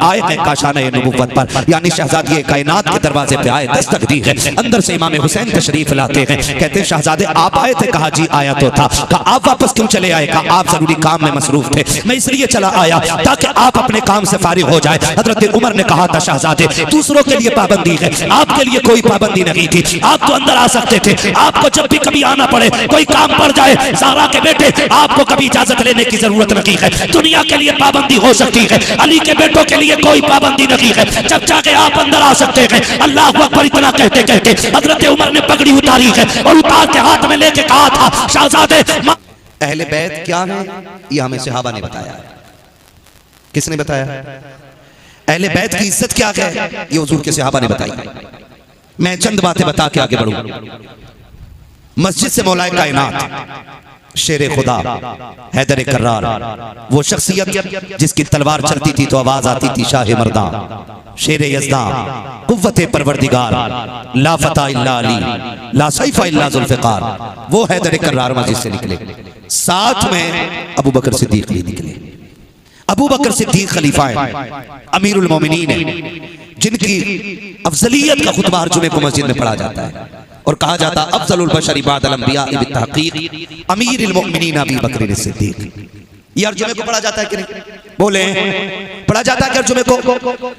आए हैं काशाना नबुव्वत पर, यानी शहजादी कायनात के दरवाजे पे आए, दस्तक दी है। अंदर से इमाम हुसैन तशरीफ लाते हैं। कहते हैं शहजादे आप आए थे? कहा जी आया तो था। कहा आप वापस क्यों चले आए? कहा आप जरूरी काम में मसरूफ थे, मैं इसलिए चला आया ताकि आप अपने काम से फारिग हो जाए। हजरत उमर ने कहा था शहजादे दूसरों के लिए पाबंदी है, आपके लिए कोई पाबंदी नहीं थी, आप तो अंदर आ सकते थे। आपको जब भी कभी आना पड़े, कोई काम पड़ जाए, ज़हरा के बेटे आपको कभी इजाजत लेने की जरूरत नहीं है। दुनिया के लिए पाबंदी हो सकती है, अली के बेटों के लिए कोई पाबंदी नहीं है, जब चाहे आप अंदर आ सकते हैं। अल्लाह अकबर इतना कहते कहते हजरत उमर ने पगड़ी उतारी है और उतार के हाथ में लेके कहा था शहजादे अहले बैत क्या है? ये हमें सहाबा ने बताया। किसने बताया? अहले बैत की इज्जत क्या है, ये हुजूर के सहाबा ने बताई। मैं चंद बातें बता के आगे बढ़ूं। मस्जिद से मौलाए कायनात शेर खुदा हैदर कर्रार, वो शख्सियत जिसकी तलवार चलती थी तो आवाज आती थी शाह मर्दा, शेर यज़दा, कुव्वत परवरदिगार, ला फता इल्ला अली, ला सैफ इल्ला जुल्फ़िकार, वो हैदर कर्रार मस्जिद से निकले। साथ में अबू बकर सिद्दीक भी निकले। अबू बकर सिद्दीक खलीफा है, अमीरुल मोमिनीन है, जिनकी अफजलियत का खुतबा हर जुमे को मस्जिद में पढ़ा जाता है और कहा जाता है अफजलुल बशर बअदल अंबिया बित्तहक़ीक़ अमीरुल मोमिनीन अबू बकर सिद्दीक। ये हर जुमे को पढ़ा जाता है कि नहीं? बोले पढ़ा जाता है कि हर जुमे को,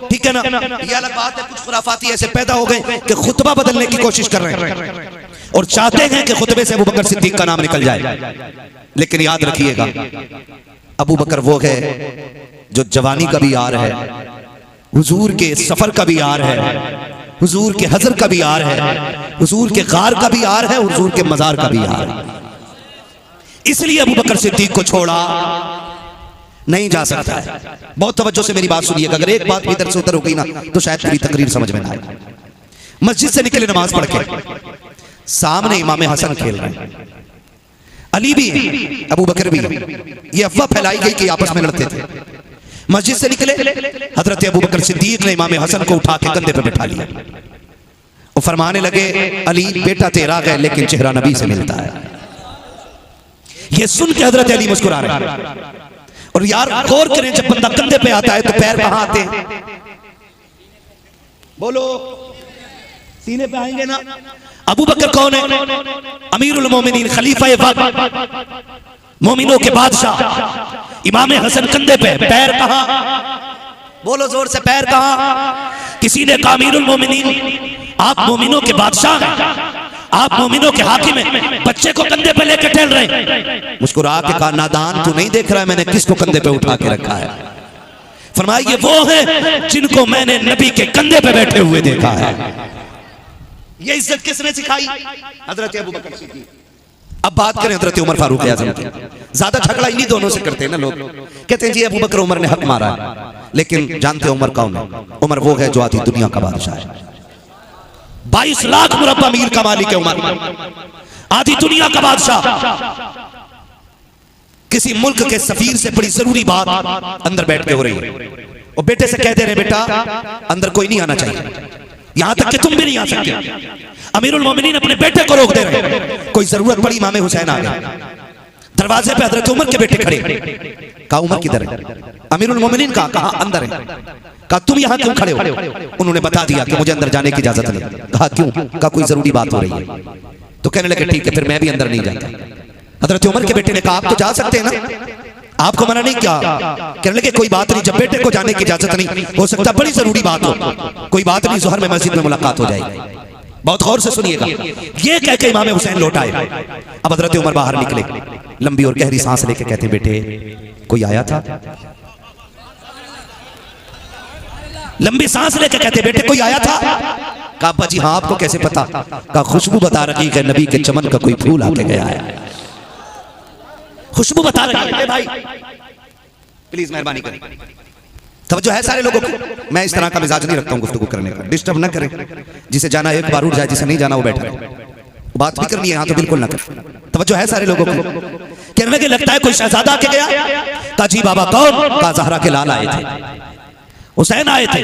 ठीक है ना? ये अलग बात है, कुछ खुराफाती ऐसे पैदा हो गए कि खुतबा बदलने की कोशिश कर रहे हैं और चाहते हैं कि खुतबे से अबू बकर सिद्दीक का नाम निकल जाए। लेकिन याद रखिएगा अबू बकर वो है जो जवानी का भी यार है, हुजूर के सफर का भी यार है, हुजूर के हजर का भी यार है, हुजूर के गार का भी यार है, हुजूर के मजार का भी यार है। इसलिए अबू बकर सिद्दीक को छोड़ा नहीं जा सकता है। बहुत तवज्जो से मेरी बात सुनिएगा, अगर एक बात इधर से उधर हो गई ना तो शायद पूरी तकरीर समझ में ना आए। मस्जिद से निकले नमाज पढ़ के, सामने इमाम हसन खेल रहे हैं, अली भी है, अबू बकर भी है। ये अफवाह फैलाई गई कि आपस में लड़ते थे। मस्जिद से निकले, हजरत अबू बकर सिद्दीक ने इमाम हसन को उठा के कंधे पर बैठा लिया और फरमाने लगे अली बेटा तेरा है लेकिन चेहरा नबी से मिलता है। ये सुन के हजरत अली मुस्कुरा रहे हैं। और यार गौर करें, जब बंदा कंधे पे आता है तो पैर कहां आते हैं? बोलो, सीने पे आएंगे ना। अबू बकर कौन है? अमीरुल मोमिनीन, खलीफा वक्त, मोमिनों के बादशाह। इमाम हसन कंधे पे, पैर कहां? बोलो जोर से, पैर कहां? किसी ने कहा अमीरुल मोमिनीन आप मोमिनों के बादशाह हैं, आप मोमिनों के हाकिम हैं, बच्चे को कंधे पे लेकर टहल रहे हैं। मुस्कुरा के कहा नादान तू नहीं देख रहा है मैंने किसको कंधे पे उठा के रखा है? फरमाइए वो है जिनको मैंने नबी के कंधे पे बैठे हुए देखा है। ये इज्जत किसने सिखाई? हजरत अबू बकर सिद्दीक। अब बात करें हजरत उमर फारूक आज़म की। ज्यादा झगड़ा इन्हीं दोनों से करते हैं ना लोग, कहते हैं जी अबू बकर उमर ने हक मारा है, लेकिन जानते उमर कौन है? उमर वो है जो आधी दुनिया का बादशाह है। 22 लाख मुरब्बा मील का मालिक है उमर, आधी दुनिया का बादशाह। किसी मुल्क के सफीर से बड़ी जरूरी बात अंदर बैठ के हो रही है और बेटे से कह दे रहे बेटा अंदर कोई नहीं आना चाहिए, यहां तक कि तुम भी नहीं आ सकते। अमीरुल मोमिनीन अपने बेटे को रोक दे रहे। कोई जरूरत पड़ी इमाम हुसैन आ गए, दरवाजे पे हजरत उमर के बेटे खड़े। कहा उमर किधर है? अमीरुल मोमिनीन कहा अंदर है। कहा तुम यहां क्यों खड़े हो? उन्होंने बता दिया कि मुझे अंदर जाने की इजाजत नहीं। कहा क्यों? कहा कोई जरूरी बात हो रही है। तो कहने लगे ठीक है फिर मैं भी अंदर नहीं जाता। हजरत उमर के बेटे ने कहा आप तो जा सकते हैं ना, आपको मना नहीं किया। कहने लगे कोई बात नहीं, जब बेटे को जाने की इजाजत नहीं, हो सकता बड़ी जरूरी बात हो, कोई बात नहीं, ज़ोहर में मस्जिद में मुलाकात हो जाएगी। बहुत गौर से सुनिएगा। ये कह के इमाम हुसैन लौट आए। अब हजरत उमर बाहर निकले, लंबी और गहरी सांस लेके कहते बेटे कोई आया था? लंबी सांस लेके कहते बेटे कोई आया था? कहा अब्बा जी हाँ, आपको कैसे पता? कहा खुशबू बता रही है नबी के चमन का कोई फूल आके गया है। खुशबू बता रही है। भाई प्लीज मेहरबानी करें, तवज्जो है सारे लोगों को। मैं इस तरह का मिजाज नहीं रखता हूं गुफ्तगू करने का, डिस्टर्ब ना करें। जिसे जाना एक बार उठ जाए, जिसे नहीं जाना वो बैठा रहे। बात भी करनी है यहाँ तो बिल्कुल ना करें। तवज्जो है सारे लोगों को। कहने लगे लगता है कोई शहजादा के गया। कहा जी बाबा कौन? कहा ज़हरा के लाल आए थे। हुसैन आए थे,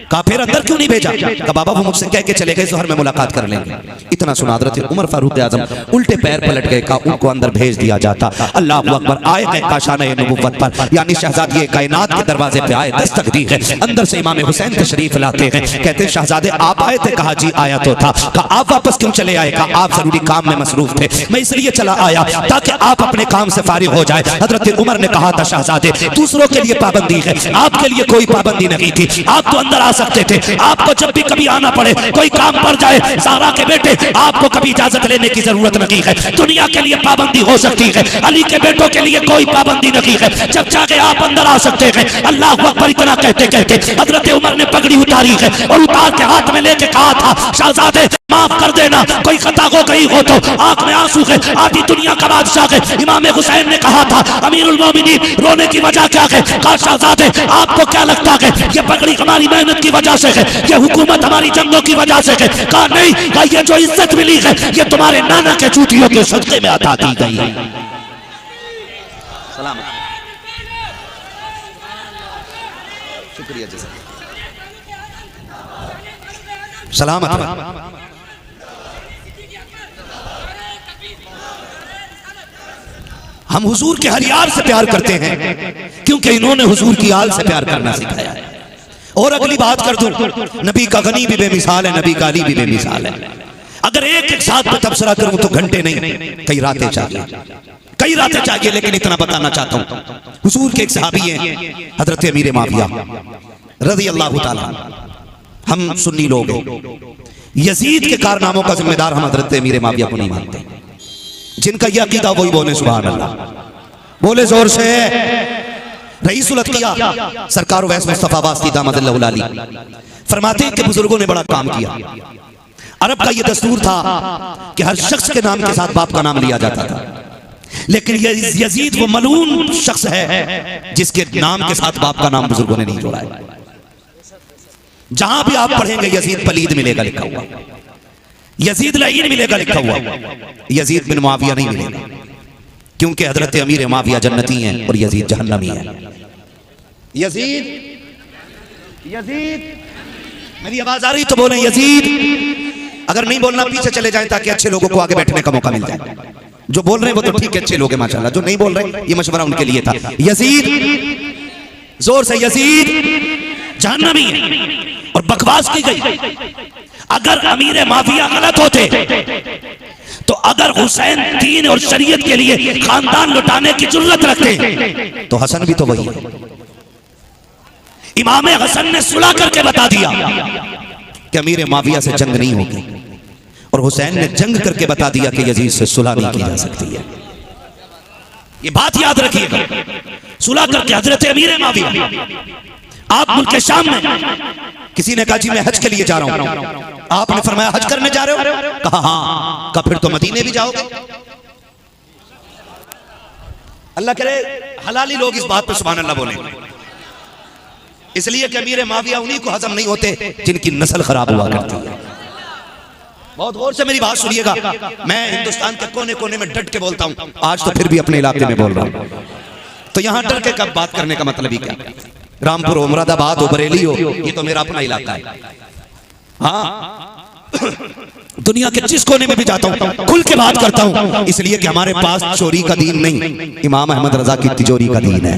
कहा फिर अंदर क्यों नहीं भेजा? कहा बाबा वो मुझसे कह के चले गए ज़ोहर में मुलाकात कर लेंगे। इतना सुना हज़रत उमर फारूक आज़म उल्टे पैर पलट गए, कहा उनको अंदर भेज दिया जाता। अल्लाह अकबर। आए गए काशाने नबुव्वत पर, यानी शहजादी कायनात के दरवाजे पे आए, दस्तक दी है। अंदर से इमाम हुसैन तशरीफ लाते हैं, कहते हैं शहजादे आप आए थे? कहा जी आया तो था। कहा आप वापस क्यों चले आए? कहा आप जरूरी काम में मसरूफ थे, मैं इसलिए चला आया ताकि आप अपने काम से फारिग हो जाए। हज़रत उमर ने कहा था शहजादे दूसरों के लिए पाबंदी है, आपके लिए कोई पाबंदी नहीं थी, आप तो अंदर आ सकते थे। आपको जब भी कभी आना पड़े, कोई काम पड़ जाए, ज़हरा के बेटे आपको कभी इजाजत लेने की जरूरत नहीं है। दुनिया के लिए पाबंदी हो सकती है, अली के बेटों के लिए कोई पाबंदी नहीं है, जब चाहे आप अंदर आ सकते हैं। अल्लाह अकबर। इतना कहते कहते हज़रत उमर ने पगड़ी उतारी है और उतार के हाथ में लेके कहा था शहजादे माफ कर देना, कोई खता हो गई हो तो। आंख में आंसू है, आधी दुनिया का बादशाह है। इमाम हुसैन ने कहा था अमीरुल मोमिनीन रोने की वजह क्या है? कहा शहजादे आपको क्या लगता है ये पगड़ी हमारी मेहनत की वजह से है, ये हुकूमत हमारी जंगों की वजह से है? कहा नहीं, कहा ये जो इज्जत मिली है ये तुम्हारे नाना के चूतियों के सदके में अता की गई है। सलामत। शुक्रिया जी, सलामत। हम हुजूर के हर यार से प्यार करते हैं क्योंकि इन्होंने हुजूर की आल से प्यार करना सिखाया है। और अगली बात कर दूं, नबी का गनी भी बेमिसाल है, नबी का अली भी बेमिसाल है। अगर एक एक साथ में तबसरा करूं तो घंटे नहीं, कई रातें चाहिए, कई रातें चाहिए। लेकिन इतना बताना चाहता हूं, हुजूर के एक सहाबी हैं हजरत अमीर माविया रज़ी अल्लाह ताला। हम सुन्नी लोग हैं, यजीद के कारनामों का जिम्मेदार हम हजरत अमीर माविया को नहीं मानते। जिनका यह अकीदा वही बोले सुभान अल्लाह, बोले जोर से। रईसुल अत्किया सरकार वैस मुस्तफा वास्ती दामदल्लाहु अली फरमाते हैं कि बुजुर्गों ने बड़ा काम किया। अरब का यह दस्तूर था कि हर शख्स के नाम के साथ बाप का नाम लिया जाता था, लेकिन यजीद वो मलून शख्स है जिसके नाम के साथ बाप का नाम बुजुर्गों ने नहीं जोड़ा है। जहां भी आप पढ़ेंगे यजीद पलीद मिलेगा लिखा हुआ, यजीद लईन मिलेगा लिखा हुआ, यजीद बिन मुआविया नहीं मिलेगा, क्योंकि हजरत अमीर मुआविया जन्नती हैं और यजीद जहन्नमी है। यजीद, यजीद, मेरी आवाज आ रही तो बोलें यजीद। अगर नहीं बोलना पीछे चले जाएं ताकि अच्छे लोगों को आगे बैठने का मौका मिल जाए। जो बोल रहे हैं वो तो ठीक है, अच्छे लोग हैं माशाल्लाह, जो नहीं बोल रहे ये मशवरा उनके लिए था। यजीद, जोर से, यजीद जहन्नमी है और बकवास की गई। अगर अमीर माफिया गलत होते तो अगर हुसैन दीन और शरीयत के लिए खानदान लुटाने की जरूरत रखते तो हसन भी तो वही है। इमाम हसन ने सुलह करके बता दिया कि अमीर माविया से जंग नहीं होगी, और हुसैन ने जंग करके बता दिया कि यजीद से सुलह नहीं की जा सकती है। ये बात याद रखिएगा। सुलह करके हजरत अमीर माविया आप मुल्क के शाम में, किसी ने कहा जी मैं हज के लिए जा रहा हूं, आपने फरमाया हज करने जा रहे हो? कहा हाँ। कहा फिर तो मदीने भी जाओगे? अल्लाह करे हलाली लोग इस बात पर सुभान अल्लाह बोले, इसलिए कि अमीर माविया उन्हीं को हजम नहीं होते जिनकी नस्ल खराब हुआ करती है। बहुत गौर से मेरी बात सुनिएगा। मैं हिंदुस्तान के कोने कोने में डट के बोलता हूं, आज तो फिर भी अपने इलाके में बोल रहा हूं। तो यहां डर के कब बात करने का मतलब ही क्या? रामपुर हो, मुरादाबाद हो, बरेली हो, ये तो मेरा अपना इलाका है। हाँ, दुनिया के जिस कोने में भी जाता हूं खुल के बात करता हूं, इसलिए कि हमारे पास चोरी का दीन नहीं, इमाम अहमद रजा की तिजोरी का दीन है।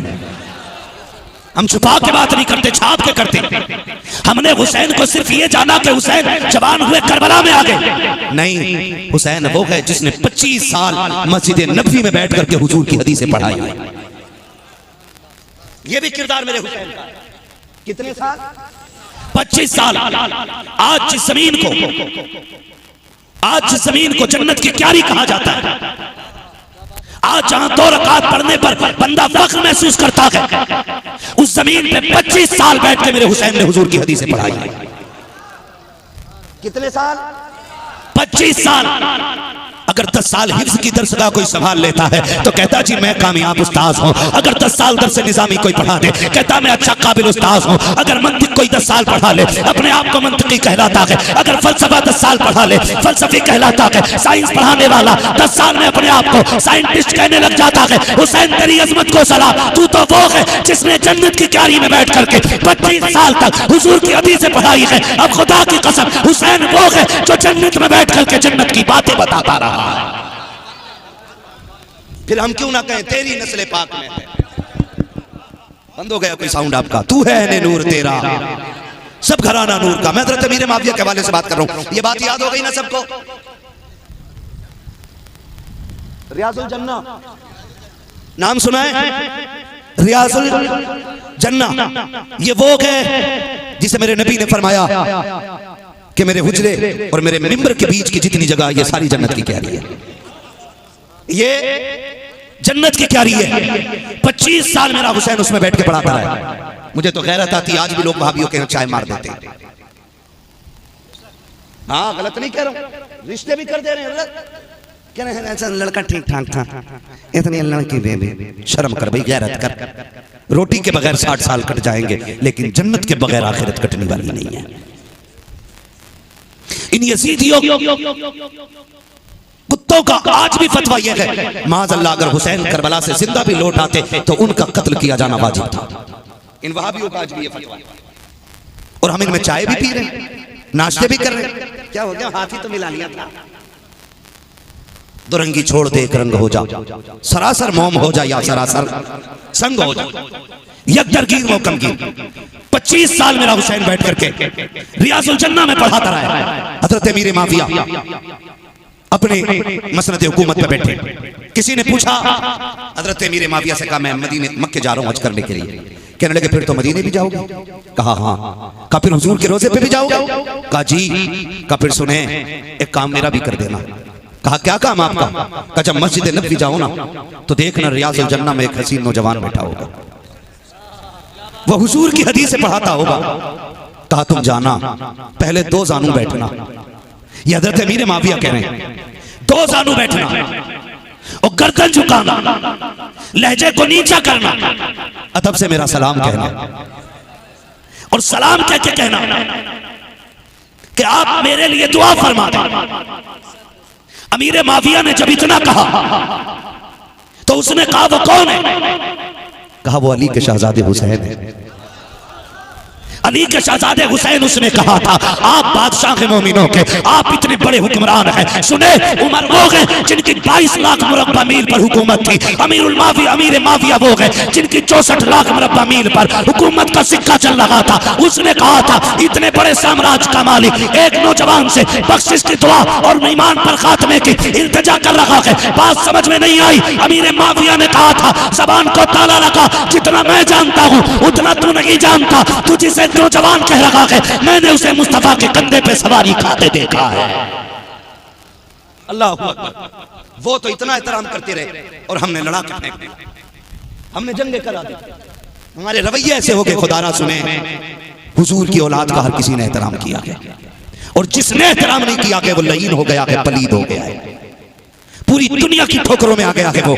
हम छुपा के बात नहीं करते, छाप के करते। हमने हुसैन को सिर्फ ये जाना कि हुसैन जवान हुए करबला में आ गए, नहीं, हुसैन वो है जिसने 25 साल मस्जिद नबवी में बैठ करके हुजूर की हदीसें पढ़ाई है। ये भी किरदार मेरे हुसैन का। कितने साल? 25 साल। आज जिस जमीन को जन्नत की क्यारी कहा जाता है, आज जहां 2 रकात पढ़ने पर बंदा फख्र महसूस करता है, उस जमीन पे 25 साल बैठ के मेरे हुसैन ने हुजूर की हदीसें पढ़ाई है। कितने साल? 25 साल। अगर 10 साल हिफ्ज़ की दरसगाह कोई संभाल लेता है तो कहता जी मैं कामयाब उस्ताद हूँ। अगर 10 साल दरस निज़ामी कोई पढ़ा दे कहता मैं अच्छा काबिल उस्ताद हूँ। अगर मंतिक कोई 10 साल पढ़ा ले अपने आप को मंतिकी कहलाता है। अगर फलसफा 10 साल पढ़ा ले फलसफी कहलाता है। साइंस पढ़ाने वाला 10 साल में अपने आप को साइंटिस्ट कहने लग जाता है। हुसैन तेरी अजमत को सलाम, तू तो वो है जिसने जन्नत की क्यारी में बैठ करके 25 साल तक हुजूर की हदीसें पढ़ाई है। अब खुदा की कसम हुसैन वो है जो जन्नत में बैठ करके जन्नत की बातें बताता रहा। फिर हम क्यों ना कहें तेरी नस्ल पाक में है। बंद हो गया कोई साउंड आपका? तू है ने नूर तेरा सब घराना नूर का। मैं हज़रत अमीर माविया के हवाले से बात कर रहा हूं। ये बात याद हो गई ना सबको? रियाजुल जन्ना नाम सुना है? रियाजुल जन्ना ये वो है जिसे मेरे नबी ने फरमाया कि मेरे हुजरे और मेरे मिंबर के बीच की जितनी जगह ये सारी जन्नत की क्यारी है। ये जन्नत की क्यारी है। 25 साल मेरा हुसैन उसमें बैठ के पढ़ाता है। मुझे तो गैरत आती, आज भी लोग वहाबियों के चाय मार देते हैं। हाँ गलत नहीं कह रहा हूं, रिश्ते भी कर दे रहे हैं। कह रहे हैं ऐसा लड़का ठीक ठाक था, इतनी लड़की बेबी। शर्म कर भाई, गैरत कर। रोटी के बगैर 60 साल कट जाएंगे लेकिन जन्नत के बगैर आखिरत कटने वाली नहीं है। इन यजीदियों कुत्तों का आज भी फतवा यह है माज़अल्लाह अगर हुसैन करबला से जिंदा भी लौट आते तो उनका कत्ल किया जाना वाजिब था। इन वहाबियों का आज भी यह फतवा। और हम इनमें चाय भी पी रहे हैं, नाश्ते भी कर रहे हैं। क्या हो गया? हाथी तो मिला लिया था। दुरंगी छोड़ दे एक रंग हो जा, सरासर मोम हो जा या सरासर संग हो जा, यकदरगीर मोकमगीर। 25 साल मेरा हुसैन बैठ करके रियाजुल जन्ना में पढ़ाता रहा है। हज़रत अमीर माविया अपने मसनद हुकूमत पे बैठे। किसी ने पूछा हज़रत अमीर माविया से, कहा मैं मदीने मक्के जा रहा हूँ हज करने के लिए। कहने लगे फिर तो मदीने भी जाओगे? कहा हाँ। कहा फिर हुजूर के रोजे पे भी जाओगे? कहा जी। कहा फिर सुने एक काम मेरा भी कर देना। कहा क्या काम आपका? कहा जब मस्जिद नबवी जाओ ना तो देखना रियाजुल जन्ना में एक हसीन नौजवान बैठा होगा, वो हुजूर की हदीस से पढ़ाता होगा। कहा तुम जाना पहले 2 जानू बैठना। ये हज़रत अमीर माविया कह रहे हैं 2 जानू बैठना और गर्दन झुकाना, लहजे को नीचा करना, अदब से मेरा सलाम कहना और सलाम कह के कहना कि आप मेरे लिए दुआ फरमा दें। अमीर माविया ने जब इतना कहा तो उसने कहा वो कौन है? कहा वो अली के शहजादे हुसैन है। अली के शहजादे हुसैन उसने कहा था आप बादशाह के मोमिनों के, आप इतने बड़े हुक्मरान हैं। सुने उमर वो गए जिनकी 22 लाख मुरब्बा मील पर हुकूमत थी। अमीर माविया वो गए जिनकी 64 लाख मुरब्बा मील पर हुकूमत का सिक्का चल रहा था। उसने कहा था इतने बड़े साम्राज्य का मालिक एक नौजवान से बख्शिश की दुआ और ईमान पर खात्मे की इल्तिजा कर रहा है। बात समझ में नहीं आई। अमीर माविया ने कहा था जबान को ताला लगा, जितना मैं जानता हूँ उतना तू नहीं जानता। तू जिसे नौजवान कह रहा है मैंने उसे मुस्तफा के कंधे पे सवारी खाते देखा है। अल्लाह अकबर। वो तो इतना एहतराम करते रहे और हमने लड़ा के फेंक दिया, हमने जंगे करा दी। हमारे रवैये ऐसे हो गए खुदारा सुने हुजूर की औलाद का हर किसी ने एहतराम किया है और जिसने एहतराम नहीं किया है वो लईन हो गया है, पलीद हो गया है, पूरी दुनिया की ठोकरों में आ गया है वो।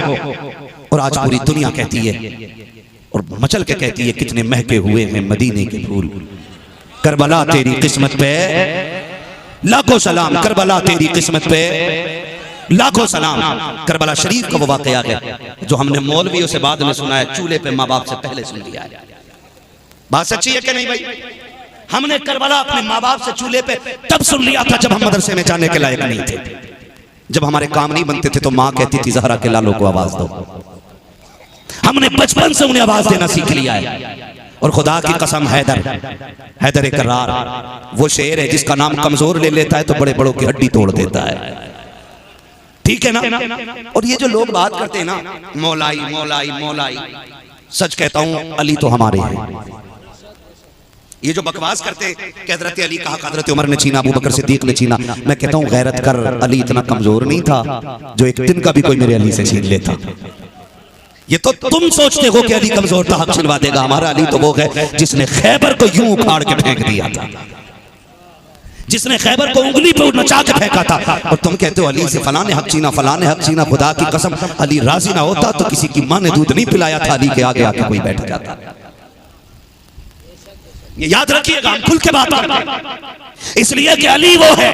और आज पूरी दुनिया कहती है और मचल के कहती है कितने महके हुए हैं मदीने के फूल। करबला तेरी किस्मत पे लाखों सलाम, करबला तेरी किस्मत पे लाखों सलाम। करबला शरीफ का वो वाकया है जो हमने मौलवियों से बाद में सुना है, चूल्हे पे माँ बाप से पहले सुन लिया है। बात सच्ची है कि नहीं भाई? हमने करबला अपने माँ बाप से चूल्हे पे तब सुन लिया था जब हम मदरसे में जाने के लायक नहीं थे, जब हमारे काम नहीं बनते थे तो माँ कहती थी जहरा के लालों को आवाज दो। हमने बचपन से उन्हें आवाज देना सीख लिया है। और खुदा की कसम हैदर करार वो शेर है जिसका नाम कमजोर ले लेता है तो बड़े बड़ों की हड्डी तोड़ देता है। ठीक है ना? और ये जो लोग बात करते हैं ना मौलाई मौलाई मौलाई, सच कहता हूं अली तो हमारे हैं। ये जो बकवास करते कि हज़रत अली कहा, हज़रत उमर ने छीना, अबू बकर सिद्दीक ने छीना, मैं कहता हूं गैरत कर, अली इतना कमजोर नहीं था जो एक दिन का भी कोई मेरे अली से छीन लेता। ये तो तुम सोचते हो कि अली कमजोर था, हक छिनवा देगा। हमारा अली तो वो है जिसने खैबर को यूं उखाड़ के फेंक दिया था, जिसने खैबर को उंगली पे नचा के फेंका था, और तुम कहते हो अली से फलां ने हक छीना, फलां ने हक छीना। खुदा की कसम अली राजी ना होता तो किसी की मां ने दूध नहीं पिलाया था, अली के आगे आके कोई बैठ जाता। ये याद रखिएगा, हम खुल के बात करते हैं, इसलिए कि अली वो है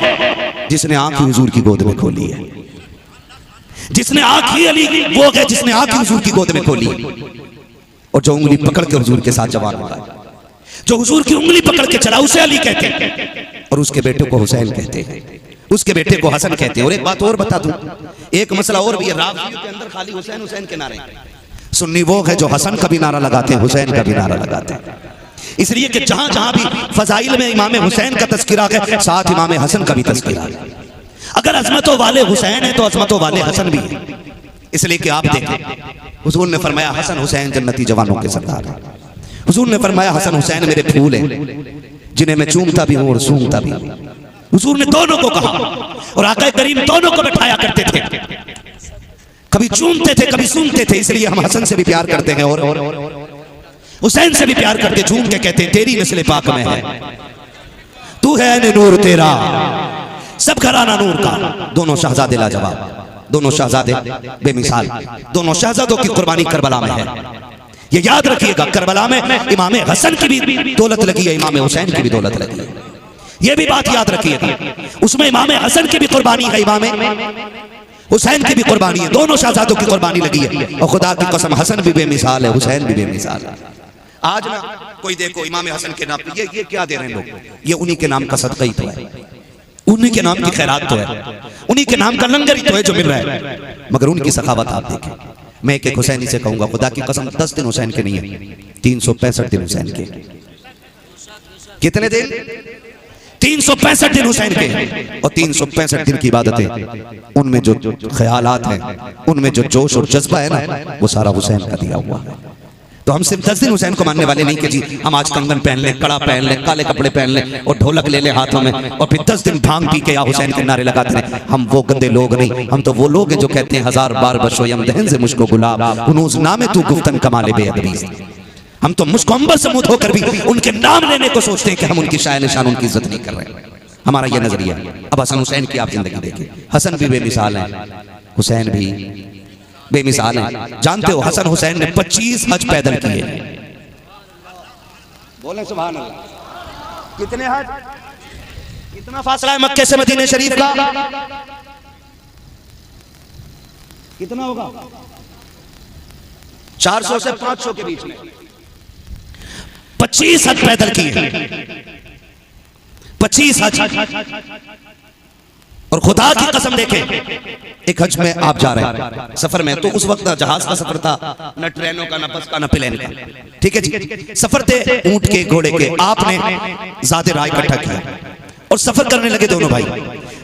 जिसने आंख हुजूर की गोद में खोली है, जिसने आंख ही अली वो है जिसने आंख हुजूर की गोद में खोली, और जो उंगली पकड़ के हुजूर के साथ जवान होता है, जो हुजूर की उंगली पकड़ के चला उसे अली कहते हैं, और उसके बेटे को हुसैन कहते हैं, उसके बेटे को हसन कहते हैं। और एक बात और बता दूं, एक मसला और भी है, राफ़ियों के अंदर खाली हुसैन हुसैन के नारे। सुन्नी वो है जो हसन का भी नारा लगाते हैं, हुसैन का भी नारा लगाते हैं। इसलिए कि जहां जहां भी फजाइल में इमाम हुसैन का तज़किरा है, साथ इमाम हसन का भी तज़किरा है। अगर अज़मतों वाले हुसैन है तो अज़मतों वाले हसन भी है। इसलिए कि आप देखें, हुजूर ने फरमाया हसन हुसैन जन्नती जवानों के सरदार है। हुजूर ने फरमाया हसन हुसैन मेरे फूल हैं जिन्हें मैं चूमता भी हूं और सूंघता भी हूं। हुजूर ने दोनों को कहा, और आका करीम दोनों को बैठाया करते थे, कभी चूमते थे कभी सूंघते थे। इसलिए हम हसन से भी प्यार करते हैं और हुसैन से भी प्यार करके झूम के कहते हैं तेरी नस्ल पाक में है, तू है नूर तेरा सब घराना नूर का। दोनों शहजादे लाजवाब, दोनों शहजादे बेमिसाल, दोनों शहजादों की कुर्बानी करबला में है। ये याद रखिएगा, करबला में इमाम हसन की भी दौलत लगी है, इमाम हुसैन की भी दौलत लगी है। ये भी बात याद रखिएगा, उसमें इमाम हसन की भी कुर्बानी है, इमाम हुसैन की भी कुर्बानी है, दोनों शहजादों की कुर्बानी लगी है। और खुदा की कसम हसन भी बेमिसाल है, हुसैन भी बेमिसाल है। आज ना कोई देखो इमाम हसन के नाम पे ये क्या दे रहे हैं लोग, ये उन्हीं के नाम का सदका ही तो है, उन्हीं के नाम की खैरात तो है, उन्हीं के नाम का लंगर ही तो है जो मिल रहा है। मगर उनकी सखावत आप देखें। मैं एक हुसैनी से कहूंगा, खुदा की कसम 10 दिन हुसैन के नहीं है, 365 दिन हुसैन के। कितने दिन? 365 दिन हुसैन के। और 365 दिन की इबादतें, उनमें जो ख्यालात हैं, उनमें जो जोश और जज्बा है ना, वो सारा हुसैन का दिया हुआ है। तो हम सिर्फ 10 दिन हुसैन को मानने वाले नहीं कि जी हम आज कंगन पहन लें, कड़ा पहन लें, काले कपड़े पहन लें और ढोलक ले लें हाथों में और फिर 10 दिन भांग पी के या हुसैन के नारे लगाते हैं। हम वो गंदे लोग नहीं, हम तो वो लोग हैं जो कहते हैं 1000 बार बशो यम दहन से मुझको गुलाब उनूस नामे तू गुफ्तन कमाले बेअदबी। हम तो मुझको अंबर से मुंह धोकर भी उनके नाम लेने को सोचते हैं कि हम उनकी शान निशान उनकी इज्जत नहीं कर रहे। हमारा ये नजरिया। अब हसन हुसैन की आप जिंदगी देखिए, हसन भी बेमिसाल है, हुसैन भी बेमिसाल है। जानते हो हसन हुसैन ने 25 हज पैदल किए। बोले सुभान अल्लाह। कितने हज? कितना फासला है मक्के से मदीने शरीफ का? कितना होगा? 400 से 500 के बीच में 25 हज पैदल किए। 25 हज। और खुदा की कसम देखें, एक हज में आप जा रहे हैं सफर में, तो उस वक्त ना जहाज का सफर था, न ट्रेनों का, न बस का, न प्लेन का, ठीक है जी। सफर थे ऊंट के, घोड़े के। आपने ज़ाते राह इकट्ठा किया और सफर करने लगे दोनों भाई।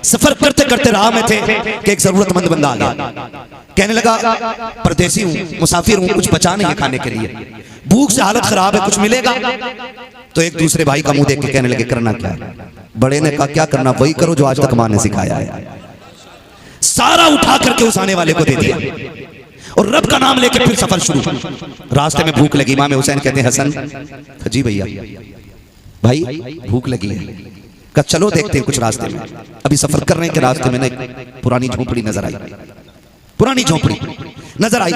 सफर करते करते राह में थे कि एक जरूरतमंद बंदा आ गया। कहने लगा परदेसी हूं, मुसाफिर हूं, कुछ बचा नहीं है खाने के लिए, भूख से हालत खराब है, कुछ मिलेगा? तो एक दूसरे भाई का मुंह देख के कहने लगे करना क्या है? बड़े ने कहा क्या करना, वही करो जो आज तक माँ ने सिखाया है। सारा उठा करके उस आने वाले को दे दिया और रब का नाम लेके फिर सफर शुरू। रास्ते में भूख लगी। इमाम हुसैन कहते हैं हसन जी भैया भाई भूख लगी है, कहा चलो देखते हैं कुछ रास्ते में। अभी सफर कर रहे हैं कि रास्ते में एक पुरानी झोपड़ी नजर आई, पुरानी झोपड़ी नजर आई।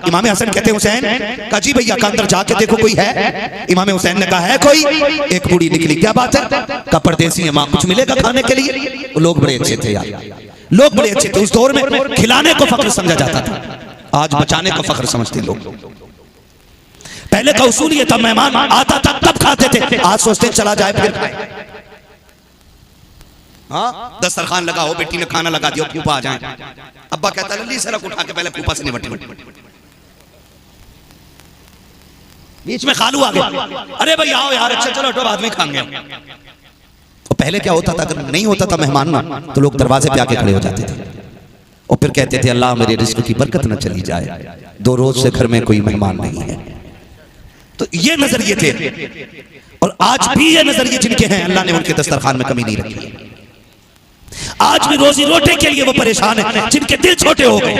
इमाम हसन कहते हैं हुसैन का जी भैया का अंदर जाके देखो कोई है? इमाम हुसैन ने कहा है कोई? एक बूढ़ी निकली। क्या बात है? का परदेसी है, मां कुछ मिलेगा खाने के लिए? लोग बड़े अच्छे थे यार, लोग बड़े अच्छे थे। उस दौर में खिलाने को फख्र समझा जाता था, आज बचाने को फख्र समझते लोग। पहले का उसूल ये था मेहमान आता था तब खाते थे, आज सोचते चला जाए फिर खाए। हाँ दस्तरखान लगा हो, बेटी ने खाना लगा दिया, फूफा आ जाए। अब्बा कहता लल्ली सड़क उठा के पहले फूफा से निपट। बीच में खालू आ गया, अरे भाई आओ यार, अच्छा चलो हटो बाद में खाएंगे। और पहले क्या होता था, अगर नहीं होता था मेहमान ना, तो लोग दरवाजे पे आके खड़े हो जाते थे और फिर कहते थे अल्लाह मेरे रिस्क की बरकत न चली जाए, 2 रोज से घर में कोई मेहमान नहीं है। तो ये नजरिए थे और आज भी ये नजरिए जिनके हैं, अल्लाह ने उनके दस्तरखान में कमी नहीं रखी है। आज भी रोजी रोटी के लिए वो परेशान है जिनके दिल छोटे हो गए।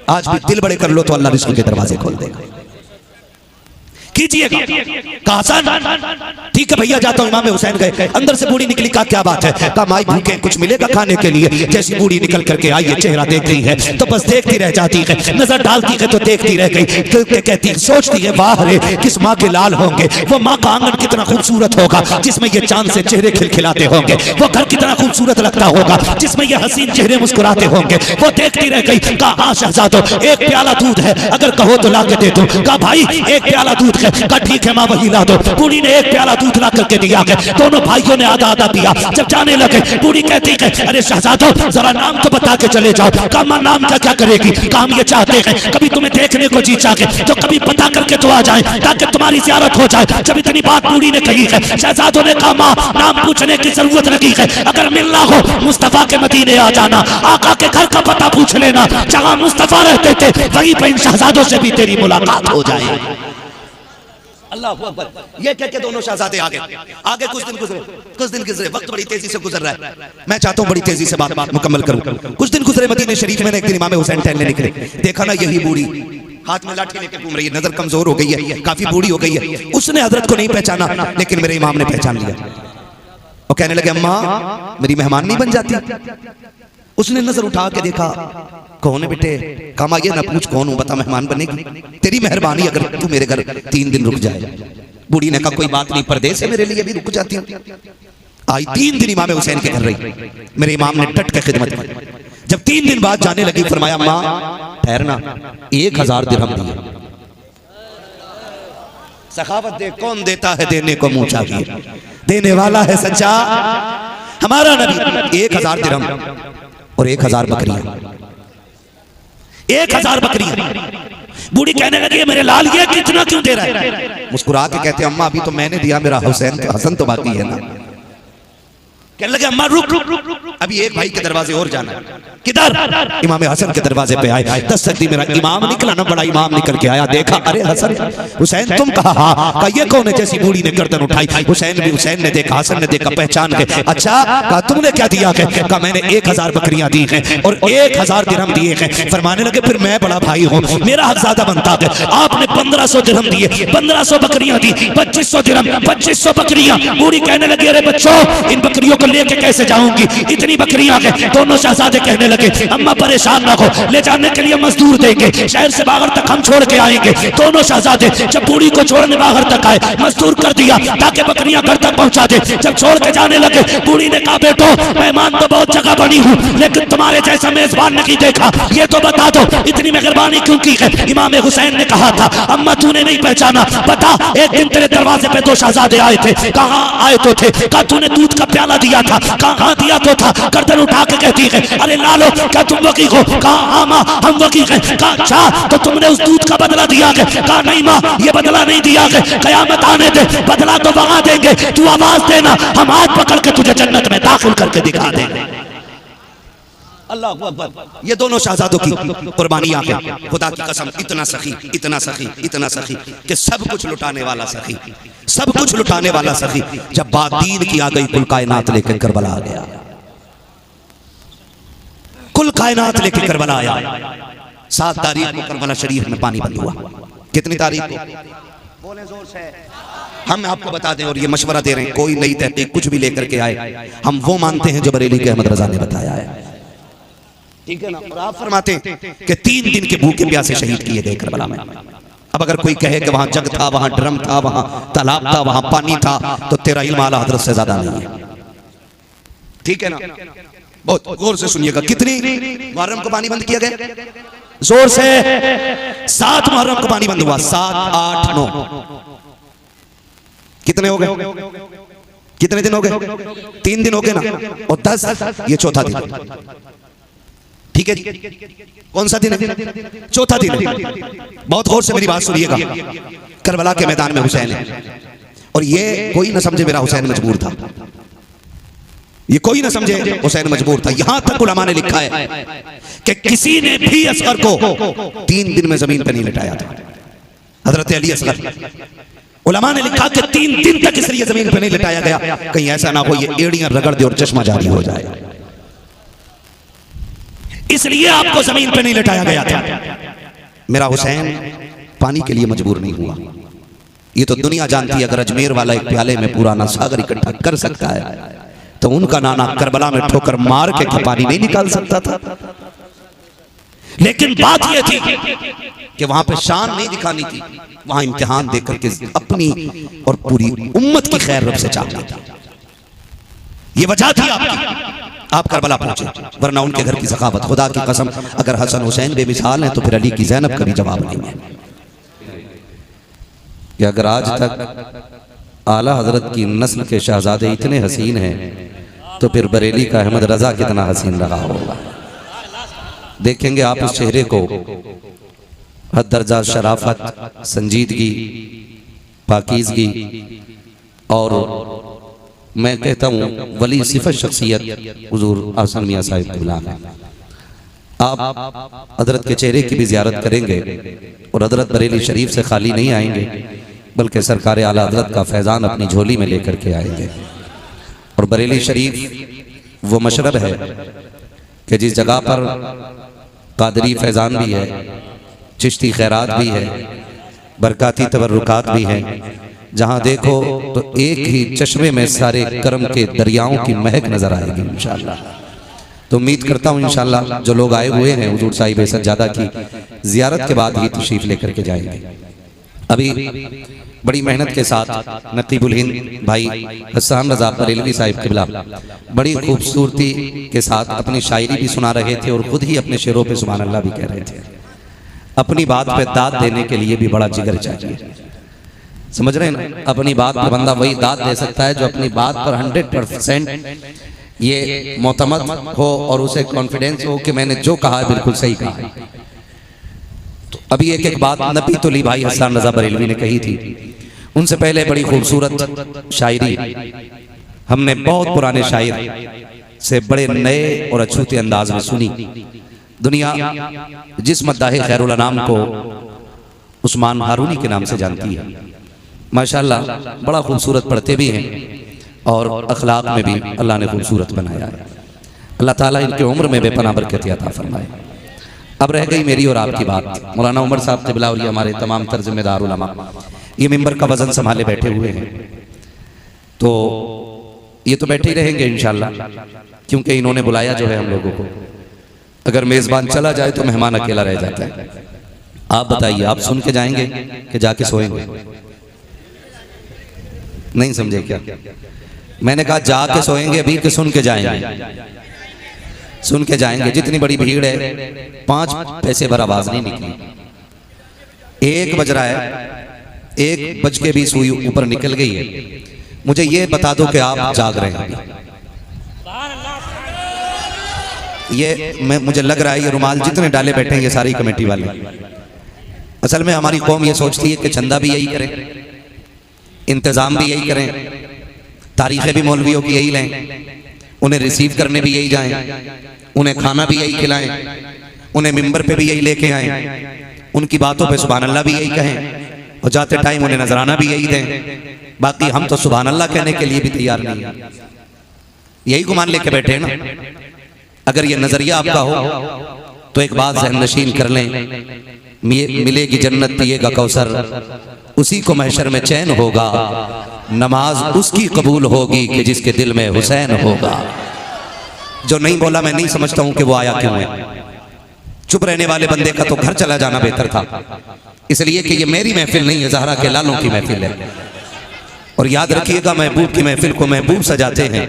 आज भी दिल बड़े कर लो तो अल्लाह रिस्क के दरवाजे खोल देगा। कीजिएगा। कहा हसन ठीक है भैया जाता हूँ। इमाम हुसैन गए, अंदर से बूढ़ी निकली, कहा क्या बात है? कहा माई भूखे कुछ मिलेगा खाने के लिए। जैसी बूढ़ी निकल करके आई है, चेहरा देख रही है तो बस देखती रह जाती है, नजर डालती है तो देखती रह गई, कहती सोचती है वाह रे किस माँ के लाल होंगे, वो माँ का आंगन कितना खूबसूरत होगा जिसमें ये चांद से चेहरे खिलखिलाते होंगे, वो घर कितना खूबसूरत लगता होगा जिसमें ये हसीन चेहरे मुस्कुराते होंगे। वो देखती रह गई। कहा हाँ शहजादो एक प्याला दूध है, अगर कहो तो ला के दे दूं। कहा भाई एक प्याला दूध है। कहा ठीक है माँ वही ला दो। बूढ़ी ने एक प्याला दूध ला करके दिया है, दोनों भाइयों ने आधा आधा पिया। जब जाने लगे बूढ़ी कहती है अरे शहजादो जरा नाम तो बता के चले जाओ। कहा माँ नाम का क्या करेगी? कहा हम ये चाहते हैं कभी तुम्हें देखने को जी चाहे तो कभी पता करके तो आ जाए ताकि तुम्हारी ज़ियारत हो जाए। जब इतनी बात बूढ़ी ने कही है, शहजादों ने कहा माँ नाम पूछने की जरूरत नहीं है, अगर मिलना हो मुस्तफा के मदीने आ जाना, आका के घर का पता पूछ लेना, जहां मुस्तफा रहते थे वहीं पर इन शहजादों से भी तेरी मुलाकात हो जाए। अल्लाह अकबर। ये कह के दोनों शहजादे आगे आगे कुछ दिन गुजरे, वक्त बड़ी तेजी से गुजर रहा है। मैं चाहता हूँ बड़ी तेजी से बात मुकम्मल करूं। कुछ दिन गुजरे मदीने शरीफ में, एक दिन इमाम हुसैन टहलने निकले, देखा ना यही बूढ़ी हाथ में लाठी लेकर घूम रही है, नजर कमजोर हो गई है, काफी बूढ़ी हो गई है। उसने हजरत को नहीं पहचाना, लेकिन मेरे इमाम ने पहचान लिया। और कहने लगे अम्मा मेरी मेहमान नहीं बन जाती? उसने नजर उठा के देखा, कौन है बेटे? कहा ये ना पूछ कौन हूं, बता मेहमान बनेगी, तेरी मेहरबानी अगर तू मेरे घर 3 दिन रुक जाए। बूढ़ी ने कहा कोई बात नहीं, परदेस है मेरे लिए भी रुक जाती हूं। आई 3 दिन इमाम हुसैन के घर रही। मेरे इमाम ने डट के खिदमत की। जब 3 दिन बाद जाने लगी फरमाया अम्मा ठहरना, 1000 दिरहम दिए। सखावत दे, कौन देता है देने को मुंह चाहिए, देने वाला है सच्चा हमारा नबी। 1000 दिरहम और 1000 बकरियां, 1000 बकरियां। बूढ़ी कहने लगी मेरे लाल ये कितना क्यों दे रहा है? मुस्कुरा के कहते अम्मा अभी तो मैंने दिया, मेरा हुसैन तो हसन तो बाकी है ना। कहने लगे अम्मा रुक रुक रुक रुक, अभी एक भाई के दरवाजे और जाना। किधर? इमाम हसन के दरवाजे पे आए। दस्तक दी, मेरा इमाम निकला ना, बड़ा इमाम निकल के आया। देखा अरे हसन हुसैन तुम? कहा हाँ। कहा ये कौन है? जैसी बूढ़ी ने गर्दन उठाई, हुसैन ने देखा, हसन ने देखा, पहचान गए। अच्छा कहा तुमने क्या दिया है? कहा मैंने 1000 बकरियां दी हैं और 1000 दिरहम दिए हैं। फरमाने लगे फिर मैं बड़ा भाई हूँ, मेरा हक ज्यादा बनता है। आपने 1500 दिरहम दिए, 1500 बकरियां दी, 2500 दिरहम, 2500 बकरियां। बूढ़ी कहने लगी अरे बच्चों इन बकरियों को लेके कैसे जाऊंगी, इतनी बकरियां हैं। दोनों शहजादे कहने लगे अम्मा परेशान ना हो, ले जाने के लिए मजदूर देंगे, शहर से बाहर तक हम छोड़ के आएंगे। दोनों शहजादे जब बूढ़ी को छोड़ने बाहर तक आए, मजदूर कर दिया ताकि बकरियां घर तक पहुंचा दे। जब छोड़ के जाने लगे बूढ़ी ने कहा बेटो मेहमान तो बहुत जगह बनी हूँ, लेकिन तुम्हारे जैसा मेजबान नहीं देखा, ये तो बता दो इतनी मेहरबानी क्यों की है? इमाम हुसैन ने कहा था अम्मा तूने नहीं पहचाना, बता एक दिन तेरे दरवाजे पे 2 शहजादे आए थे। कहाँ आए तो थे? कहा तूने दूध का प्याला दिया था। कहाँ दिया तो था? गर्दन उठा के कहती है अरे लालो क्या तुम वकील हो? कहा हाँ माँ हम वकील हैं। कहा अच्छा तो तुमने उस दूध का बदला दिया है? कहा नहीं माँ ये बदला नहीं दिया है, कयामत आने दे बदला तो वहां देंगे, तू आवाज देना हम हाथ पकड़ के तुझे जन्नत में दाखिल करके दिखा देंगे। अल्लाह अकबर। ये दोनों शहजादों की कुर्बानियां हैं। खुदा की कसम इतना सखी, इतना सखी, इतना सखी कि सब कुछ लुटाने वाला सखी, सब कुछ लुटाने वाला सखी। जब बात दीन की आ गई कुल कायनात लेकर करबला आ गया, कुल कायनात लेकर करबला आया। 7 तारीख को करबला शरीफ में पानी बंद हुआ। कितनी तारीख को? बोले जोर से। हम आपको बता दें और ये मशवरा दे रहे हैं, कोई नई तहकीक कुछ भी लेकर के आए, हम वो मानते हैं जो बरेली के अहमद रजा ने बताया है, ठीक है ना? और आप फरमाते हैं कि 3 दिन के भूखे प्यासे शहीद किए गए करबला में। अब अगर कोई कहे कि वहां जग था, वहां ड्रम था, वहां तालाब था, वहां पानी था, तो तेरा इल्म आला हजरत से ज्यादा नहीं है, ठीक है ना? बहुत गौर से सुनिएगा। कितनी मुहर्रम को पानी बंद किया गया? जोर से। 7 मुहर्रम को पानी बंद हुआ। 7, 8, 9 कितने हो गए? कितने दिन हो गए? 3 दिन हो गए ना, और 10 ये चौथा दिन, ठीक है जी? कौन सा दिन है? चौथा दिन है। बहुत गौर से मेरी बात सुनिएगा। करबला के मैदान में हुसैन है, और ये कोई ना समझे मेरा हुसैन मजबूर था, ये कोई ना समझे हुसैन मजबूर था। यहां तक उलमा ने लिखा है कि किसी ने भी असगर को 3 दिन में जमीन पर नहीं लिटाया था। हजरत अली असगर, उलमा ने लिखा कि 3 दिन तक इसलिए जमीन पर नहीं लिटाया गया कहीं ऐसा ना हो ये एड़ियां रगड़ दे और चश्मा जारी हो जाए, इसलिए आपको जमीन पर नहीं लिटाया गया था। मेरा हुसैन पानी के लिए मजबूर नहीं हुआ, ये तो दुनिया जानती है, अगर अजमेर वाला एक प्याले में पुराना सागर इकट्ठा कर सकता है तो उनका नाना करबला में ठोकर मार के पानी नहीं निकाल सकता था। लेकिन बात यह थी कि वहां पे शान नहीं दिखानी थी, वहां इम्तिहान देकर के अपनी और पूरी उम्मत की खैर रब से चाहना था। ये वजह थी आपकी, आप करबला पहुंचे, वरना उनके घर की सखावत, खुदा की कसम अगर हसन हुसैन बेमिसाल हैं तो फिर अली की ज़ैनब का भी जवाब नहीं है। कि अगर आज तक आला हजरत की नस्ल के शहजादे इतने हसीन हैं तो फिर बरेली का अहमद रजा कितना हसीन रहा होगा। देखेंगे आप उस चेहरे को, हद दर्जा शराफत, संजीदगी, पाकीज़गी और मैं कहता हूँ वली सिफत शख्सियत हुजूर आसन मियां साहिब क़िबला है। आप हजरत के चेहरे की भी ज़ियारत करेंगे और हजरत बरेली शरीफ से खाली नहीं आएंगे, बल्कि सरकार आला हजरत का फैज़ान अपनी झोली में लेकर के आएंगे। और बरेली शरीफ वो मशरब है कि जिस जगह पर कादरी फैज़ान भी है, चिश्ती खैरात भी है, बरकाती तबर्रुकात भी हैं, जहाँ देखो तो एक ही चश्मे में सारे करम के दरियाओं की महक नजर आएगी इंशाअल्लाह। तो उम्मीद करता हूँ इंशाअल्लाह जो लोग आए हुए हैं हुजूर साहिब सज्जादा की ज़ियारत के बाद ही तशरीफ़ लेकर के जाएंगे। अभी बड़ी मेहनत के साथ नकीबुल हिंद भाई हसन रजा बरेलवी साहिब क़िबला बड़ी खूबसूरती के साथ अपनी शायरी भी सुना रहे थे और खुद ही अपने शेरों पे सुभान अल्लाह भी कह रहे थे। अपनी बात पे दाद देने के लिए भी बड़ा जिगर चाहिए, समझ रहे हैं ना। अपनी बात पर बंदा वही दाद दे सकता है जो अपनी बात पर 100% ये मोतमद हो और उसे कॉन्फिडेंस हो कि मैंने जो कहा है बिल्कुल सही कहा है। तो अभी एक एक बात नबी तोली भाई हसन रजा बरेलवी ने कही थी, उनसे पहले बड़ी खूबसूरत शायरी हमने बहुत पुराने शायर से बड़े नए और अछूते अंदाज में सुनी। दुनिया जिस मद्दाहे खैरुल अनाम को उस्मान हारूनी के नाम से जानती है, माशाअल्लाह बड़ा खूबसूरत पढ़ते भी हैं और अखलाक में भी अल्लाह ने खूबसूरत बनाया है। अल्लाह ताला इनकी उम्र में बेपनाह बरकत अता फरमाए। अब रह गई मेरी और आपकी बात। मौलाना उमर साहब क़िबला और ये हमारे तमाम तर ज़िम्मेदार उलमा ये मिंबर का वज़न संभाले बैठे हुए हैं, तो ये तो बैठे ही रहेंगे इंशाअल्लाह, क्योंकि इन्होंने बुलाया जो है हम लोगों को। अगर मेज़बान चला जाए तो मेहमान अकेला रह जाता है। आप बताइए, आप सुन के जाएंगे कि जाके सोएंगे? नहीं समझे क्या? मैंने कहा जाके सोएंगे अभी कि सुन के जाएंगे? सुन के जाएंगे। जितनी बड़ी भीड़ है 5 पैसे भर आवाज नहीं निकली। 1 बज रहा है, 1:20 सुई ऊपर निकल गई है। मुझे ये बता दो कि आप जाग रहे हैं। ये मुझे लग रहा है ये रुमाल जितने डाले बैठे हैं ये सारी कमेटी वाले। असल में हमारी कौम ये सोचती है कि चंदा भी यही करें, इंतजाम भी यही करें, तारीखें भी मौलवियों की यही लें, उन्हें रिसीव करने भी यही जाएं, उन्हें खाना भी यही खिलाएं, उन्हें मिंबर पे भी यही लेके आएं, उनकी बातों पे सुभान अल्लाह भी यही कहें और जाते टाइम उन्हें नजराना भी यही दें। बाकी हम तो सुभान अल्लाह कहने के लिए भी तैयार नहीं है। यही गुमान लेके बैठे हैं ना। अगर ये नजरिया आपका हो तो एक बात ज़हन नशीन कर लें, मिलेगी जन्नत पिएगा कौसर, उसी को महशर में चैन होगा, नमाज उसकी कबूल होगी कि जिसके दिल में हुसैन होगा। जो नहीं बोला मैं नहीं समझता हूं कि वो आया क्यों है। चुप रहने वाले बंदे का तो घर चला जाना बेहतर था, इसलिए कि ये मेरी महफिल नहीं है, ज़हरा के लालों की महफिल है। और याद रखिएगा, महबूब की महफिल को महबूब सजाते हैं,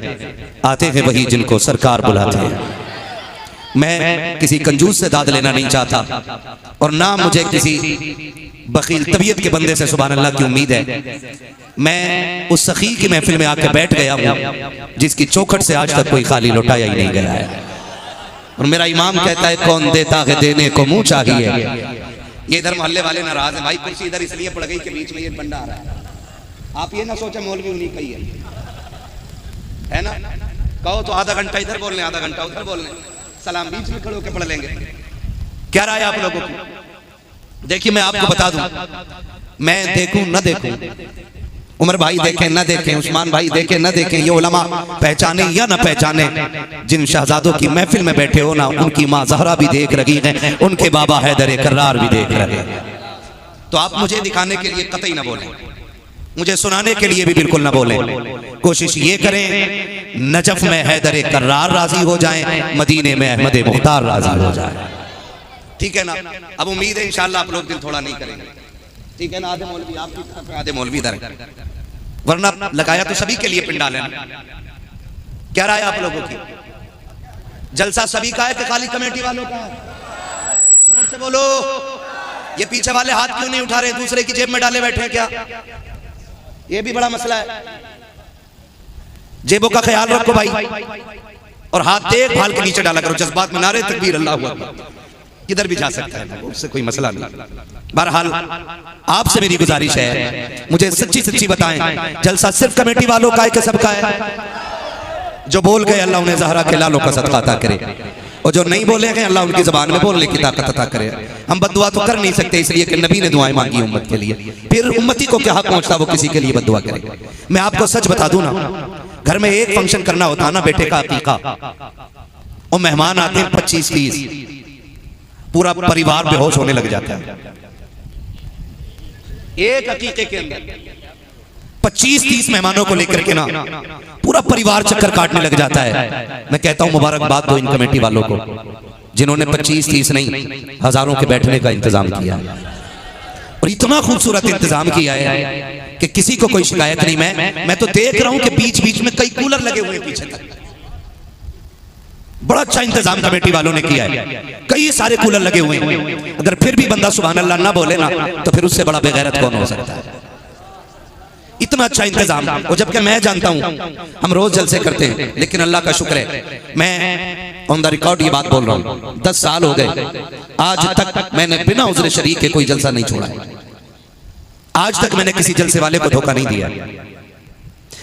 आते हैं वही जिनको सरकार बुलाते हैं। मैं किसी कंजूस से दाद लेना नहीं चाहता और ना मुझे किसी बखील तबीयत के बंदे से सुभान अल्लाह की उम्मीद है। मैं उस सखी की महफिल में आके बैठ गया हूँ जिसकी चौखट से आज तक कोई खाली लौटाया ही नहीं गया है। और मेरा इमाम कहता है कौन देता है देने को मुंह चाहिए। ये इधर मोहल्ले वाले नाराज हैं, भाई कुर्सी इधर इसलिए पड़ गई कि बीच में ये बंदा आ रहा है। आप ये ना सोचे मौलवी उन्हीं का ही है ना। कहो तो आधा घंटा इधर बोल लें, आधा घंटा उधर बोल लें, सलाम बीच में खड़े होकर पढ़ लेंगे। क्या राय आप लोगों की? देखिए मैं आपको बता दूं, मैं देखूं न देखूं, उमर भाई देखें न देखें, उस्मान भाई देखें न देखें, ये उलमा पहचाने या न पहचाने, जिन शहजादों की महफिल में बैठे हो ना, उनकी माँ ज़हरा भी देख रही है, उनके बाबा हैदर कर्रार भी देख रहे हैं। तो आप मुझे दिखाने के लिए कतई न बोलें। मुझे सुनाने के लिए भी बिल्कुल ना बोले। कोशिश ये करें नजफ में हैदर कर्रार राजी हो जाएं, मदीने में अहमद मुख्तार राजी हो जाए। ठीक है ना? अब उम्मीद है इंशाअल्लाह आप लोग दिल थोड़ा नहीं करेंगे। ठीक है ना? आधे मौलवी आपकी तरफ है, आधे मौलवी इधर, वरना लगाया तो सभी के लिए पिंडाल है ना। क्या राय आप लोगों की? जलसा सभी का है कि खाली कमेटी वालों का है? जोर से बोलो। ये पीछे वाले हाथ क्यों नहीं उठा रहे? दूसरे की जेब में डाले बैठे हैं क्या? ये भी बड़ा मसला है। जेबों का ख्याल रखो भाई, और हाथ देख भाल के नीचे डाला करो। जज्बात में नारे तकबीर अल्लाहु अकबर, किधर भी जा सकता है, उससे कोई मसला नहीं। बहरहाल आपसे मेरी गुजारिश है, मुझे सच्ची सच्ची बताएं, जलसा सिर्फ कमेटी वालों का है कि सबका है? जो बोल गए अल्लाह उन्हें ज़हरा के लालों का सदका अता करे, और जो नहीं बोले गए अल्लाह उनकी ज़बान में बोलने की ताकत अता करे। हम बद्दुआ तो कर नहीं सकते, इसलिए कि नबी ने दुआएं मांगी उम्मत के लिए, फिर उम्मती को क्या हक पहुंचता वो किसी के लिए बद्दुआ करे। मैं आपको सच बता दूं ना, घर में एक फंक्शन करना होता ना, बेटे का अकीका, और मेहमान आते हैं 25-30, पूरा परिवार बेहोश होने लग जाता है। एक अकीके के अंदर 25-30 मेहमानों को लेकर के ना पूरा परिवार चक्कर काटने लग जाता है। मैं कहता हूं मुबारकबाद दो इन कमेटी वालों को, जिन्होंने 25-30 नहीं हजारों के बैठने का इंतजाम किया, और इतना खूबसूरत इंतजाम किया है कि किसी को कोई शिकायत नहीं। मैं तो देख रहा हूं कि बीच बीच में कई कूलर लगे हुए हैं पीछे तक। बड़ा अच्छा इंतजाम कमेटी वालों ने किया है, कई सारे कूलर लगे हुए हैं। अगर फिर भी बंदा सुभान अल्लाह ना बोले ना, तो फिर उससे बड़ा बेगैरत कौन हो सकता है? इतना अच्छा इंतजाम। और जबकि मैं जानता हूं हम रोज जलसे करते हैं, लेकिन अल्लाह का शुक्र है, मैं ऑन द रिकॉर्ड ये बात बोल रहा हूं, 10 साल हो गए, आज तक मैंने बिना उज़्र शरीक के कोई जलसा नहीं छोड़ा है। आज तक मैंने किसी जलसे वाले को धोखा नहीं दिया।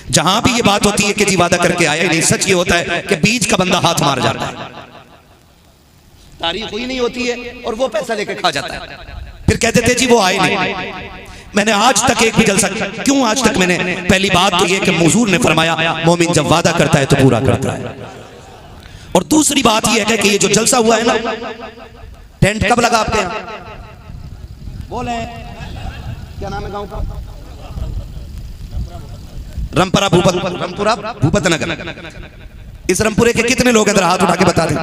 जहां भी ये बात होती है कि जी वादा करके आया नहीं, सच ये होता है कि बीच का बंदा हाथ मार जाता है, तारीफ हुई नहीं होती है, और वो पैसा लेके खा जाता है। फिर कहते थे जी वो आए नहीं। मैंने आज तक एक भी जलसा, क्यों आज तक मैंने, पहली बात तो ये कि हुजूर ने फरमाया मोमिन जब वादा करता है तो पूरा करता है, और दूसरी बात ये है कि ये जो जलसा हुआ है ना, टेंट कब लगा आपके यहाँ? बोले क्या नाम है गांव का? रामपुरा भूपत नगर। इस रामपुरे के कितने लोग इधर हाथ उठा के बता दें?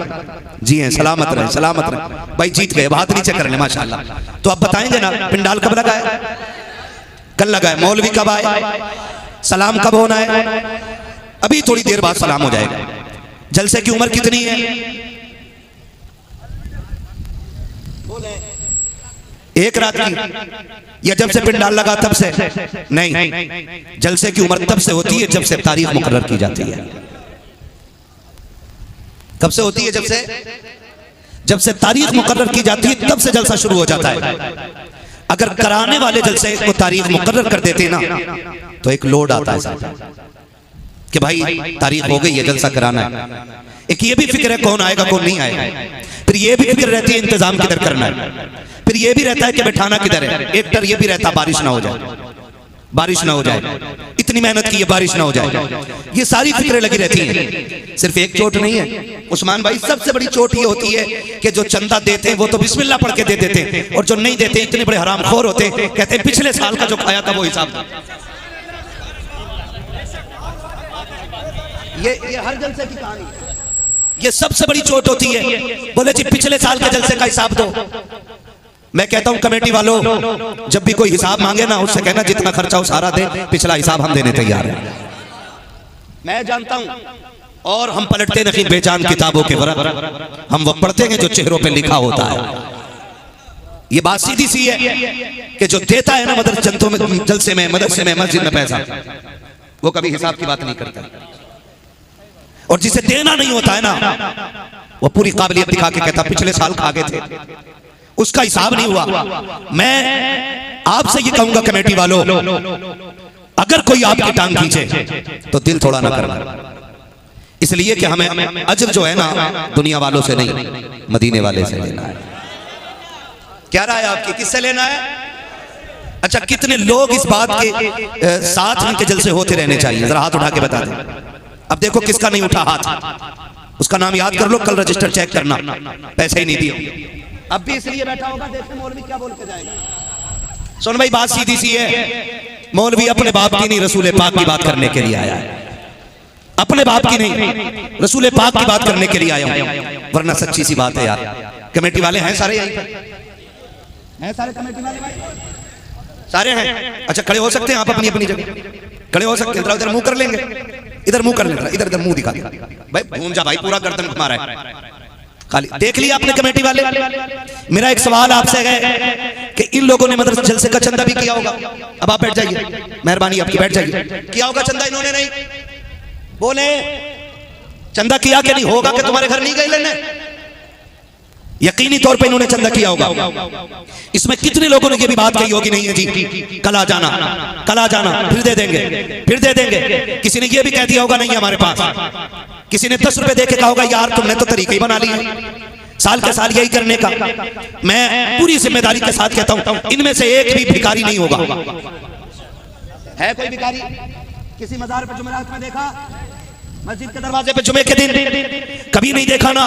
जी हैं, सलामत रहे, सलामत रहे भाई, जीत गए, हाथ नीचे कर ले माशाल्लाह। तो अब बताएंगे ना पिंडाल कब लगा है? कल लगा है। मौलवी कब आए? सलाम कब होना है? अभी थोड़ी देर बाद सलाम हो जाएगा। जलसे की उम्र कितनी है? एक रात की, या जब से पिंडाल लगा तब से? नहीं, जलसे की उम्र तब से होती है जब से तारीख मुकर्रर की जाती है। कब से होती है? जब से तारीख मुकर्रर की जाती है तब से जलसा शुरू हो जाता है। अगर कराने वाले जलसे को तारीख मुकर्रर कर देते ना, तो एक लोड आता है साहब कि भाई तारीख हो गई है, जलसा कराना है। एक ये भी फिक्र है कौन आएगा कौन नहीं आएगा, फिर ये भी फिक्र रहती है इंतजाम किधर करना है, फिर ये भी रहता है कि बैठाना किधर है। एक डर ये भी रहता है बारिश ना हो जाए, बारिश ना हो जाए, इतनी मेहनत की है बारिश ना हो जाए, ये सारी फिक्रें लगी रहती हैं। सिर्फ एक चोट नहीं है उस्मान भाई, सबसे बड़ी चोट ये होती है कि जो चंदा देते हैं वो तो बिस्मिल्लाह पढ़ के दे देते हैं, और जो नहीं देते इतने बड़े हरामखोर होते हैं, कहते हैं पिछले साल का जो खाया था वो हिसाब दो। ये हर जलसे की कहानी है, ये सबसे बड़ी चोट होती है। बोले जी पिछले साल के जलसे का हिसाब दो। मैं कहता हूं कमेटी वालों, जब भी कोई हिसाब मांगे ना, उससे कहना जितना खर्चा हो सारा दे, पिछला हिसाब हम देने तैयार हैं। मैं जानता हूं, और हम पलटते नहीं बेजान किताबों के वरक, हम वो पढ़ते हैं जो चेहरों पे लिखा होता है। ये बात सीधी सी है कि जो देता है ना मदरसों में, जलसे में, मदरसे में, मस्जिद में पैसा, वो कभी हिसाब की बात नहीं करता, और जिसे देना नहीं होता है ना, वो पूरी काबिलियत दिखा के कहता पिछले साल खा गए थे, उसका हिसाब नहीं हुआ। मैं आपसे ये कहूंगा कमेटी वालों, अगर कोई आपकी टांग खींचे तो दिल थोड़ा ना करना, इसलिए कि हमें अजर जो है ना दुनिया वालों से नहीं, मदीने वाले से लेना है। क्या राय आपकी, किससे लेना है? अच्छा, कितने लोग इस बात के साथ उनके जलसे होते रहने चाहिए? जरा हाथ उठा के बता दें। अब देखो किसका नहीं उठा हाथ, उसका नाम याद कर लो, कल रजिस्टर चेक करना, पैसे ही नहीं दिए। अब भी इसलिए बैठा होगा, देखते मौलवी क्या बोल के जाएगा। सुन भाई, बात सीधी सी है, मौलवी अपने बाप की नहीं रसूल पाक की बात करने के लिए आया है। अपने बाप की नहीं, रसूल पाक की बात करने के लिए आया हूं। वरना सच्ची सी बात है यार, कमेटी वाले हैं सारे यहीं पर हैं, सारे कमेटी वाले भाई सारे हैं। अच्छा खड़े हो सकते हैं आप अपनी अपनी जगह, खड़े हो सकते हैं। इधर मुंह कर लेंगे, इधर मुंह कर लेंगे, इधर मुंह दिखा भाई, घूम जा भाई, पूरा गर्दन घुमा रहा है खाली। देख लिया आपने कमेटी वाले। मेरा एक सवाल आपसे है कि इन लोगों ने मदरसा जलसे का चंदा भी किया होगा। अब आप बैठ जाइए, मेहरबानी आपकी, बैठ जाइए। किया होगा चंदा इन्होंने? नहीं बोले चंदा किया कि नहीं? होगा कि तुम्हारे घर नहीं गए लेने? यकीनी तौर पे इन्होंने चंदा किया होगा। इसमें कितने लोगों ने ये भी बात कही होगी, नहीं है जी कल आ जाना, कल आ जाना, फिर दे देंगे, फिर दे देंगे। किसी ने ये भी कह दिया होगा नहीं हमारे पास। किसी ने 10 रुपए दे के कहा होगा यार तुमने तो तरीका ही बना लिया साल के साल यही करने का। मैं पूरी जिम्मेदारी के साथ कहता हूं, इनमें से एक भी भिखारी नहीं होगा। है कोई भिखारी किसी मजार पे जुमेरात में देखा? मस्जिद के दरवाजे पे जुमे के दिन कभी नहीं देखा ना।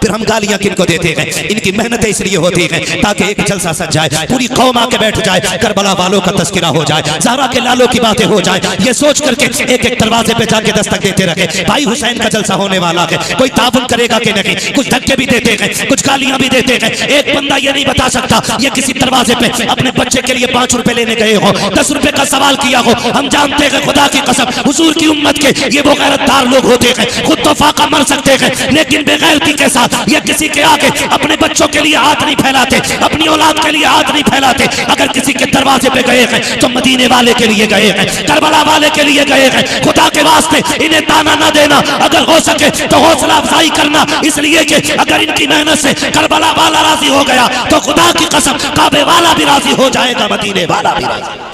फिर हम गालियां किनको देते हैं? इनकी मेहनत इसलिए होती है ताकि एक जलसा सज जाए, पूरी कौम आके बैठ जाए, करबला वालों का तस्करा हो जाए, ज़हरा के लालों की बातें हो जाए। ये सोच करके एक एक दरवाजे पे जाके दस्तक देते रहे, भाई हुसैन का जलसा होने वाला है, कोई ताबन करेगा कि नहीं। कुछ धक्के भी देते हैं, कुछ गालियां भी देते हैं। एक बंदा ये नहीं बता सकता ये किसी दरवाजे पे अपने बच्चे के लिए 5 रुपए लेने गए हो, 10 रुपए का सवाल किया हो। हम जानते हैं खुदा की कसम हुजूर की उम्मत के ये वो गैरतदार लोग होते हैं, खुद तो फाका मर सकते हैं लेकिन बेगैरती के साथ ये किसी के आगे अपने बच्चों के लिए हाथ नहीं फैलाते, अपनी औलाद के लिए हाथ नहीं फैलाते। अगर किसी के दरवाजे पे गए हैं तो मदीने वाले के लिए गए हैं, करबला वाले के लिए गए हैं। खुदा के वास्ते इन्हें ताना ना देना, अगर हो सके तो हौसला अफजाई करना, इसलिए कि अगर इनकी मेहनत से करबला वाला राजी हो गया तो खुदा की कसम काबे वाला भी राजी हो जाएगा, मदीने वाला भी राजी।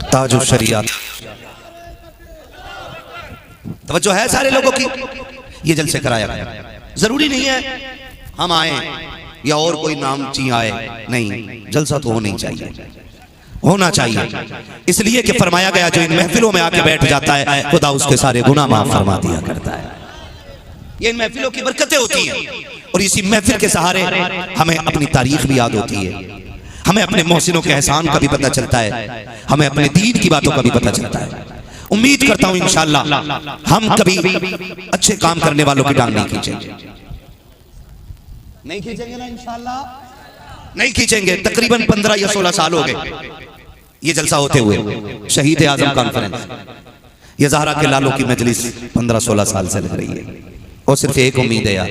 ताजुल शरीयत तवज्जो है सारे लोगों की। ये जलसे कराया गया, जरूरी नहीं है हम आए या और कोई नाम ची आए, नहीं, जलसा तो होना ही चाहिए, होना चाहिए। इसलिए कि फरमाया गया जो इन महफिलों में आके बैठ जाता है खुदा उसके सारे गुनाह माफ फरमा दिया करता है। ये इन महफिलों की बरकतें होती हैं और इसी महफिल के सहारे हमें अपनी तारीख भी याद होती है, हमें अपने मोहसिनों के एहसान का भी पता चलता है, हमें अपने दीन की बातों का भी पता चलता है। उम्मीद करता हूं इंशाअल्लाह हम कभी अच्छे काम करने वालों की टांग नहीं खींचेंगे, नहीं खींचेंगे ना इंशाअल्लाह, नहीं खींचेंगे। तकरीबन 15 या 16 साल हो गए ये जलसा होते हुए। शहीद आजम कॉन्फ्रेंस, ये ज़हरा के लालों की मजलिस 15-16 साल से लग रही है और सिर्फ एक उम्मीद है यार,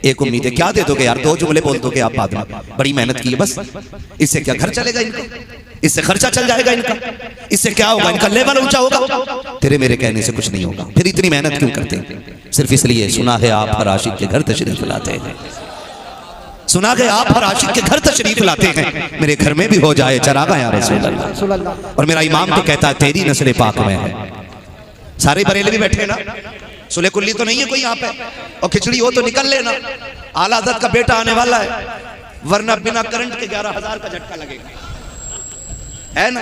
एक उम्मीद है। क्या दे दोगे यार? 2 जुमले बोल दोगे आप बाद में, बड़ी मेहनत की है बस, इससे क्या घर चलेगा इनका, इससे खर्चा चल जाएगा इनका, इससे क्या होगा, इनका लेवल ऊंचा होगा। तेरे मेरे कहने से कुछ नहीं होगा। फिर इतनी मेहनत क्यों करते हैं? सिर्फ इसलिए सुना है आप हर आशिक के घर तशरीफ लाते हैं, सुना है आप हर आशिक के घर तशरीफ लाते हैं। मेरे घर में भी हो जाए चरागा या रसूल अल्लाह। और मेरा इमाम तो कहता है तेरी नस्ल पाक में है। सारे बरेलवी बैठे ना, सुले कुल्ली तो नहीं है कोई यहाँ पे, और खिचड़ी हो तो निकल लेना, आला हज़रत का बेटा आने वाला है, वरना बिना करंट के 11,000 का झटका लगेगा, है ना।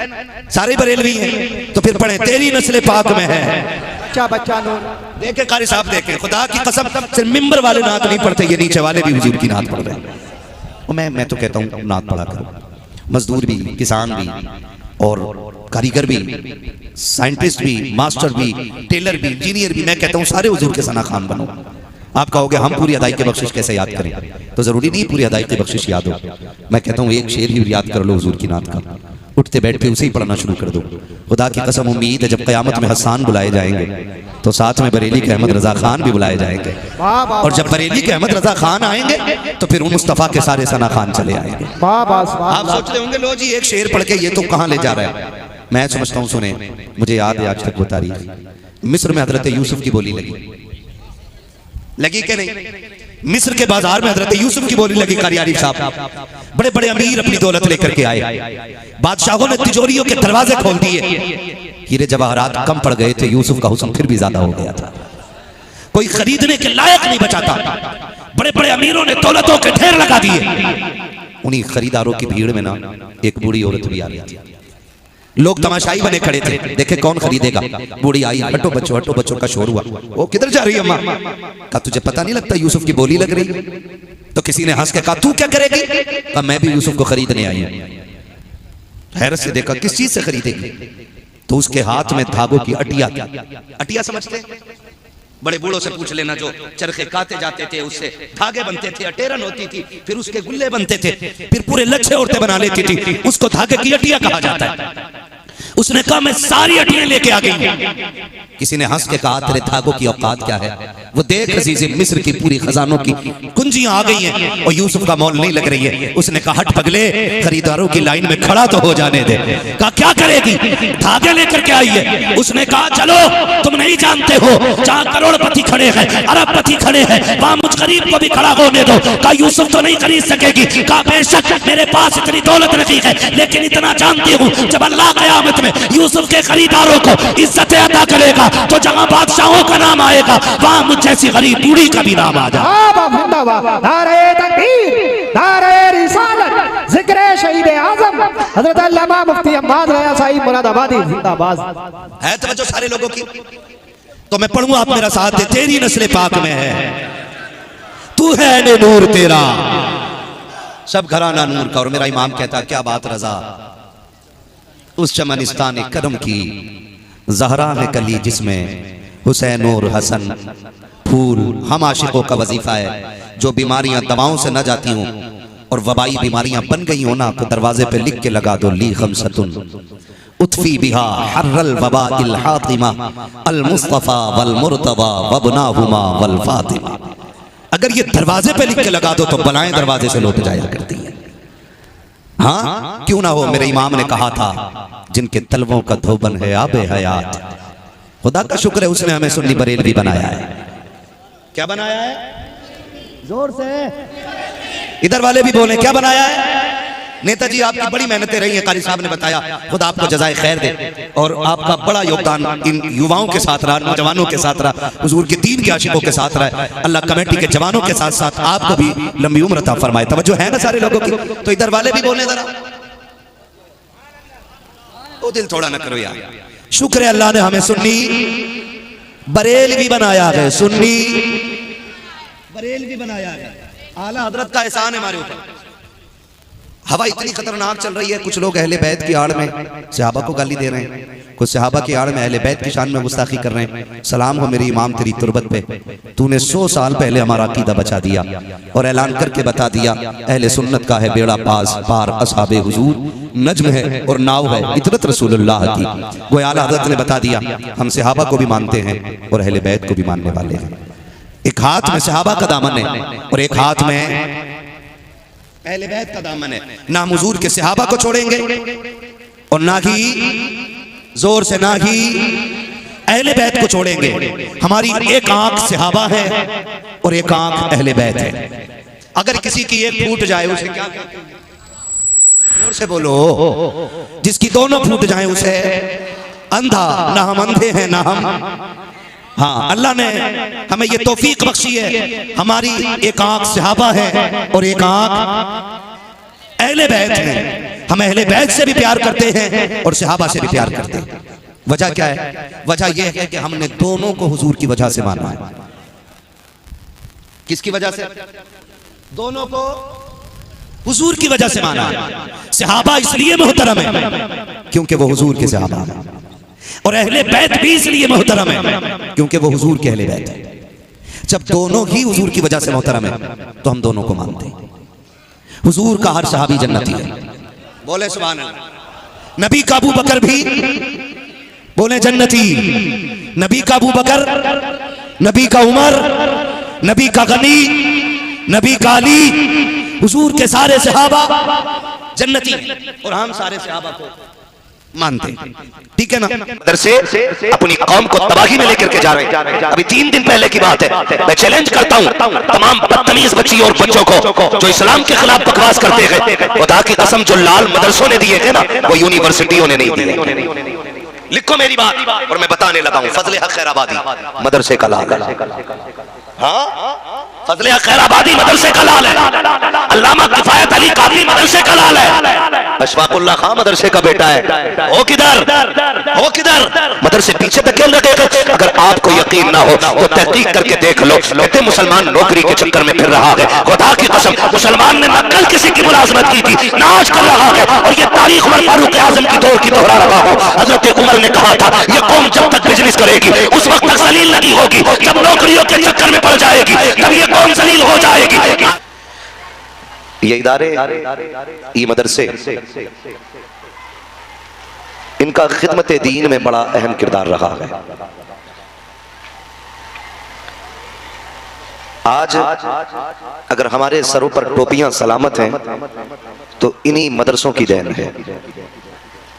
सारे बरेलवी हैं तो फिर पढ़े तेरी नस्ल पाक में है। बच्चा देखे कारी साहब, देखे खुदा की कसम सिर्फ मिंबर वाले नात नहीं पढ़ते, ये नीचे वाले भी हुजूर की नात पढ़ रहे हैं। और मैं तो कहता हूँ नात पढ़ा करो, मजदूर भी, किसान भी और कारीगर भी, साइंटिस्ट भी, मास्टर भी, टेलर भी, इंजीनियर भी, मैं कहता हूँ सारे हुजूर के सना खान बनो। आप कहोगे हम पूरी अदाई की बख्शिश कैसे याद करें? तो जरूरी नहीं पूरी अदाई की बख्शिश याद हो। मैं कहता हूँ एक शेर ही याद कर लो हुजूर की नात का, उठते बैठते उसे ही पढ़ना शुरू कर दो। खुदा की कसम उम्मीद है जब क़यामत में हसन बुलाए जाएंगे तो साथ में बरेली के अहमद रजा खान भी बुलाए जाएंगे, और जब बरेली के अहमद रजा खान आएंगे तो फिर उन मुस्तफ़ा के सारे सना खान चले आएंगे। आप सोच रहे होंगे लो जी एक शेर पढ़ के ये तो कहाँ ले जा रहा है। मैं समझता हूँ, सुने, मुझे याद है आज तक वो तारीख, मिस्र में हजरत यूसुफ की बोली लगी कि नहीं? मिस्र के बाजार में हजरत यूसुफ की बोली लगी। कारी आरिफ साहब बड़े बड़े अमीर अपनी दौलत लेकर के आए, बादशाहों ने तिजोरियों के दरवाजे खोल दिए, हीरे जवाहरात कम पड़ गए थे, यूसुफ का हुस्न फिर भी ज्यादा हो गया था, कोई खरीदने के लायक नहीं बचा था। बड़े बड़े अमीरों ने दौलतों के ढेर लगा दिए। उन्हीं खरीदारों की भीड़ में ना एक बूढ़ी औरत भी आ रही थी। लोग तमाशाई बने खड़े थे, देखे कौन खरीदेगा। बूढ़ी आई, हटो बच्चों का शोर हुआ। वो किधर जा रही है अम्मा? कहा तुझे पता नहीं लगता यूसुफ की बोली लग रही? तो किसी ने हंस के कहा तू क्या करेगी? कहा मैं भी यूसुफ को खरीदने आई हूं। हैरत से देखा किस चीज से खरीदेगी? तो उसके हाथ में धागों की अटिया। अटिया समझते? बड़े बूढ़ों से पूछ लेना, जो चरखे काते जाते थे उससे धागे बनते थे, अटेरन होती थी, फिर उसके गुल्ले बनते थे, फिर पूरे लच्छे औरतें बना लेती थी, उसको धागे की अटिया कहा जाता है। उसने कहा मैं सारी अटियां लेके आ गई। किसी ने हंस के कहा तेरे धागों की औकात क्या है? वो देख अज़ीज़ मिस्र की पूरी खजानों की कुंजियां आ गई हैं और यूसुफ का मौल नहीं लग रही है। उसने कहा हट पगले, खरीदारों की लाइन में खड़ा तो हो जाने दे। कहा क्या करेगी? धागे लेकर के आई है। उसने कहा चलो, तुम नहीं जानते हो जहां करोड़पति खड़े हैं, अरबपति खड़े हैं, वहां मुझ गरीब को भी खड़ा होने दो। कहा यूसुफ तो नहीं खरीद सकेगी। कहा बेशक मेरे पास इतनी दौलत नहीं है, लेकिन इतना जानती हूँ जब अल्लाह क़यामत में यूसुफ के खरीदारों को इज्जत अता करेगा तो जहां बादशाहों का नाम आएगा वहां मुझ जैसी गरीब बूढ़ी का भी नाम आ जाए। नारे तकबीर, नारे रिसालत, जिक्र शहीद आज़म हज़रत अल्लामा मुफ्ती अहमद रज़ा साहिब मुरादाबादी जिंदाबाद। है तवज्जो सारे लोगों की? तो मैं पढ़ूंगा, आप मेरा साथ दे। तेरी नस्ल पाक में है, तू है ने नूर तेरा, सब घराना नूर का। और मेरा इमाम कहता क्या बात रजा, उस चमनिस्तान करम की ज़हरा है कली जिसमें हुसैन और हसन फूल। हम आशिकों का वजीफा है जो बीमारियां दवाओं से न जाती हों और वबाई बीमारियां बन गई हो ना, तो दरवाजे पे लिख के लगा दो ली खमसतुन उतफी बिहा हर्रल वबा इल हातिमा अल मुस्तफा वल मुर्तबा वबनाहुमा वल फातिमा। अगर ये दरवाजे पे लिख के लगा दो तो बलाएं दरवाजे से लौट जाया करती है। हाँ क्यों ना हो, मेरे इमाम ने कहा था जिनके तलवों का धोबन है आबे हयात। खुदा का शुक्र है उसने हमें सुन्नी बरेलवी बनाया है। क्या बनाया है? जोर से इधर वाले भी बोले क्या बनाया है? नेताजी आपकी बड़ी मेहनतें रही हैं, कारी साहब ने बताया, खुदा आपको जज़ाए खैर दे। और आपका बड़ा योगदान इन युवाओं के साथ रहा, नौजवानों के साथ रहा, हुजूर के दीन के आशिकों के साथ रहा। अल्लाह कमेटी के जवानों के साथ साथ आपको भी लंबी उम्र अता फरमाए। तवज्जो है ना सारे लोगों की? तो इधर वाले भी बोले जरा, तो दिल थोड़ा न करो यार। शुक्र है अल्लाह ने हमें सुन्नी बरेलवी बनाया है, सुन्नी बरेलवी बनाया है। आला हजरत का एहसान है हमारे ऊपर। हवा इतनी खतरनाक चल रही है, कुछ लोग अहले बैत की आड़ में सहाबा को गाली दे रहे हैं, कुछ सहाबा की आड़ में अहले बैत की शान में गुस्ताखी कर रहे हैं। सलाम हो मेरे इमाम तेरी तुरबत पे, तूने 100 साल पहले हमारा अकीदा बचा दिया और ऐलान करके बता दिया अहले सुन्नत का है बेड़ा पार असहाबे हुजूर नज्म है और नाव है इतरत रसूलुल्लाह की। वो आला हज़रत ने बता दिया हम सहाबा को भी मानते हैं और अहले बैत को भी मानने वाले हैं। एक हाथ में सहाबा का दामन है और एक हाथ में अहले बैत का दामन है। ना हम हुजूर के सहाबा को छोड़ेंगे और ना ही जोर से ना ही अहले बैत को छोड़ेंगे। हमारी एक आंख सहाबा है और एक आंख अहले बैत है। अगर किसी की एक फूट जाए उसे क्या कहते हैं? जोर से बोलो। जिसकी दोनों फूट जाए उसे अंधा। ना हम अंधे हैं ना हम, हाँ अल्लाह ने हमें ये तौफीक बख्शी है, हमारी एक आंख सहाबा है और एक आंख अहले बैत है। हम अहले बैत से भी प्यार करते हैं और सहाबा से भी प्यार करते हैं। वजह क्या है? वजह यह है कि हमने दोनों को हुजूर की वजह से माना है। किसकी वजह से? दोनों को हुजूर की वजह से माना है। सहाबा इसलिए मोहतरम है क्योंकि वो हुजूर के सहाबा है, और अहले बैत भी इसलिए मोहतरम है क्योंकि वो हुजूर के अहले बैत है। जब दोनों ही हुजूर की वजह से मोहतरम है तो हम दोनों को मानते हैं। हुजूर का हर सहाबी जन्नती है, बोले सुभान अल्लाह। नबी का अबू बकर भी बोले जन्नती, नबी का अबू बकर, नबी का उमर, नबी का गनी, नबी का अली, हुजूर के सारे सहाबा जन्नती और हम सारे सहाबा को मानते, ठीक है ना। मदरसे अपनी कौम को तबाही में लेकर के जा रहे हैं। अभी 3 दिन पहले की बात है, मैं चैलेंज करता हूं तमाम बदतमीज बच्ची और बच्चों को जो इस्लाम के खिलाफ बकवास करते हैं, खुदा की कसम जो लाल मदरसों ने दिए थे ना वो यूनिवर्सिटियों ने नहीं दिए। लिखो मेरी बात और मैं बताने लगा हूं। फजले हक खैराबादी मदरसे का लाल, हाँ फजले खैराबादी मदरसे का लाल है, अल्लामा किफायत अली कादरी मदरसे का लाल है, अशफाकुल्लाह खां मदरसे का बेटा है। हो किधर, हो किधर? मदरसे पीछे धकेल रखे थे। अगर आपको यकीन ना हो तो तहकीक करके देख लो। कहते मुसलमान नौकरी के चक्कर में फिर रहा है, खुदा की कसम मुसलमान ने कल किसी की मुलाजमत की थी, नाज कर रहा है। और ये तारीख में फारूक आजम की दौर की दोहरा रहा हो। हजरत उमर ने कहा था ये कौम जब तक बिजनेस करेगी उस वक्त तक जलील नहीं होगी, जब नौकरियों के चक्कर में पड़ जाएगी तब ये कौम जलील हो जाएगी। ये इदारे, ये मदरसे, इनका खिदमत दीन में बड़ा अहम किरदार रहा है। आज अगर हमारे सरों पर टोपियां सलामत हैं तो इन्हीं मदरसों की देन है।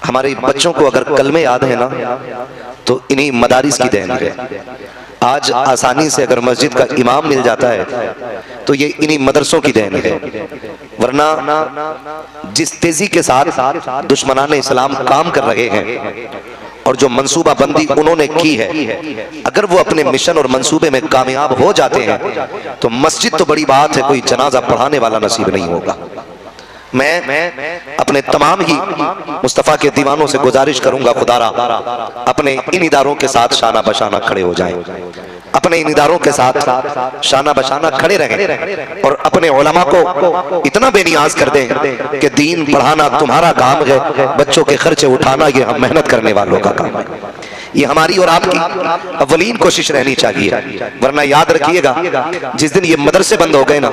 हमारे बच्चों को अगर कलमे याद है ना तो इन्हीं मदारिस की देन है। आज आसानी से अगर मस्जिद का इमाम मिल जाता है तो ये इन्हीं मदरसों की देन है। वरना जिस तेजी के साथ दुश्मनाने इस्लाम काम कर रहे हैं और जो मंसूबा बंदी उन्होंने की है, अगर वो अपने मिशन और मंसूबे में कामयाब हो जाते हैं तो मस्जिद तो बड़ी बात है, कोई जनाजा पढ़ाने वाला नसीब नहीं होगा। मैं अपने तमाम ही मुस्तफ़ा के दीवानों से गुजारिश करूंगा, खुदारा अपने इन इदारों के साथ शाना बशाना खड़े हो जाएं, अपने इन इदारों के साथ शाना बशाना खड़े रहें और अपने उलमा को इतना बेनियाज कर दें कि दीन पढ़ाना तुम्हारा काम है, बच्चों के खर्चे उठाना ये हम मेहनत करने वालों का काम है। ये हमारी और आपकी अव्वलीन कोशिश रहनी चाहिए। वरना याद रखिएगा जिस दिन ये मदरसे बंद हो गए ना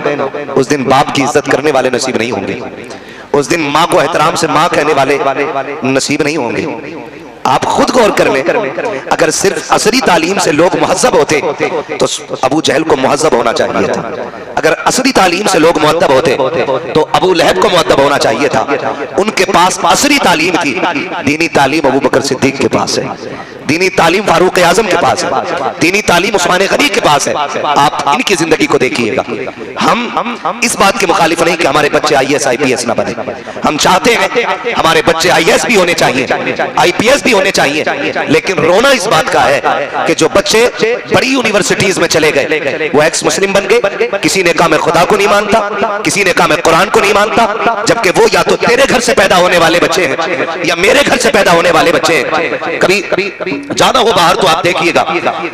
उस दिन बाप की इज्जत करने वाले नसीब नहीं होंगे, उस दिन माँ को एहतराम से माँ कहने वाले नसीब नहीं होंगे। आप खुद गौर कर लें, अगर सिर्फ असरी तालीम से लोग मुहज्जब होते तो अबू जहल को मुहज्जब होना चाहिए था। अगर असरी तालीम से लोग मुअद्दब होते तो अबू लहब को मुअद्दब होना चाहिए था। उनके पास असरी तालीम थी, दीनी तालीम अबू बकर सिद्दीक के पास है, दीनी तालीम फारूक आजम के पास है, दीनी तालीम उस्मान गनी के पास है। आप इनकी जिंदगी को देखिएगा। हम इस बात के मुखालिफ नहीं कि हमारे बच्चे IAS IPS ना बने। हम चाहते हैं हमारे बच्चे IAS भी होने चाहिए, IPS भी होने चाहिए, लेकिन रोना इस बात का है कि जो बच्चे बड़ी यूनिवर्सिटीज में चले गए वो एक्स मुस्लिम बन गए। किसी ने कहा मैं खुदा को नहीं मानता, किसी ने कहा मैं कुरान को नहीं मानता, जबकि वो या तो तेरे घर से पैदा होने वाले बच्चे हैं या मेरे घर से पैदा होने वाले बच्चे हैं। कभी जाना हो बाहर तो आप देखिएगा,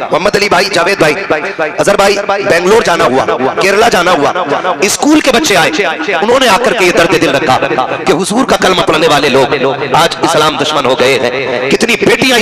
मोहम्मद अली भाई, जावेद भाई, अजहर भाई बेंगलोर जाना हुआ, केरला जाना हुआ, स्कूल के बच्चे आए, उन्होंने आकर के ये दर्द दिल रखा कि हुजूर का कलमा पढ़ने वाले लोग आज इस्लाम दुश्मन हो गए हैं। कितनी बेटियां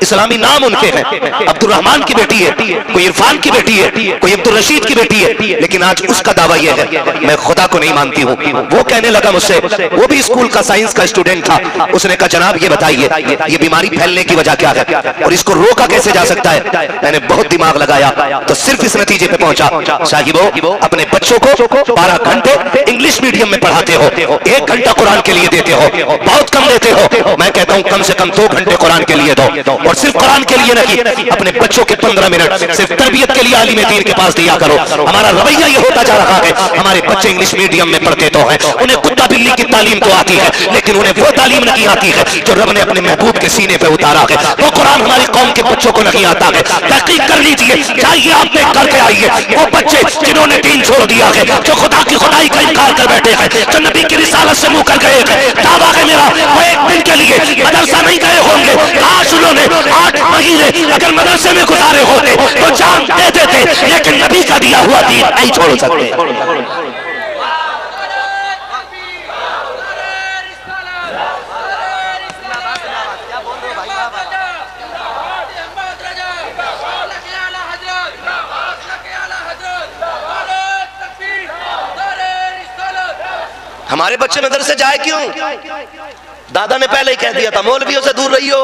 इस्लामी नाम उनके हैं, अब्दुल रहमान की बेटी है, कोई इरफान की बेटी है, कोई अब्दुल रशीद की बेटी है, लेकिन आज उसका दावा यह है मैं खुदा को नहीं मानती हूँ। वो कहने लगा मुझसे, वो भी स्कूल का साइंस का स्टूडेंट था, उसने कहा जनाब ये बताइए ये बीमारी फैलने की वजह क्या है और इसको रोका कैसे जा सकता है। मैंने बहुत दिमाग लगाया तो सिर्फ इस नतीजे पे पहुंचा, साहिबो अपने बच्चों को 12 घंटे इंग्लिश मीडियम में पढ़ाते हो, 1 घंटा कुरान के लिए देते हो, बहुत कम देते हो। मैं कहता हूं कम से कम 2 घंटे कुरान के लिए दो, और सिर्फ कुरान के लिए नहीं, अपने बच्चों के 15 मिनट सिर्फ तरबियत के लिए आलिम दीन के पास दिया करो। हमारा रवैया ये होता जा रहा है, हमारे बच्चे इंग्लिश मीडियम में पढ़ते तो हैं, उन्हें कुत्ता बिल्ली की तालीम तो आती है, लेकिन उन्हें वो तालीम नहीं आती है जो रब ने अपने महबूब के सीने पे उतारा है। वो कुरान हमारी कौम के बच्चों को नहीं आता है। तहकीक कर लीजिए, चाहिए आप देख करके आइए, वो बच्चे जिन्होंने दीन छोड़ दिया है, जो खुदा की खुदाई का इनकार कर बैठे हैं, जो नबी की रिसालत से मुंह कर गए हैं, दावा है मेरा वो एक दिन के लिए मदरसा नहीं गए होंगे। आज उन्होंने 8 महीने अगर मदरसे में गुजारे होते तो जान दे देते, लेकिन नबी का दिया हुआ दीन नहीं छोड़ सकते। हमारे बच्चे मदरसे जाए क्यों? दादा ने पहले ही कह दिया था मौलवियों से दूर रहियो,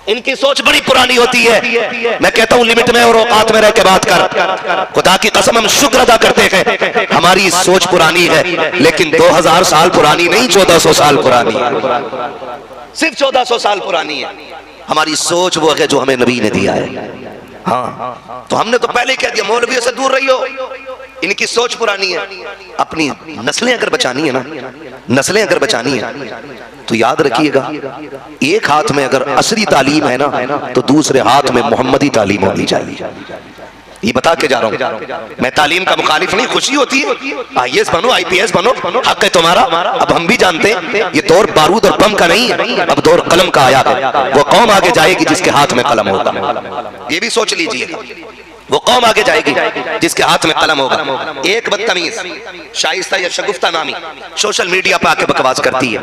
इनकी सोच बड़ी पुरानी होती है। मैं कहता हूं लिमिट में और औकात में रह के बात कर। खुदा की कसम हम शुक्र अदा करते हैं हमारी सोच पुरानी है, लेकिन 2000 साल पुरानी नहीं, 1400 साल पुरानी है, सिर्फ 1400 साल पुरानी है हमारी सोच। वो है जो हमें नबी ने दिया है। हाँ, तो हमने तो पहले ही कह दिया मौलवियों से दूर रहियो, इनकी सोच पुरानी है। अपनी नस्लें अगर बचानी है ना, नस्लें अगर बचानी है तो याद रखिएगा, एक हाथ में अगर असली तालीम है ना तो दूसरे हाथ में मोहम्मदी तालीम होनी चाहिए। ये बता के जा रहा हूँ। मैं तालीम का मुखालिफ नहीं, खुशी होती है IAS बनो IPS बनो, हक है तुम्हारा। अब हम भी जानते हैं ये दौर बारूद और बम का नहीं है, अब दौर कलम का आया है। वो कौम आगे जाएगी जिसके हाथ में कलम होगा, ये भी सोच लीजिए। वो कौम आगे जाएगी जिसके हाथ में कलम होगा। एक बदतमीज शाइस्ता या शगुफ्ता नामी सोशल मीडिया पे आके बकवास करती है।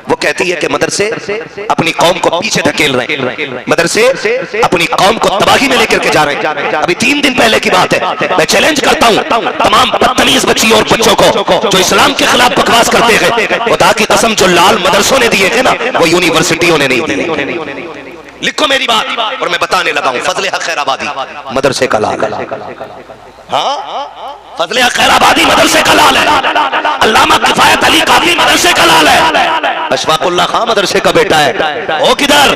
वो कहती है कि मदरसे अपनी कौम को पीछे धकेल रहे हैं, मदरसे अपनी कौम को तबाही में लेकर के जा रहे हैं। अभी 3 दिन पहले की बात है। मैं चैलेंज करता हूं तमाम बदतमीज बच्ची और बच्चों को जो इस्लाम के खिलाफ बकवास करते हैं, खुदा की कसम जो लाल मदरसों ने दिए थे ना, वो यूनिवर्सिटियों ने नहीं दिए। लिखो मेरी बात और मैं बताने लगा हूं। फजले हक खैराबादी मदरसे का लाल है। हाँ, फजले हक खैराबादी मदरसे का लाल है। अल्लामा किफायत अली काफी मदरसे का लाल है। अशफाकुल्लाह खां मदरसे का बेटा है। हो किधर,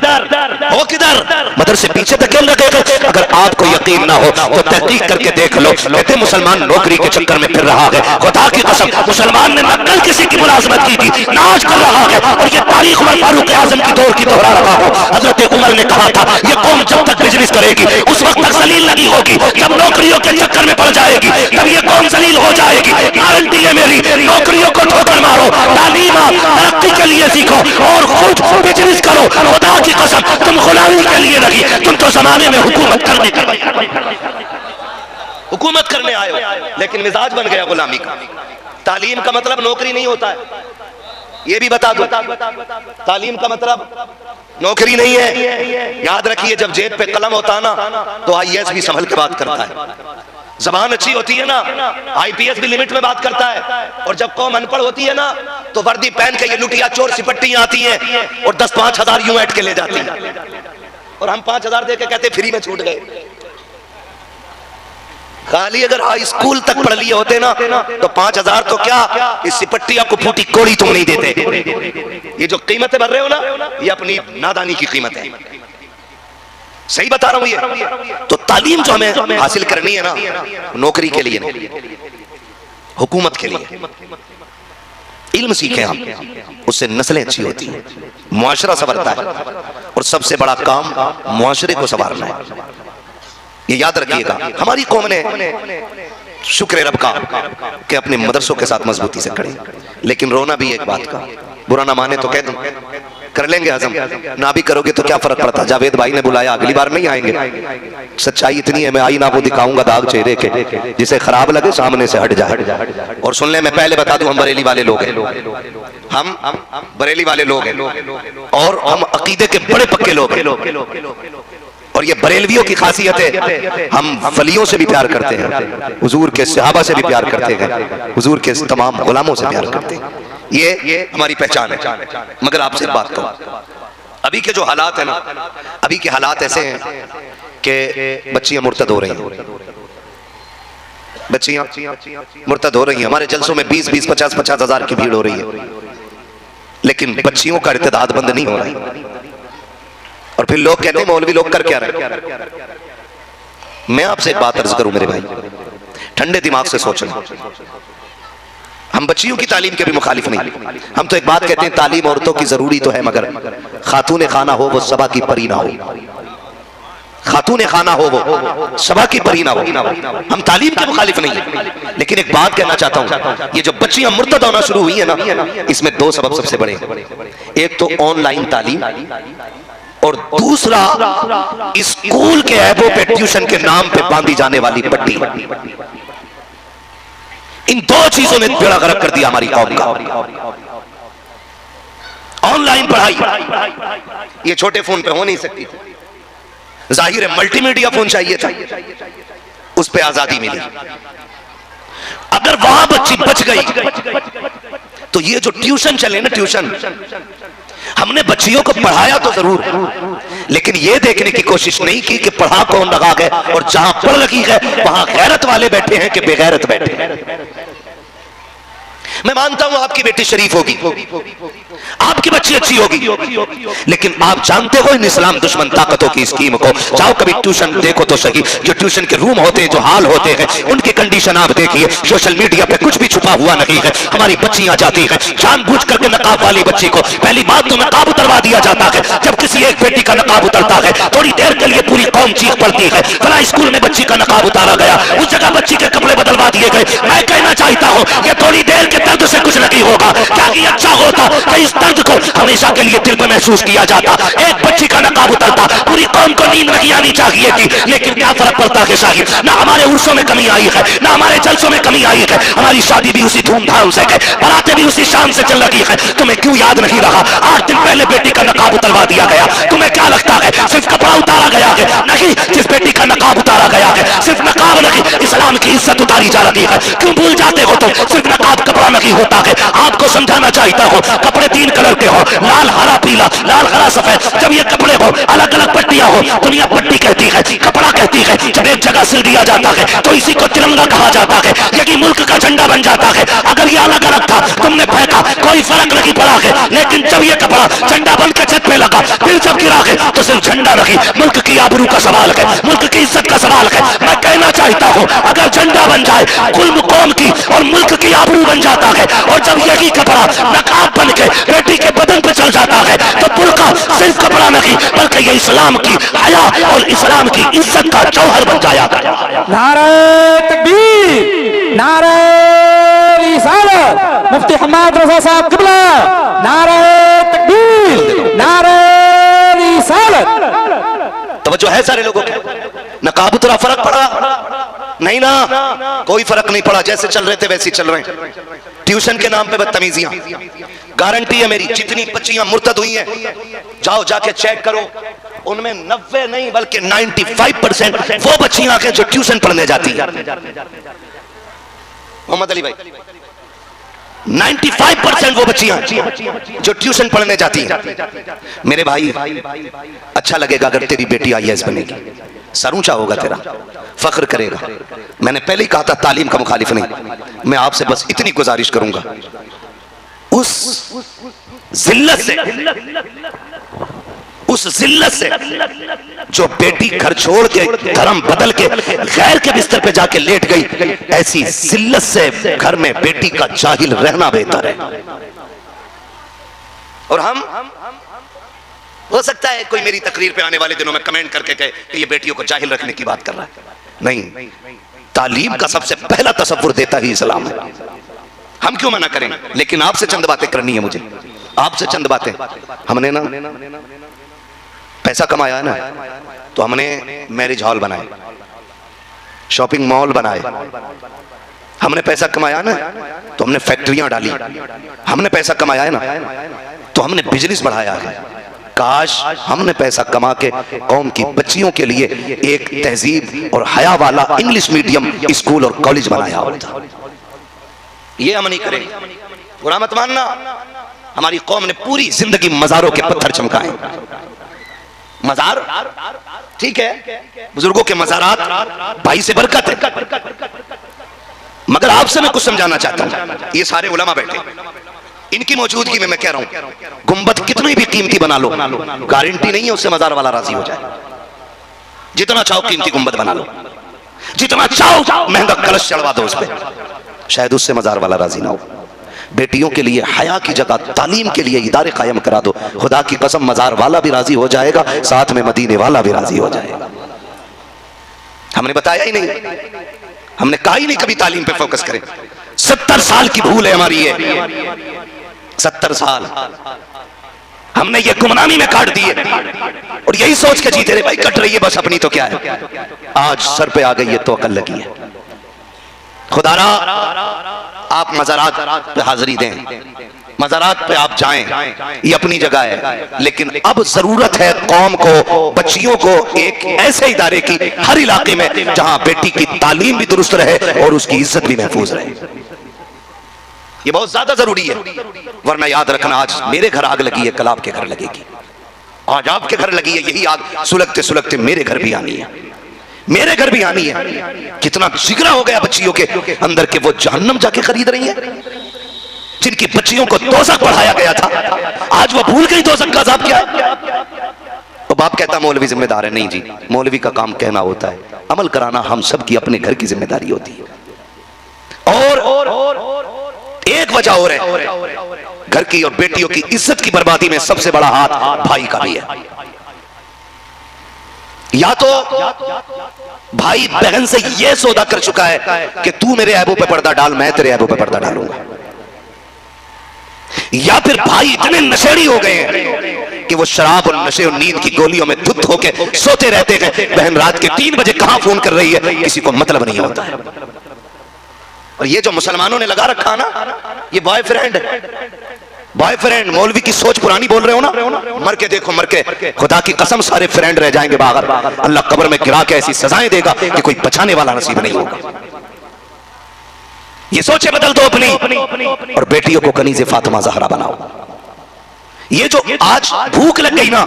हो किधर? मदरसे पीछे धकेल रखे। अगर आपको यकीन ना हो तो तहकीक करके देख लो। कहते मुसलमान नौकरी के चक्कर में फिर रहा है। खुदा की कसम मुसलमान ने नकल किसी की मुलाजमत की थी, नाज कर रहा है। और ये तारीख में फारूक आजम की दौर की दोहरा रहा हूं। हजरत उमर ने कहा था ये कौम जब तक बिजनेस करेगी उस वक्त तक जलील नहीं होगी, जब नौकरियों के चक्कर में पड़ जाएगी तब ये कौम जलील हो जाएगी। गारंटी है मेरी, नौकरियों को ठोकर मारो, तालीम तरक्की के लिए सीखो और खुद बिजनेस करो। खुदा की कसम तुम गुलामी के लिए नहीं, तुम तो जमाने में हुकूमत करने आए हो, लेकिन मिजाज बन गया गुलामी का। तालीम का मतलब नौकरी नहीं होता है, ये भी बता दो। तालीम का मतलब नौकरी नहीं है। याद रखिए जब जेब पे कलम होता है ना तो IAS भी संभल के बात करता है। जबान अच्छी होती है ना IPS भी लिमिट में बात करता है। और जब कौम अनपढ़ होती है ना तो वर्दी पहन के ये लुटिया चोर सिपट्टी आती है और 10-5 हजार यूं ऐड के ले जाती है। और हम 5 हजार दे के कहते फ्री में छूट गए। खाली अगर हाई स्कूल तक पढ़ लिए होते ना तो 5 हजार तो क्या, इस सिपट्टिया को फूटी कोड़ी तुम नहीं देते। ये जो कीमतें भर रहे हो ना ये अपनी नादानी की कीमत है। सही बता रहा हूं ये। तो तालीम जो हमें हासिल करनी है ना नौकरी के लिए नहीं, हुकूमत के लिए। इल्म सीखें हम, उससे नस्लें अच्छी होती हैं, मुआशरा संवरता है। और सबसे बड़ा काम मुआशरे को संवारना है, ये याद रखिएगा। हमारी कौम ने शुक्र रब का कि अपने मदरसों के साथ मजबूती से खड़े। लेकिन रोना भी एक बात का, बुरा ना माने तो कह दूं कर लेंगे हजम, ना भी करोगे तो क्या फर्क पड़ता। जावेद भाई ने बुलाया, अगली बार नहीं आएंगे। सच्चाई इतनी है, मैं आईना वो दिखाऊंगा दाग चेहरे के, जिसे खराब लगे सामने से हट जाए। और सुन ले, मैं पहले बता दूं हम बरेली वाले लोग हैं, हम बरेली वाले लोग हैं और हम अकीदे के बड़े पक्के लोग हैं। और ये बरेलवियों की खासियत है, हम वलियों से भी प्यार करते हैं, हुजूर के सहाबा से भी प्यार करते हैं, हुजूर के तमाम गुलामों से प्यार करते हैं। ये हमारी पहचान है। मगर आपसे एक बात कहूं, अभी के जो हालात है ना, अभी के हालात ऐसे हैं कि बच्चियां मुर्तद हो रही हैं, बच्चियां मुर्तद हो रही हैं। हमारे जलसों में 20-20, 50-50 हजार की भीड़ हो रही है, लेकिन बच्चियों का इर्तिदाद बंद नहीं हो रहा है। और फिर लोग कहते हैं मौलवी लोग कर क्या रहे। मैं आपसे एक बात अर्ज करूं मेरे भाई, ठंडे दिमाग से सोचना। हम बच्चियों की तालीम के भी मुखालिफ नहीं। हम तो एक बात कहते हैं तालीम औरतों की जरूरी तो है, मगर खातून खाना हो वो सबा की परी ना हो, खातून खाना हो वो सबा की परी ना हो। हम तालीम के मुखालिफ नहीं। लेकिन एक बात कहना चाहता हूं, ये जो बच्चियां मुर्तद होना शुरू हुई है ना, इसमें 2 सबब सबसे बड़े हैं। एक तो ऑनलाइन तालीम और दूसरा स्कूल के ऐबों पे ट्यूशन के नाम पे बांधी जाने वाली पट्टी। इन 2 चीजों ने बेड़ा गर्क कर दिया हमारी कौम का। ऑनलाइन पढ़ाई ये छोटे फोन पे हो नहीं सकती, जाहिर है मल्टीमीडिया फोन चाहिए था, उस पे आजादी मिली। अगर वहां बच्ची बच गई तो ये जो ट्यूशन चले ना, ट्यूशन हमने बच्चियों को पढ़ाया तो जरूर, लेकिन ये देखने की कोशिश नहीं की कि पढ़ा कौन लगा गए, और जहां पढ़ लगी है वहां गैरत वाले बैठे हैं कि बेगैरत बैठे हैं। मैं मानता हूं आपकी बेटी शरीफ होगी, आपकी बच्ची अच्छी होगी, लेकिन आप जानते हो इन इस्लाम दुश्मन ताकतों की स्कीम को। जाओ कभी ट्यूशन देखो तो सही, जो ट्यूशन के रूम होते हैं, जो हाल होते हैं, उनकी कंडीशन आप देखिए। सोशल मीडिया पे कुछ भी छुपा हुआ नहीं है। हमारी बच्चियां जाती हैं जानबूझ करके, नकाब वाली बच्ची को पहली बात तो नकाब उतरवा दिया जाता है। जब किसी एक बेटी का नकाब उतरता है, थोड़ी देर के लिए पूरी कौम चीख पड़ती है, फला स्कूल में बच्ची का नकाब उतारा गया, उस जगह बच्ची के कपड़े बदलवा दिए गए। मैं कहना चाहता हूं कि थोड़ी देर के दर्द से कुछ नहीं होगा। क्या कि अच्छा होता कि इस दर्द को हमेशा के लिए दिल में महसूस किया जाता। एक बच्ची का नकाब उतरता, पूरी कौम को नींद नहीं आनी चाहिए थी, लेकिन क्या फर्क पड़ता है शाहिद, ना हमारे उर्सों में कमी आई है, ना हमारे जलसों में कमी आई है। हमारी शादी भी उसी धूमधाम से है, बारातें भी उसी शान से चल रही है। तुम्हें क्यों याद नहीं रहा 8 दिन पहले बेटी का नकाब उतरवा दिया गया? तुम्हें क्या लगता है सिर्फ कपड़ा उतारा गया है? नहीं, जिस बेटी का नकाब उतारा गया है, सिर्फ नकाब नहीं, इस्लाम की इज्जत उतारी जा रही है। क्यों भूल जाते हो तुम? सिर्फ नकाब कपड़ा नहीं होता है। आपको समझाना चाहता हूं, कपड़े 3 कलर के हो, लाल हरा पीला, लाल हरा सफेद। जब ये कपड़े हो, अलग अलग पट्टियां हो, दुनिया पट्टी कहती है, कपड़ा कहती है। जब एक जगह सिल दिया जाता है तो इसी को तिरंगा कहा जाता है, यही मुल्क का झंडा बन जाता है। अगर ये अलग अलग था, तुमने फेंका, कोई फर्क नहीं पड़ा है, लेकिन जब ये कपड़ा झंडा बन के छत पे लगा, फिर जब गिरा है, तो सिर्फ झंडा नहीं, मुल्क की आबरू का सवाल है, मुल्क की इज्जत का सवाल है। मैं कहना चाहता हूं, अगर झंडा बन जाए, कुल कौम की और मुल्क की आबरू बन जाता है। और जब यही कपड़ा नकाब बन के बेटी के बदन पे चल जाता है, तो बुर्का सिर्फ कपड़ा नहीं, बल्कि ये इस्लाम की हया और इस्लाम की इज्जत का जौहर बन जाया। नारे तकबीर, नारे रिसालत, मुफ्ती हम्माद रजा साहब क़िबला, नारे तकबीर, नारे रिसालत। तवज्जो है सारे लोगों को? नकाब उतरा, फर्क पड़ा? नहीं ना, कोई फर्क नहीं पड़ा। जैसे चल रहे थे वैसे ही चल रहे हैं। ट्यूशन के नाम पे बदतमीजियां, गारंटी है मेरी, जितनी बच्चियां मुर्तद हुई हैं, जाओ जाके चेक करो, उनमें 90 नहीं बल्कि 95% वो बच्चियां हैं जो ट्यूशन पढ़ने जाती हैं। मोहम्मद अली भाई, 95% वो बच्चियां जो ट्यूशन पढ़ने जाती हैं। मेरे भाई, अच्छा लगेगा अगर तेरी बेटी IAS बनेगी, सर ऊंचा होगा तेरा, फख्र करेगा। मैंने पहले ही कहा था तालीम का मुखालिफ नहीं। मैं आपसे बस इतनी गुजारिश करूंगा, उस जिल्लत से जो बेटी घर छोड़ के, धर्म बदल के गैर के बिस्तर पे जाके लेट गई, ऐसी जिल्लत से घर में बेटी का जाहिल रहना बेहतर है। और हम, हो सकता है कोई मेरी तकरीर पे आने वाले दिनों में कमेंट करके कहे कि ये बेटियों को जाहिल रखने की बात कर रहा है। नहीं, तालीम का सबसे पहला तसव्वुर देता ही इस्लाम है। हम क्यों मना करेंगे? लेकिन आपसे चंद बातें करनी है मुझे, आपसे चंद बातें। हमने ना पैसा कमाया है ना, तो हमने मैरिज हॉल बनाए, शॉपिंग मॉल बनाए। हमने पैसा कमाया ना, तो हमने फैक्ट्रियां डाली। हमने पैसा कमाया है ना, तो हमने बिजनेस बढ़ाया है। काश हमने पैसा कमा के कौम की बच्चियों के लिए एक तहजीब और हया वाला इंग्लिश मीडियम स्कूल और कॉलेज बनाया होता। ये हम नहीं करेंगे। बुरा मत मानना, हमारी कौम ने पूरी जिंदगी मजारों के पत्थर चमकाए। मजार ठीक है, बुजुर्गों के मजारात भाई से बरकत है, मगर आपसे मैं कुछ समझाना चाहता हूं। ये सारे उलमा बैठे, इनकी मौजूदगी में मैं कह रहा हूं, गुंबद कितनी भी कीमती बना लो, गारंटी नहीं है उससे मजार वाला राजी हो जाए। जितना चाहो कीमती गुंबद बना लो, जितना चाहो महंगा कलश चढ़वा दो उस पर, शायद उससे मजार वाला राजी ना हो। बेटियों के लिए हया की जगह तालीम के लिए इदारे कायम करा दो, खुदा की कसम मजार वाला भी राजी हो जाएगा, साथ में मदीने वाला भी राजी हो जाएगा। हमने बताया ही नहीं, हमने कहा ही नहीं कभी तालीम पे फोकस करें। 70 साल की भूल है हमारी ये, 70 साल हमने ये गुमनामी में काट दिए और यही सोच के जीते रहे भाई कट रही है बस अपनी, तो क्या है। आज सर पे आ गई है तो अकल लगी है। खुदारा आप मज़ारात पे हाजिरी दें, मज़ारात पे आप जाएं, ये अपनी जगह है, लेकिन अब जरूरत है कौम को, बच्चियों को एक ऐसे इदारे की हर इलाके में जहां बेटी की तालीम भी दुरुस्त रहे और उसकी इज्जत भी महफूज रहे। ये बहुत ज्यादा जरूरी है, वरना याद रखना आज मेरे घर आग लगी है, कल आपके घर लगेगी, आज आपके घर लगी है, यही आग सुलगते सुलगते मेरे घर भी आनी है, मेरे घर भी आनी है। कितना जिगरा हो गया बच्चियों के अंदर के वो जहन्नम जाके खरीद रही है। जिनकी बच्चियों को दोज़ख पढ़ाया गया था, आज वो भूल गई दोज़ख का अज़ाब क्या है। तो बाप कहता मौलवी जिम्मेदार है। नहीं जी, मौलवी का काम कहना होता है, अमल कराना हम सब की अपने घर की जिम्मेदारी होती है। और एक वजह और है, घर की और बेटियों की इज्जत की बर्बादी में सबसे बड़ा हाथ भाई का भी है। या तो भाई बहन से यह सौदा कर चुका है कि तू मेरे ऐबों पे पर्दा डाल, मैं तेरे ऐबों पे पर्दा डालूंगा, या फिर भाई इतने नशेड़ी हो गए हैं कि वो शराब और नशे और नींद की गोलियों में धुत होके सोते रहते हैं। बहन रात के 3 बजे कहां फोन कर रही है किसी को मतलब नहीं होता है। और ये जो मुसलमानों ने लगा रखा ना, ये बॉयफ्रेंड है, बॉयफ्रेंड। मौलवी की सोच पुरानी बोल रहे हो ना, मर के देखो, मर के खुदा की कसम सारे फ्रेंड रह जाएंगे बाहर। अल्लाह कब्र में गिरा के ऐसी सजाएं देगा कि कोई बचाने वाला नसीब नहीं होगा। ये सोचे बदल दो अपनी, और बेटियों को कनीज़े फातिमा ज़हरा बनाओ। ये जो आज भूख लग गई ना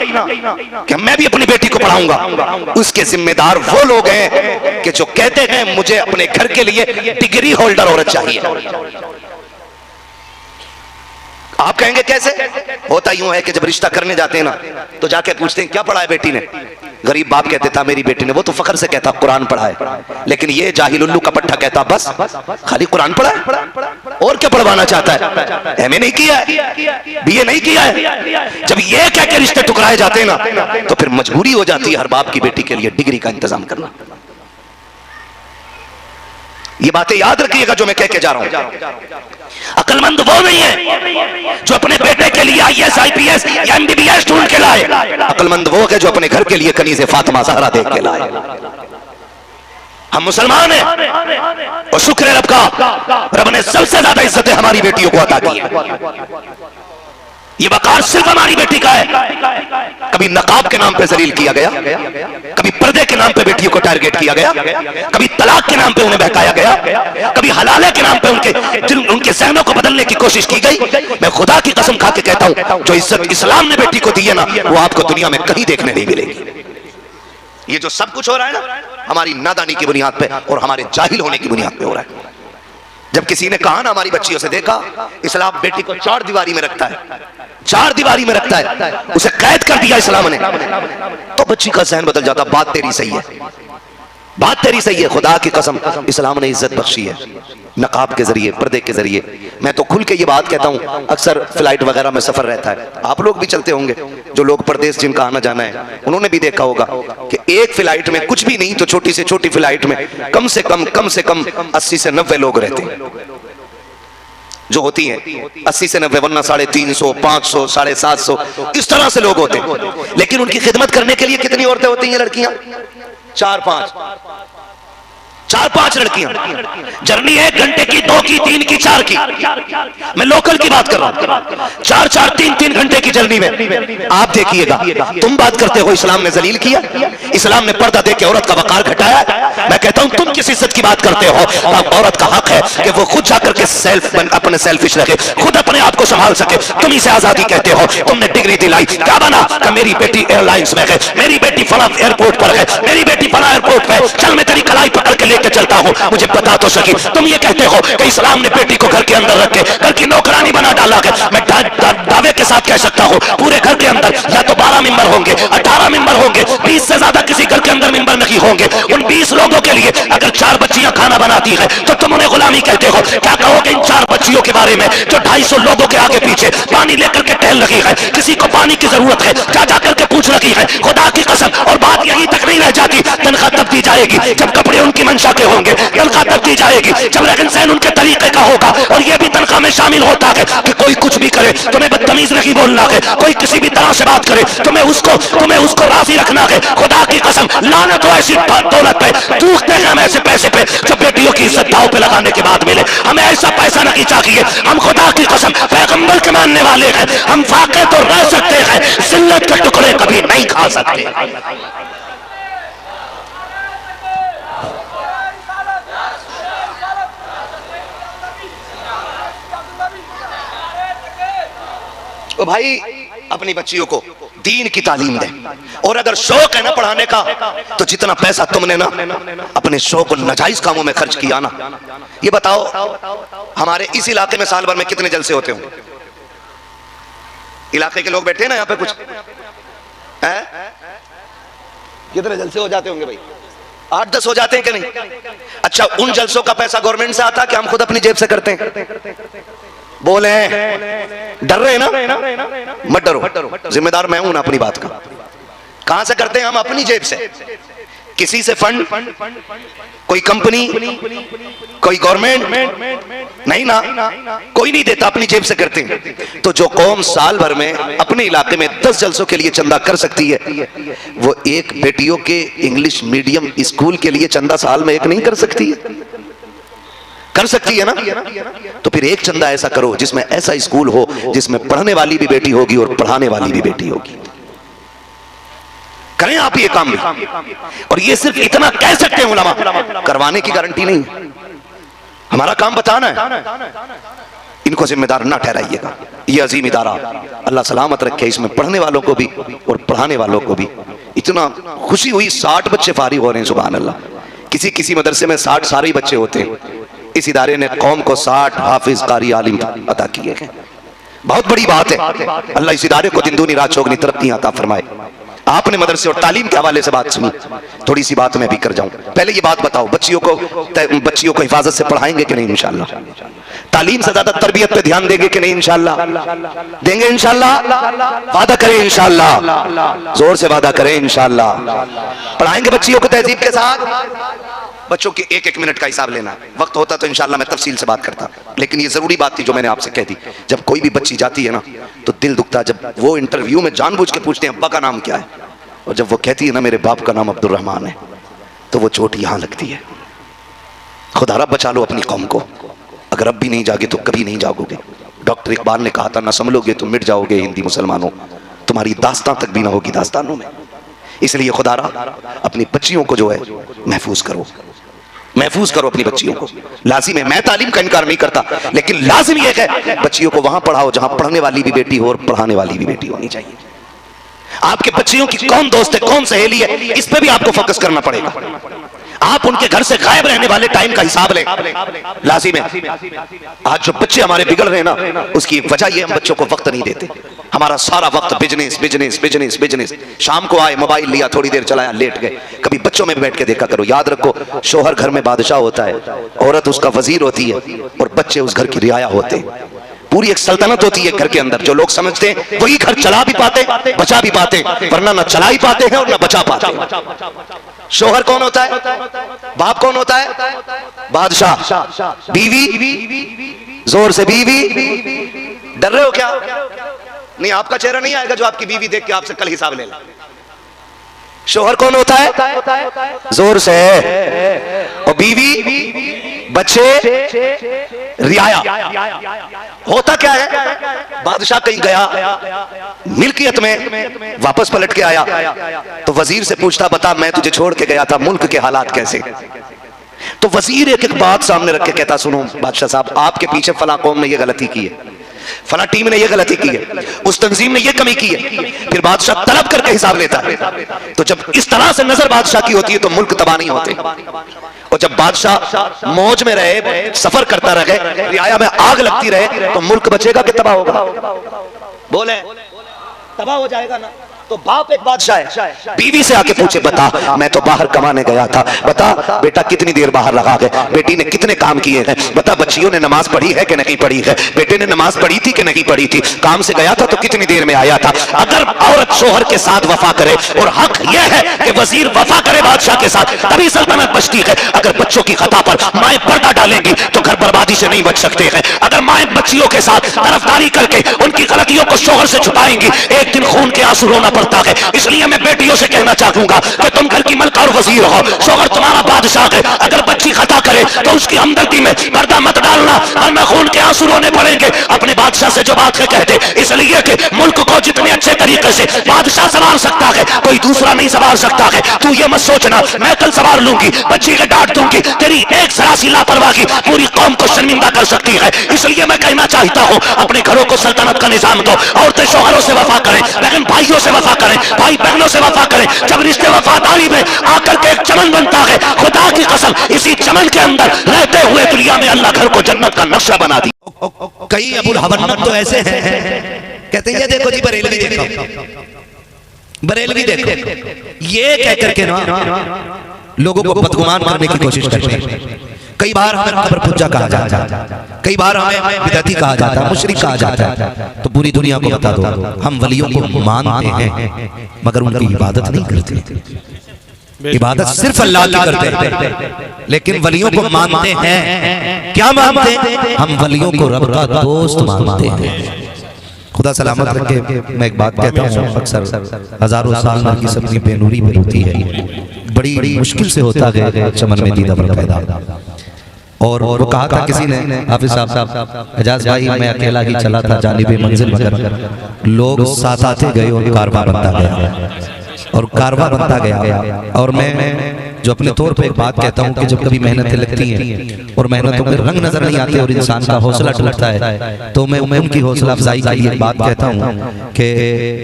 कि मैं भी अपनी बेटी को पढ़ाऊंगा, उसके जिम्मेदार वो लोग हैं कि जो कहते हैं मुझे अपने घर के लिए डिग्री होल्डर औरत चाहिए। आप कहेंगे कैसे? होता यूं है कि जब रिश्ता करने जाते हैं ना तो जाके पूछते हैं क्या पढ़ा है बेटी ने। गरीब बाप कहते था मेरी बेटी ने, वो तो फख्र से कहता कुरान पढ़ा है, लेकिन ये जाहिल उल्लू का पट्टा कहता बस खाली कुरान पढ़ा है, और क्या पढ़वाना चाहता है, एमए नहीं किया है, बीए नहीं किया है। जब ये कह के रिश्ते टुकराए जाते हैं ना तो फिर मजबूरी हो जाती है हर बाप की बेटी के लिए डिग्री का इंतजाम करना। ये बातें याद रखिएगा जो मैं कह के जा रहा हूं। अक्लमंद वो नहीं है जो अपने बेटे के लिए आईएएस आईपीएस या एमबीबीएस ढूंढ के लाए, अक्लमंद वो है जो अपने घर के लिए कनीज़े फातिमा ज़हरा देख के लाए। हम मुसलमान हैं और शुक्र है रब का, रब ने सबसे ज्यादा इज्जतें हमारी बेटियों को अता की है। ये वकार सिर्फ हमारी बेटी का है। कभी नकाब के नाम पे जलील किया गया, कभी पर्दे के नाम पे बेटियों को टारगेट किया गया, कभी तलाक के नाम पे उन्हें बहकाया गया, कभी हलाले के नाम पे उनके सहनों को बदलने की कोशिश की गई। मैं खुदा की कसम खा के कहता हूं जो इज्जत इस्लाम ने बेटी को दी है ना, वो आपको दुनिया में कहीं देखने नहीं मिलेगी। ये जो सब कुछ हो रहा है ना, हमारी नादानी की बुनियाद पे और हमारे जाहिल होने की बुनियाद पे हो रहा है। जब किसी ने कहा ना हमारी बच्चियों से, देखा इस्लाम बेटी को 4 दीवारी में रखता है, 4 दीवारी में रखता है, उसे कैद कर दिया इस्लाम ने, तो बच्ची का जहन बदल जाता। बात तेरी सही है, बात तेरी सही है। खुदा की कसम इस्लाम ने इज्जत बख्शी है नकाब के जरिए, पर्दे के जरिए। मैं तो खुल के ये बात कहता हूँ, अक्सर फ्लाइट वगैरह में सफर रहता है, आप लोग भी चलते होंगे, जो लोग परदेश जिनका आना जाना है उन्होंने भी देखा होगा कि एक फ्लाइट में कुछ भी नहीं तो छोटी से छोटी फ्लाइट में कम से कम 80 से 90 लोग रहते हैं, जो होती हैं 80 से 90, वरना 350, 500, 750 इस तरह से लोग होते हैं। लेकिन उनकी खिदमत करने के लिए कितनी औरतें होती हैं, लड़कियां? 4-5 लड़कियां। जर्नी 1 घंटे की, 2 की, 3 की, 4 की, मैं लोकल की बात कर रहा हूं। 4-4, 3-3 घंटे की जर्नी में आप देखिएगा। तुम बात करते हो इस्लाम ने जलील किया, इस्लाम ने पर्दा दे के औरत का वकार घटाया। मैं कहता हूं तुम किस इज्जत की बात करते हो? औरत का हक है कि वो खुद जाकर के अपने सेल्फिश रखे, खुद अपने आप को संभाल सके। तुम इसे आजादी कहते हो। तुमने डिग्री दिलाई, क्या बना? कि मेरी बेटी एयरलाइंस में है, मेरी बेटी फला एयरपोर्ट पर है, मेरी बेटी फला एयरपोर्ट पे, चल मैं तेरी कलाई पकड़ के लेके चलता हूं, मुझे पता तो सकी। तुम ये कहते हो कि इस्लाम ने बेटी को घर के अंदर रख के घर की नौकरानी बना डाला है। मैं दावे के साथ कह सकता हूं पूरे घर के अंदर या तो 12 मेंबर होंगे, 18 मेंबर होंगे, 20 से ज्यादा किसी घर के अंदर मेंबर नहीं होंगे। उन 20 लोगों के लिए अगर 4 बच्चियां खाना बनाती हैं तो तुम उन्हें गुलामी कहते हो। क्या कहोगे इन 4 बच्चियों के बारे में जो 250 लोगों के आगे पीछे पानी लेकर के टहल रही है? किसी को पानी की जरूरत है, जा जाकर के पूछ रही है। खुदा की कसम, और बात यही तक नहीं रह जाती, तनख्वाह तब दी जाएगी जब कपड़े उनकी मंशा के होंगे, तनख्वाह तब दी जाएगी जब रहन सहन उनके तरीके का होगा। और यह भी तनख्वाह में शामिल होता है कि कोई कुछ भी करे तुम्हें बदतमीज नहीं बोलना है, कोई किसी भी तरह से बात करे तुम्हें उसको राजी रखना है। खुदा की कसम, लानत हो ऐसी दौलत पे, टूटते हैं हम ऐसे पैसे पे जब बेटियों की इज्जत दांव पे लगाने के बाद मिले। हमें ऐसा पैसा नहीं चाहिए। हम खुदा की कसम पैगंबर के मानने वाले हैं, हम फाके तो रह सकते हैं, जिल्लत के टुकड़े कभी नहीं खा सकते। ओ भाई, अपनी बच्चियों को दीन की तालीम दें। और अगर शौक है ना पढ़ाने का, तो जितना पैसा तुमने ना अपने शौक और नाजायज कामों में खर्च किया ना, ये बताओ हमारे इस इलाके में साल भर में कितने जलसे होते होंगे? इलाके के लोग बैठे हैं ना यहाँ पे, कुछ है? कितने जलसे हो जाते होंगे भाई? 8-10 हो जाते हैं कि नहीं? अच्छा, उन जलसों का पैसा गवर्नमेंट से आता कि हम खुद अपनी जेब से करते हैं? बोले, डर रहे हैं ना? मत डरो, जिम्मेदार मैं हूं ना अपनी बात का। कहां से करते हैं हम? अपनी जेब से। किसी से फंड, कोई कंपनी, कोई गवर्नमेंट नहीं ना, कोई नहीं देता, अपनी जेब से करते हैं। तो जो कौम साल भर में अपने इलाके में 10 जलसों के लिए चंदा कर सकती है, वो एक बेटियों के इंग्लिश मीडियम स्कूल के लिए चंदा साल में एक नहीं कर सकती है? कर सकती है ना? तो फिर एक चंदा ऐसा करो जिसमें ऐसा स्कूल हो जिसमें पढ़ने वाली भी बेटी होगी और पढ़ाने वाली भी बेटी होगी। करें आप ये काम भी। और ये सिर्फ इतना कह सकते हैं उलमा, करवाने की गारंटी नहीं। हमारा काम बताना है, इनको जिम्मेदार ना ठहराइएगा। ये अजीम इदारा अल्लाह सलामत रखे, इसमें पढ़ने वालों को भी और पढ़ाने वालों को भी। इतना खुशी हुई, 60 बच्चे फारिग हो रहे हैं, सुभान अल्लाह। किसी मदरसे में 60 सारे ही बच्चे होते हैं। इस इदारे ने कौम को 60 हाफिज कारी आलिम अता किए हैं। बहुत बड़ी बात है। अल्लाह इस इदारे को दिन दूनी रात चौगनी तरक्की अता फरमाए। आपने मदरसे और तालीम के हवाले से बात सुनी, थोड़ी सी बात मैं भी कर जाऊं। पहले ये बात बताओ, बच्चियों को हिफाजत से पढ़ाएंगे कि नहीं? इंशाल्लाह। तालीम से ज्यादा तरबियत पे ध्यान देंगे कि नहीं? इंशाल्लाह देंगे। इंशाल्लाह वादा करें, इंशाल्लाह जोर से वादा करें, इंशाल्लाह पढ़ाएंगे बच्चियों को तहजीब के साथ। बच्चों के 1-1 मिनट का हिसाब लेना। वक्त होता तो इंशाल्लाह मैं तफसील से बात करता, लेकिन ये जरूरी बात थी जो मैंने आपसे कह दी। जब कोई भी बच्ची जाती है ना, तो दिल दुखता। जब वो इंटरव्यू में जानबूझ के पूछते हैं अब्बा का नाम क्या है, और जब वो कहती है ना मेरे बाप का नाम अब्दुल रहमान है, तो वो चोट यहां लगती है। खुदा रब बचा लो अपनी कौम को। अगर अब भी नहीं जागे तो कभी नहीं जागोगे। डॉक्टर इकबाल ने कहा था, ना संभलोगे तो मिट जाओगे हिंदी मुसलमानों, तुम्हारी दास्तां तक भी ना होगी दास्तानों में। इसलिए खुदा अपनी बच्चियों को जो है महफूज करो अपनी बच्चियों को। लाजिम है, मैं तालीम का इनकार नहीं करता, लेकिन लाजिम यह है बच्चियों को वहां पढ़ाओ जहां पढ़ने वाली भी बेटी हो और पढ़ाने वाली भी बेटी होनी चाहिए। आपके बच्चियों की कौन दोस्त है, कौन सहेली है, इस पे भी आपको फोकस करना पड़ेगा। आप उनके घर से गायब रहने वाले टाइम का हिसाब लें, लाजिम है। आज जो बच्चे हमारे बिगड़ रहे हैं ना, उसकी वजह ये हम बच्चों को वक्त नहीं देते। हमारा सारा वक्त बिजनेस बिजनेस बिजनेस बिजनेस। शाम को आए, मोबाइल लिया, थोड़ी देर चलाया, लेट गए। कभी बच्चों में बैठ के देखा करो। याद रखो, शोहर घर में बादशाह होता है, औरत उसका वजीर होती है, और बच्चे उस घर की रियाया होते हैं। पूरी एक सल्तनत होती है घर के अंदर। जो लोग समझते हैं वही घर चला भी पाते, बचा भी पाते, वरना न चला ही पाते हैं और न बचा पाते हैं। शोहर कौन होता है? बाप कौन होता है? बादशाह। बीवी, जोर से बीवी। डर रहे हो क्या? नहीं, आपका चेहरा नहीं आएगा जो आपकी बीवी देख के आपसे कल हिसाब ले ले। शोहर कौन होता है? जोर से। और बीवी, बच्चे, रियाया। होता क्या है? बादशाह कहीं गया मिल्कियत में, वापस पलट के आया तो वजीर से पूछता, बता मैं तुझे छोड़ के गया था, मुल्क के हालात कैसे? तो वजीर एक एक बात सामने रख के कहता, सुनो बादशाह साहब, आपके पीछे फला कौम ने ये गलती की है, फला टीम ने ये गलती की है, उस तंजीम ने ये कमी की है। फिर बादशाह तलब करके हिसाब लेता है। तो जब इस तरह से नजर बादशाह की होती है तो मुल्क तबाह नहीं होते। और जब बादशाह मौज में रहे, सफर करता रहे, रियाया में आग लगती रहे, तो मुल्क बचेगा कि तबाह होगा? बोले, तबाह हो जाएगा ना। तो बाप एक बादशाह है, बीवी से आके पूछे, बता मैं तो बाहर कमाने गया था, बता बेटा कितनी देर बाहर लगा गए, बेटी ने कितने काम किए हैं, बता बच्चियों ने नमाज पढ़ी है कि नहीं पढ़ी है, बेटे ने नमाज पढ़ी थी कि नहीं पढ़ी थी, काम से गया था तो कितनी देर में आया था। अगर औरत शोहर के साथ वफा करे, और हक यह है कि वजीर वफा करे बादशाह के साथ, तभी सल्तनत बचती है। अगर बच्चों की खता पर माएं पर्दा डालेंगी तो घर बर्बादी से नहीं बच सकते हैं। अगर माएं बच्चियों के साथ तरफदारी करके उनकी गलतियों को शोहर से छुपाएंगी, एक दिन खून के आंसू रोना पड़ता है। इसलिए मैं बेटियों से कहना चाहूंगा कि तुम घर की मलका और वजीर हो, शोहर तुम्हारा बादशाह है, अगर बच्ची खता करे तो उसकी हमदर्दी में पर्दा मत डालना, वरना खून के आंसू रोने पड़ेंगे। अपने बादशाह से जो बात है कह दे, इसलिए कि मुल्क को जितने अच्छे तरीके से बादशाह संभाल सकता है कोई दूसरा नहीं संभाल सकता है। तू ये मत सोचना मैं कल संभाल लूंगी, बच्ची के डांट दूंगी, तेरी एक जरा सी लापरवाही पूरी कौम को शर्मिंदा कर सकती है। इसलिए मैं कहना चाहता हूँ अपने घरों को सल्तनत का निजाम दो, औरतें शौहरों से वफा करें, बहन भाइयों से वफा करें, भाई बहनों से वफा करें। जब रिश्ते वफादारी में आकर के एक चमन बनता है, खुदा की कसम इसी चमन के अंदर रहते हुए दुनिया में अल्लाह घर को जन्नत का नक्शा बना दी। कई अबुल हवन्नत तो ऐसे हैं कहते हैं ये देखो जी बरेलवी देखो, बरेलवी देखो, ये कह करके ना लोगों को बदगुमान करने की कोशिश करते हैं। कई बार हमें कब्र पुज्जा कहा जाता है, कई बार हमें बिदअती कहा जाता है, मुशरिक कहा जाता है। तो पूरी दुनिया को बता दो हम वलियों को मानते हैं मगर उनकी इबादत नहीं करते। इबादत सिर्फ अल्लाह की करते हैं, लेकिन वलियों को मानते हैं। क्या मानते हैं? हम वलियों को रब का दोस्त मानते हैं। खुदा सलामत रखे। मैं एक बात कहता हूँ, अक्सर हजारों साल की सबकी बेनूरी में होती है, बड़ी मुश्किल से होता है चमन में दीदा पैदा। और वो कहा था किसी ने, हाफिज साहब एजाज भाई मैं अकेला ही चला था जानिबे मंजिल, मगर लोग साथ आते गए और कारवा बनता गया और कारवा बनता गया। और मैं जो अपने तौर पे एक बात कहता हूँ कि जब कभी मेहनतें लगती हैं और मेहनतों में रंग नजर नहीं आते और इंसान का हौसला टूटता है, तो मैं उनकी हौसला अफजाई के लिए एक बात कहता हूँ कि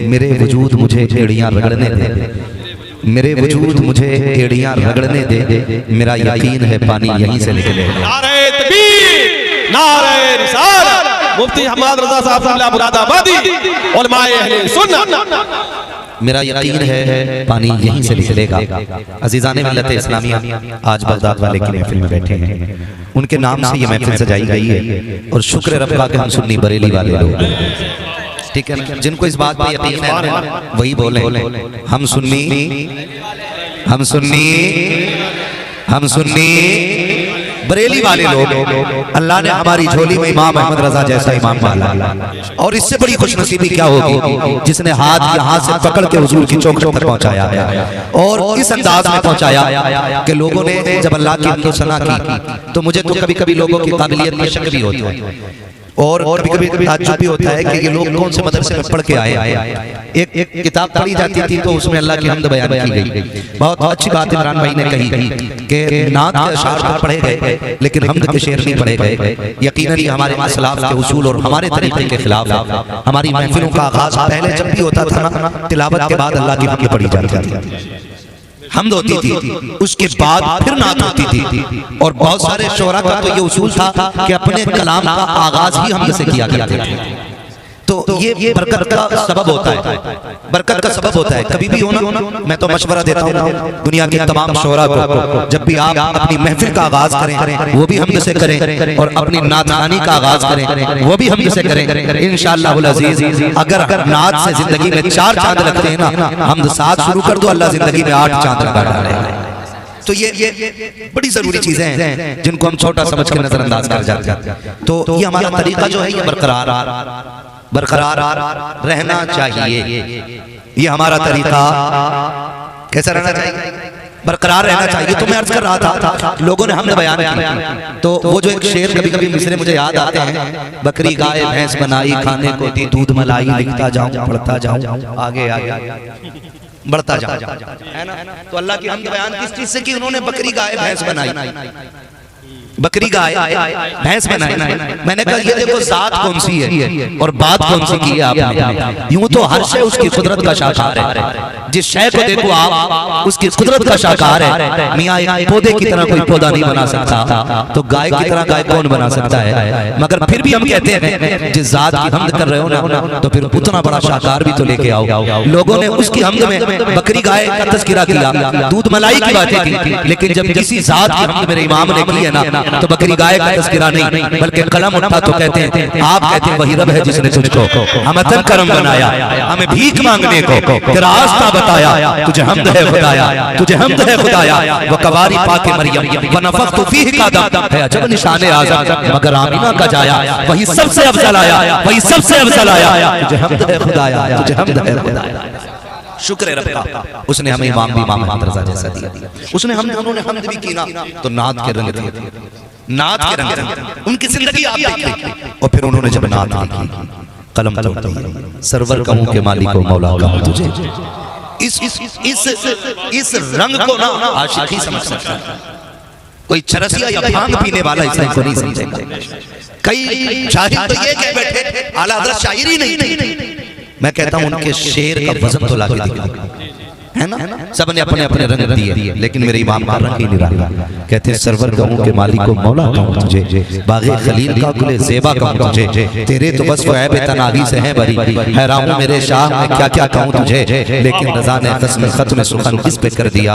मेरे वजूद मुझे एड़ियाँ रगड़ने दे, मेरे वजूद मुझे एड़ियाँ रगड़ने दे, मेरा यकीन है पानी यहीं से निकलेगा। नारे तकबीर, नारे रिसालत, मुफ्ती हम्माद रजा साहब मुरादाबादी, उलमाए अहले सुन्नत, मेरा यकीन है पानी यहीं से निकलेगा। अजीज़ाने मिल्लत इस्लामिया आज बगदाद वाले की महफिल में बैठे हैं, उनके नाम से ये महफिल सजाई गई है और शुक्र रब का कि हम सुन्नी बरेली वाले लोग, ठीक है ना? जिनको इस बात पे यकीन है वही बोले हम सुन्नी, हम सुन्नी, हम सुन्नी बरेली वाले लोग। अल्लाह ने हमारी झोली में इमाम अहमद रजा जैसा इमाम डाला, और इससे बड़ी खुशनसीबी क्या होगी जिसने हाथ यहाँ से पकड़ के हुजूर की चौखटों तक पहुंचाया और इस अंदाज में पहुंचाया कि लोगों ने जब अल्लाह की हमदो सना की तो मुझे तो कभी कभी लोगों की काबिलियत में शक भी होती है और कभी कभी ताज्जुब भी होता है कि ये लोग कौन से मदरसे में पढ़ के आए। एक किताब पढ़ी जाती थी तो उसमें अल्लाह की हमद बयान की गई। बहुत अच्छी बात इमरान भाई ने कही कि नात के अशार तो पढ़े गए लेकिन हमद के शेर नहीं पढ़े गए। यकीनन हमारे असलाफ के उसूल और हमारे तरीके के खिलाफ है। हमारी महफिलों का आगाज पहले जब भी होता था ना, तिलावत के बाद अल्लाह की हमद पढ़ी जाती थी, हमद होती थी, उसके बाद फिर नात होती थी। और बहुत सारे शोरा का तो ये उसूल था कि अपने कलाम का आगाज ही हमद से किया करते थे। तो ये बरकत का सबब होता है, बरकत का सबब होता है। कभी भी होना, मैं तो मशवरा देता हूँ दुनिया के तमाम शोरा को, जब भी आप अपनी महफिल का आगाज करें वो भी हमद से करें और अपनी नातखानी का आगाज करें वो भी हमद से करें। इंशाअल्लाह अज़ीज़ अगर नात से जिंदगी में 4 चांद लगते हैं ना, हमद 7 शुरू कर दो, अल्लाह जिंदगी में 8 चांद लगा डालेगा। तो ये बड़ी जरूरी चीजें हैं जिनको हम छोटा समझ के नजरअंदाज कर जाते हैं। तो ये हमारा तरीका जो है ये बरकरार रहना चाहिए। ये हमारा तरीका कैसा रहना चाहिए? बरकरार रहना चाहिए। तो मैं अर्ज कर रहा था लोगों ने हमने बयान किया, तो वो जो एक शेर कभी कभी मिसरे मुझे याद आते हैं, बकरी गाय भैंस बनाई खाने को दी दूध मलाई, लिखता जाऊं पढ़ता जाऊं आगे आगे बढ़ता जाऊं, है ना? तो अल्लाह की हमद बयान किस चीज से की? उन्होंने बकरी गाय भैंस बनाई, बकरी गाय भैंस बनाई। मैंने कहा ये देखो जात कौन सी है और बात कौन सी की है आपने। यूं तो हर शय उसकी कुदरत का शाकार है, जिस शय को देखो आप उसकी कुदरत का शाकार है। मियां एक पौधे की तरह कोई पौधा नहीं बना सकता, तो गाय की तरह गाय कौन बना सकता है? मगर फिर भी हम कहते हैं जिस जात की हमद कर रहे हो ना, तो फिर उतना बड़ा शाकार भी तो लेके आओ। लोगों ने उसकी हमद में बकरी गाय का तज़किरा किया, दूध मलाई की बातें की, लेकिन जब किसी जात की हमद मेरे इमाम ने की है ना, तो बकरी गाय का तज़किरा नहीं बल्कि कलम उठा तो कहते हैं आप कहते हैं वही रब है जिसने तुझको हमतन करम बनाया, हमें भीख मांगने को तेरा रास्ता बताया, तुझे हमद है खुदाया, तुझे हमद है खुदाया। वो कवारी पाके मरियम व नफख्तु फीह का दम है अजब निशाने आज़म, मगर आमिना का जाया वही सबसे अफजल आया, वही सबसे अफजल आया। तुझे हमद है खुदाया, तुझे हमद है खुदाया। शुक्र है रब का, उसने हमें इमाम भी इमाम अहमद रजा जैसा दिया। उसने हम दोनों ने हमद भी की ना तो नात के रंग थे, नात के रंग थे। उनकी जिंदगी आप देखिए। और फिर उन्होंने जब नात लिखी, कलम तोड़ दी, सरवर कहूं के मालिक को मौला कहूं तुझे। इस रंग को ना आशिक ही समझ सकता है, कोई चरसिया या भांग पीने वाला इस रंग को नहीं समझेगा। कई शाहिद तो ये कह बैठे आला हज़रत शायरी नहीं थी। मैं कहता हूं उनके शेर का वजन तो लाके दिखा, है ना। सबने अपने अपने रंग दिए, लेकिन मेरे इमाम का रंग ही नहीं रहा। कहते हैं सरवर कहूं के मालिक को मौला कहूं तुझे, बागे खलील का गुले ज़ेबा कहूं तुझे, तेरे तो बस वो ऐब तनागी से हैं बरी, हैरान हूं मेरे शाह मैं क्या क्या कहूं तुझे, लेकिन रज़ा ने क़स्म ख़त्म सुखन इस पे कर दिया,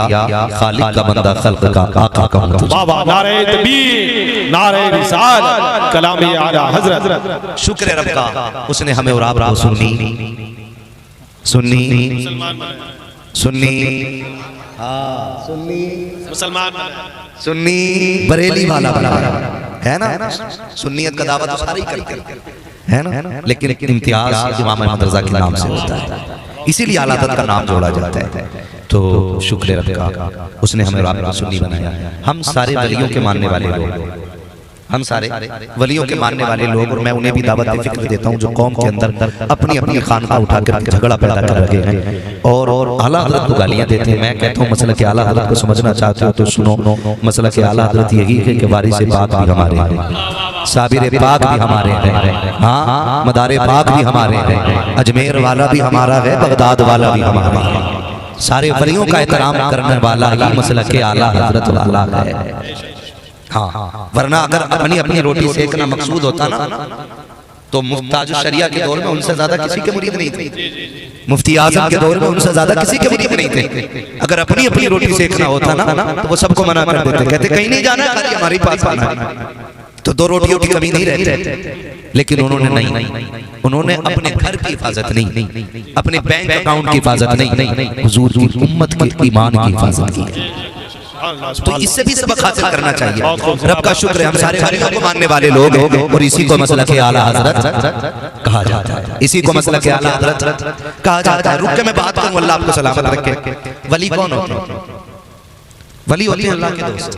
खालिक का बंदा खल्क़ का आका कहूं तुझे। बाबा नारे तकबीर, नारे रिसालत, कलाम आला हज़रत। शुक्र है रब का, उसने हमें और आपको सुन्नी मुसलमान सुन्नी बरेली वाला बना है ना। सुन्नियत का दावा तो सारे ही करते हैं, है ना। लेकिन इम्तियाज इमाम अहमद रजा के नाम से होता है, इसीलिए आला हज़रत का नाम जोड़ा जाता है। तो शुक्र है रब का, उसने हमें और आपको सुन्नी बनाया। हम सारे वलियों के मानने वाले लोग, हम सारे वलियों के मानने वाले लोग, और मैं उन्हें भी दावत फिक्र देता हूँ जो कौम के अंदर अपनी अपनी खानका उठाकर झगड़ा पैदा कर रहे हैं और आला हज़रत को गालियाँ देते हैं। मैं कहता हूँ मसला के आला हज़रत को समझना चाहते हो तो सुनो। मसला के आला हज़रत यही है कि वारिस पाक भी हमारे हैं, साबिर पाक भी हमारे हैं, हाँ मदार पाक भी हमारे हैं, अजमेर वाला भी हमारा है, बगदाद वाला भी हमारा है। सारे वलियों का एहतराम करने वाला ही मसला के आला हज़रत वाला है। हाँ, वरना अगर अपनी अपनी रोटी सेकना मकसूद होता ना तो मुफ्ताज शरिया के दौर में उनसे ज्यादा किसी के मुरीद नहीं थे, मुफ्ती आजम के दौर में उनसे ज्यादा किसी के मुरीद नहीं थे। अगर अपनी अपनी रोटी सेकना होता ना तो वो सबको मना कर देते, कहते कहीं नहीं जाना, खाली हमारे पास आना है, तो दो रोटियों की कमी नहीं रहती। लेकिन उन्होंने नहीं, उन्होंने अपने घर की हिफाजत नहीं, अपने बैंक अकाउंट की हिफाजत नहीं, हुजूर की उम्मत के ईमान की हिफाजत की। तो इससे भी सबक हासिल करना चाहिए। रब का शुक्र है हम सारे वलियों को मानने वाले लोग, और इसी को मसला के आला हज़रत कहा जाता है, इसी को मसला के आला हज़रत कहा जाता है। रुक के मैं बात करूं, अल्लाह आपको सलामत रखे। वली कौन होते हैं? वली होते हैं अल्लाह के दोस्त।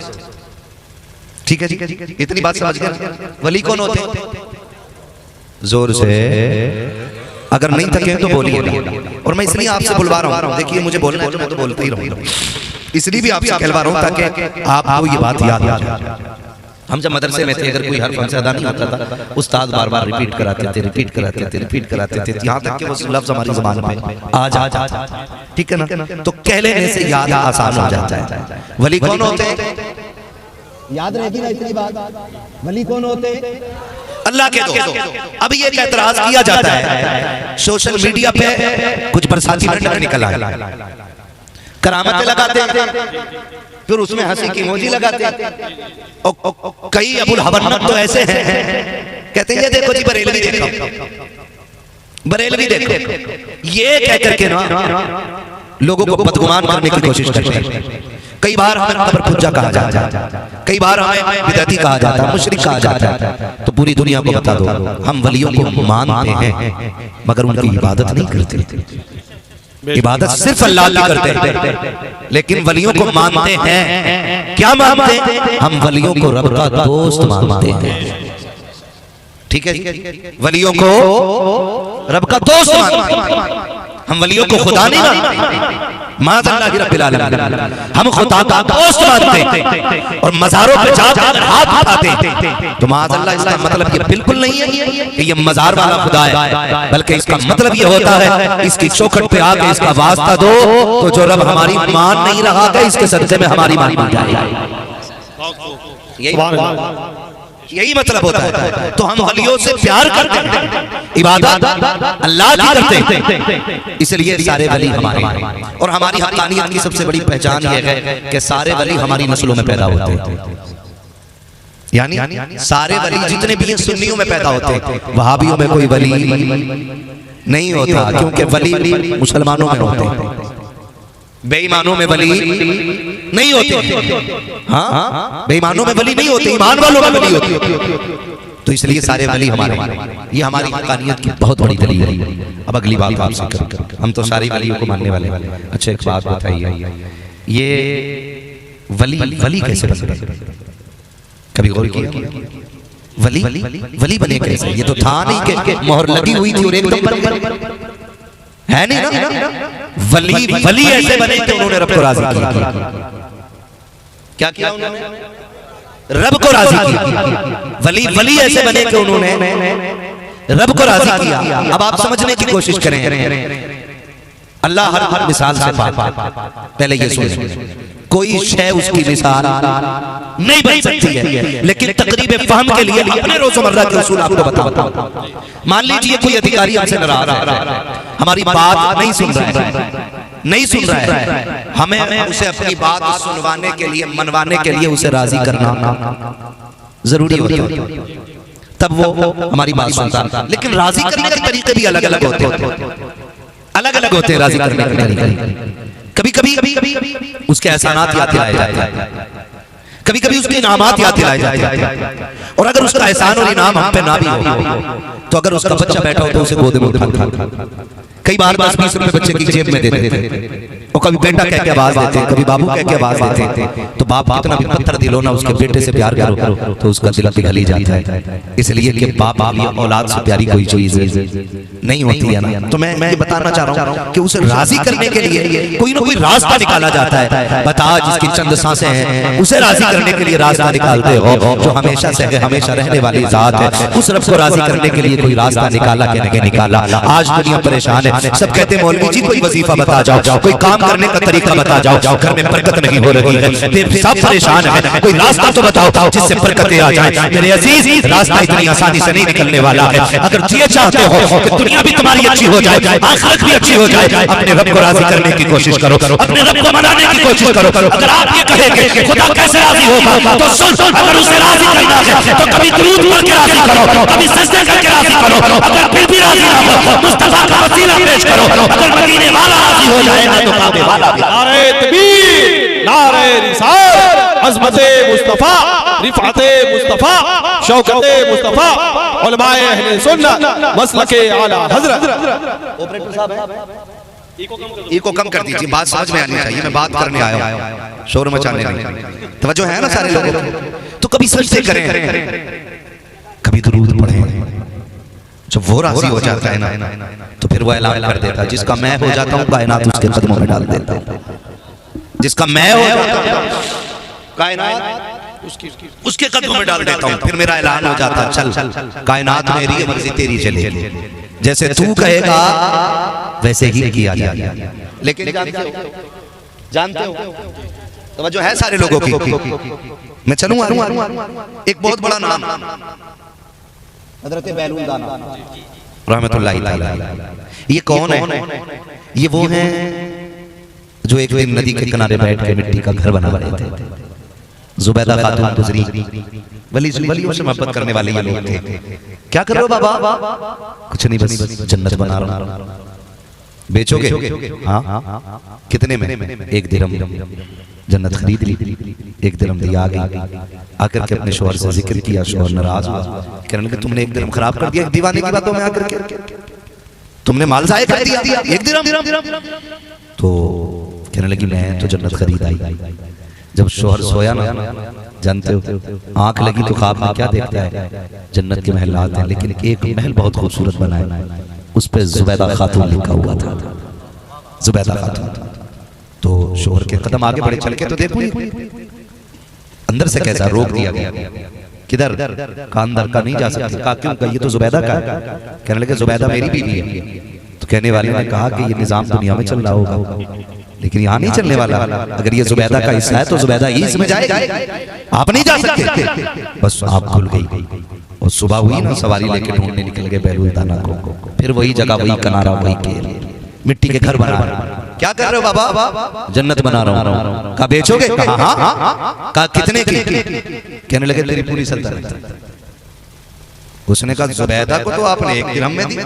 ठीक है, इतनी बात समझ गए। वली कौन होते हैं? जोर से अगर नहीं थके तो बोलिए। और मैं इसलिए आपसे बुलवा रहा हूँ, देखिए मुझे बोलना है तो मैं तो बोलता ही रहूँगा, इसलिए भी आपसे कहलवा रहा हूँ ताकि आपको ये बात याद आ जाए। हम जब मदरसे में थे, अगर कोई हर्फ हमसे अदा नहीं होता था, उस्ताद बार बार रिपीट कराते थे, यहाँ तक कि वो लफ्ज़ हमारी ज़बान पे आ जाता है। ठीक है ना, तो कह लेने से याद आसान हो जाता है। वली कौन होते हैं? याद रहेगी ना इतनी बात। वली कौन होते हैं? अल्लाह के दोस्त। अब ये एतराज किया जाता है सोशल मीडिया पे, कुछ बरसाती लंडन निकल आए, करामतें लगाते हैं, फिर उसमें हंसी की इमोजी लगाते हैं। और कई अबुल हवन्नत तो ऐसे हैं, कहते हैं ये देखो जी बरेलवी देखो, बरेलवी देखो, ये कह करके ना लोगों को बदगुमान करने की कोशिश करते हैं। कई बार हमें कब्र पुज्जा कहा जाता है, कई बार हमें बिदअती कहा जाता है, मुशरिक कहा जाता है। तो पूरी दुनिया को बता दो, हम वलियों को मानते हैं मगर उनकी इबादत नहीं करते। इबादत सिर्फ अल्लाह की करते हैं, लेकिन वलियों को मानते हैं। क्या मानते हैं? हम वलियों को रब का दोस्त मानते हैं। ठीक है, वलियों को रब का दोस्त मानते हैं, हम वलियों को खुदा नहीं मानते। माज़अल्लाह रब्बिल आलमीन, हम खुदा का दोस्त मानते हैं और मज़ारों पे जाकर हाथ उठाते। तो माज़अल्लाह इसका मतलब ये बिल्कुल नहीं है कि ये मज़ार वाला खुदा है, बल्कि इसका मतलब ये होता है इसकी चौखट पे आके इसका वास्ता दो तो जो रब हमारी मान नहीं रहा है इसके सदक़े में हमारी मान बन जाएगी। यही मतलब होता है। तो हम वलियों से प्यार करते हैं, इबादत अल्लाह की करते हैं, इसलिए सारे वली हमारे हैं। और हमारी हक़ानियत की सबसे बड़ी पहचान ये है कि सारे वली हमारी नस्लों में पैदा होते हैं। यानी सारे वली जितने भी सुन्नियों में पैदा होते हैं, वहाबियों में कोई वली नहीं होता, क्योंकि वली मुसलमानों में होते हैं, बेईमानों में वली नहीं होते। हाँ, बेईमानों में वली नहीं होते, ईमान वालों में वली होती। तो इसलिए सारे वली हमारे, ये हमारी हक़ानियत की बहुत बड़ी दलील है। अब अगली बात आपसे करें, हम तो सारी वलियों को मानने वाले। अच्छा एक बात बताइए, ये वली कैसे बने? कभी गौर किया? वली बने कैसे? ये तो था नहीं कि मोहर लगी हुई थी और एकदम बन गए, है नहीं ना। वली ऐसे बने कि उन्होंने रब को राजी किया। क्या किया उन्होंने? रब को राजी किया। वली ऐसे बने कि उन्होंने रब को राजी किया। अब आप समझने की कोशिश करें, अल्लाह हर मिसाल से पाक। पहले ये सुनिए, कोई शय उसकी मिसाल नहीं बन सकती है, लेकिन तकरीब फहम के लिए अपने रोजमर्रा के उसूल आपको बताओ। मान लीजिए कोई अधिकारी हमसे नाराज है, हमारी बात नहीं सुन रहा है, हमें उसे अपनी बात सुनवाने के लिए, मनवाने के लिए उसे राजी करना जरूरी होता है, तब वो हमारी बात सुनता है। लेकिन राजी करने के तरीके भी अलग अलग होते हैं, राजी करने के तरीके। कभी कभी उसके एहसानात याद दिलाए जाते हैं, कभी कभी उसके इनामात याद दिलाए जाते हैं। और अगर उसका एहसान और इनाम हम पे ना भी हो, तो अगर उसका बच्चा बैठा हो तो उसे गोद में उठा, कई बार 10-20 रुपए बच्चे की जेब में देते थे, और कभी बेटा कह के आवाज देते, कभी बाबू कह के आवाज देते। तो बाप कितना भी पत्थर दिल हो ना, उसके बेटे से प्यार करो तो उसका दिल पिघल ही जाता है। इसलिए कि बाप औलाद से प्यारी कोई चीज नहीं होती है ना। तो मैं ये बताना चाह रहा हूँ कि उसे राजी करने के लिए कोई ना कोई रास्ता निकाला जाता है। बता, जिसकी चंद सांसें हैं उसे राजी करने के लिए रास्ता निकालते हो, जो हमेशा से हमेशा रहने वाली जात है, उस रब को राजी करने के लिए कोई रास्ता निकाला कि नहीं निकाला। आज दुनिया परेशान है, सब कहते हैं मौलवी जी कोई वजीफा बता जाओ, कोई काम करने का तरीका बता जाओ, घर में बरकत नहीं हो रही है, सब परेशान है, कोई रास्ता तो बताओ जिससे बरकतें आ जाए। मेरे अजीज, रास्ता इतनी आसानी से नहीं निकलने वाला है। अगर ये चाहते हो कि दुनिया भी तुम्हारी अच्छी हो जाए, आखिरत भी अच्छी हो जाए, अपने रब को राजी करने की कोशिश करो, अपने रब को मनाने की कोशिश करो। अगर आप ये कहेंगे कि खुदा कैसे राजी होगा, तो सुन, अगर उसे राजी करना है तो कभी दुरूद पढ़ के राजी करो, कभी सजदे करके राजी करो। अगर फिर भी राजी ना हो, मुस्तफा का वसीला पेश करो। अगर मदीने वाला राजी हो जाएगा तो काबे वाला भी। नारे तकबीर, नारे रिसालत, अज़मते मुस्तफा, रिफ़अते मुस्तफा, शौकते मुस्तफा, उलमाए अहले सुन्नत, मसलके आला हज़रत। ऑपरेटर साहब है, इको कम कर दीजिए, बात समझ में आनी चाहिए। मैं बात करने आया हूं, शोर मचाने नहीं। तवज्जो है ना सारे लोगों को? तो कभी सजदे करें, कभी दुरूद पढ़ें। जब वो राजी हो जाता है ना, तो फिर वो ऐलान कर देता है, जिसका मैं हो जाता हूँ कायनात उसके कदमों में डाल देता है। जिसका मैं हो जाता हूँ कायनात उसके कदमों में डाल देता हूँ। फिर मेरा ऐलान हो जाता है, चल कायनात मेरी है, मर्जी तेरी चलेगी, जैसे तू कहेगा वैसे ही किया जाएगा। लेकिन जानते हो तो जो है सारे लोगों की, मैं चलूंगा एक बहुत बड़ा नाम हज़रत बैलून दाना रहमतुल्लाहि तआला। ये कौन है? ये वो हैं जो एक दिन नदी के किनारे बैठ के मिट्टी का घर बना रहे थे। जुबैदा खातून गुजरी, वलियों से मोहब्बत करने वाले ये लोग थे। क्या कर रहे हो बाबा? कुछ नहीं, बस जन्नत बना रहा हूं। बेचोगे? हाँ। कितने में? 1 दिरहम। जन्नत खरीद ली, 1 दिरहम दिया, आ गई। आकर के अपने शौहर से जिक्र किया, शौहर नाराज हुआ, कहने लगे तुमने 1 दिरहम खराब कर दिया, दीवाने की बातों में आकर के तुमने माल जाए कर दिया, 1 दिरहम। तो कहने लगी मैं तो जन्नत खरीद आई। जब शौहर सोया ना, जानते हो आंख लगी तो ख्वाब में क्या देखता है? जन्नत के महलात हैं, लेकिन एक महल बहुत खूबसूरत बना है, उस पे जुबैदा खातून लिखा हुआ था, जुबैदा खातून। तो शौहर के कदम आगे बढ़े, चल के तो देखो अंदर से कैसा रोक दिया गया। किधर? का अंदर का नहीं जा सकते। कहा क्यों? ये तो जुबैदा का है। कहने लगे जुबैदा मेरी बीवी है। तो कहने वाले ने कहा कि ये निजाम दुनिया में चल रहा होगा, लेकिन यहाँ नहीं चलने वाला। अगर ये जुबैदा का हिस्सा है तो जुबैदा ही इसमें जाएगा, आप नहीं जा सकते। बस आप खुल गई और सुबह हुई ना, सवारी लेके ढूंढने निकल गए बैलून दाना को। फिर वही जगह, वही किनारा, वही केर, मिट्टी के घर बना रहा। क्या कर रहे हो बाबा? जन्नत बना रहा हूँ। कहा बेचोगे? कहा हाँ। कहा कितने की? कहने लगे तेरी पूरी सल्तनत। उसने कहा जुबैदा को तो आपने 1 दिरहम में दी,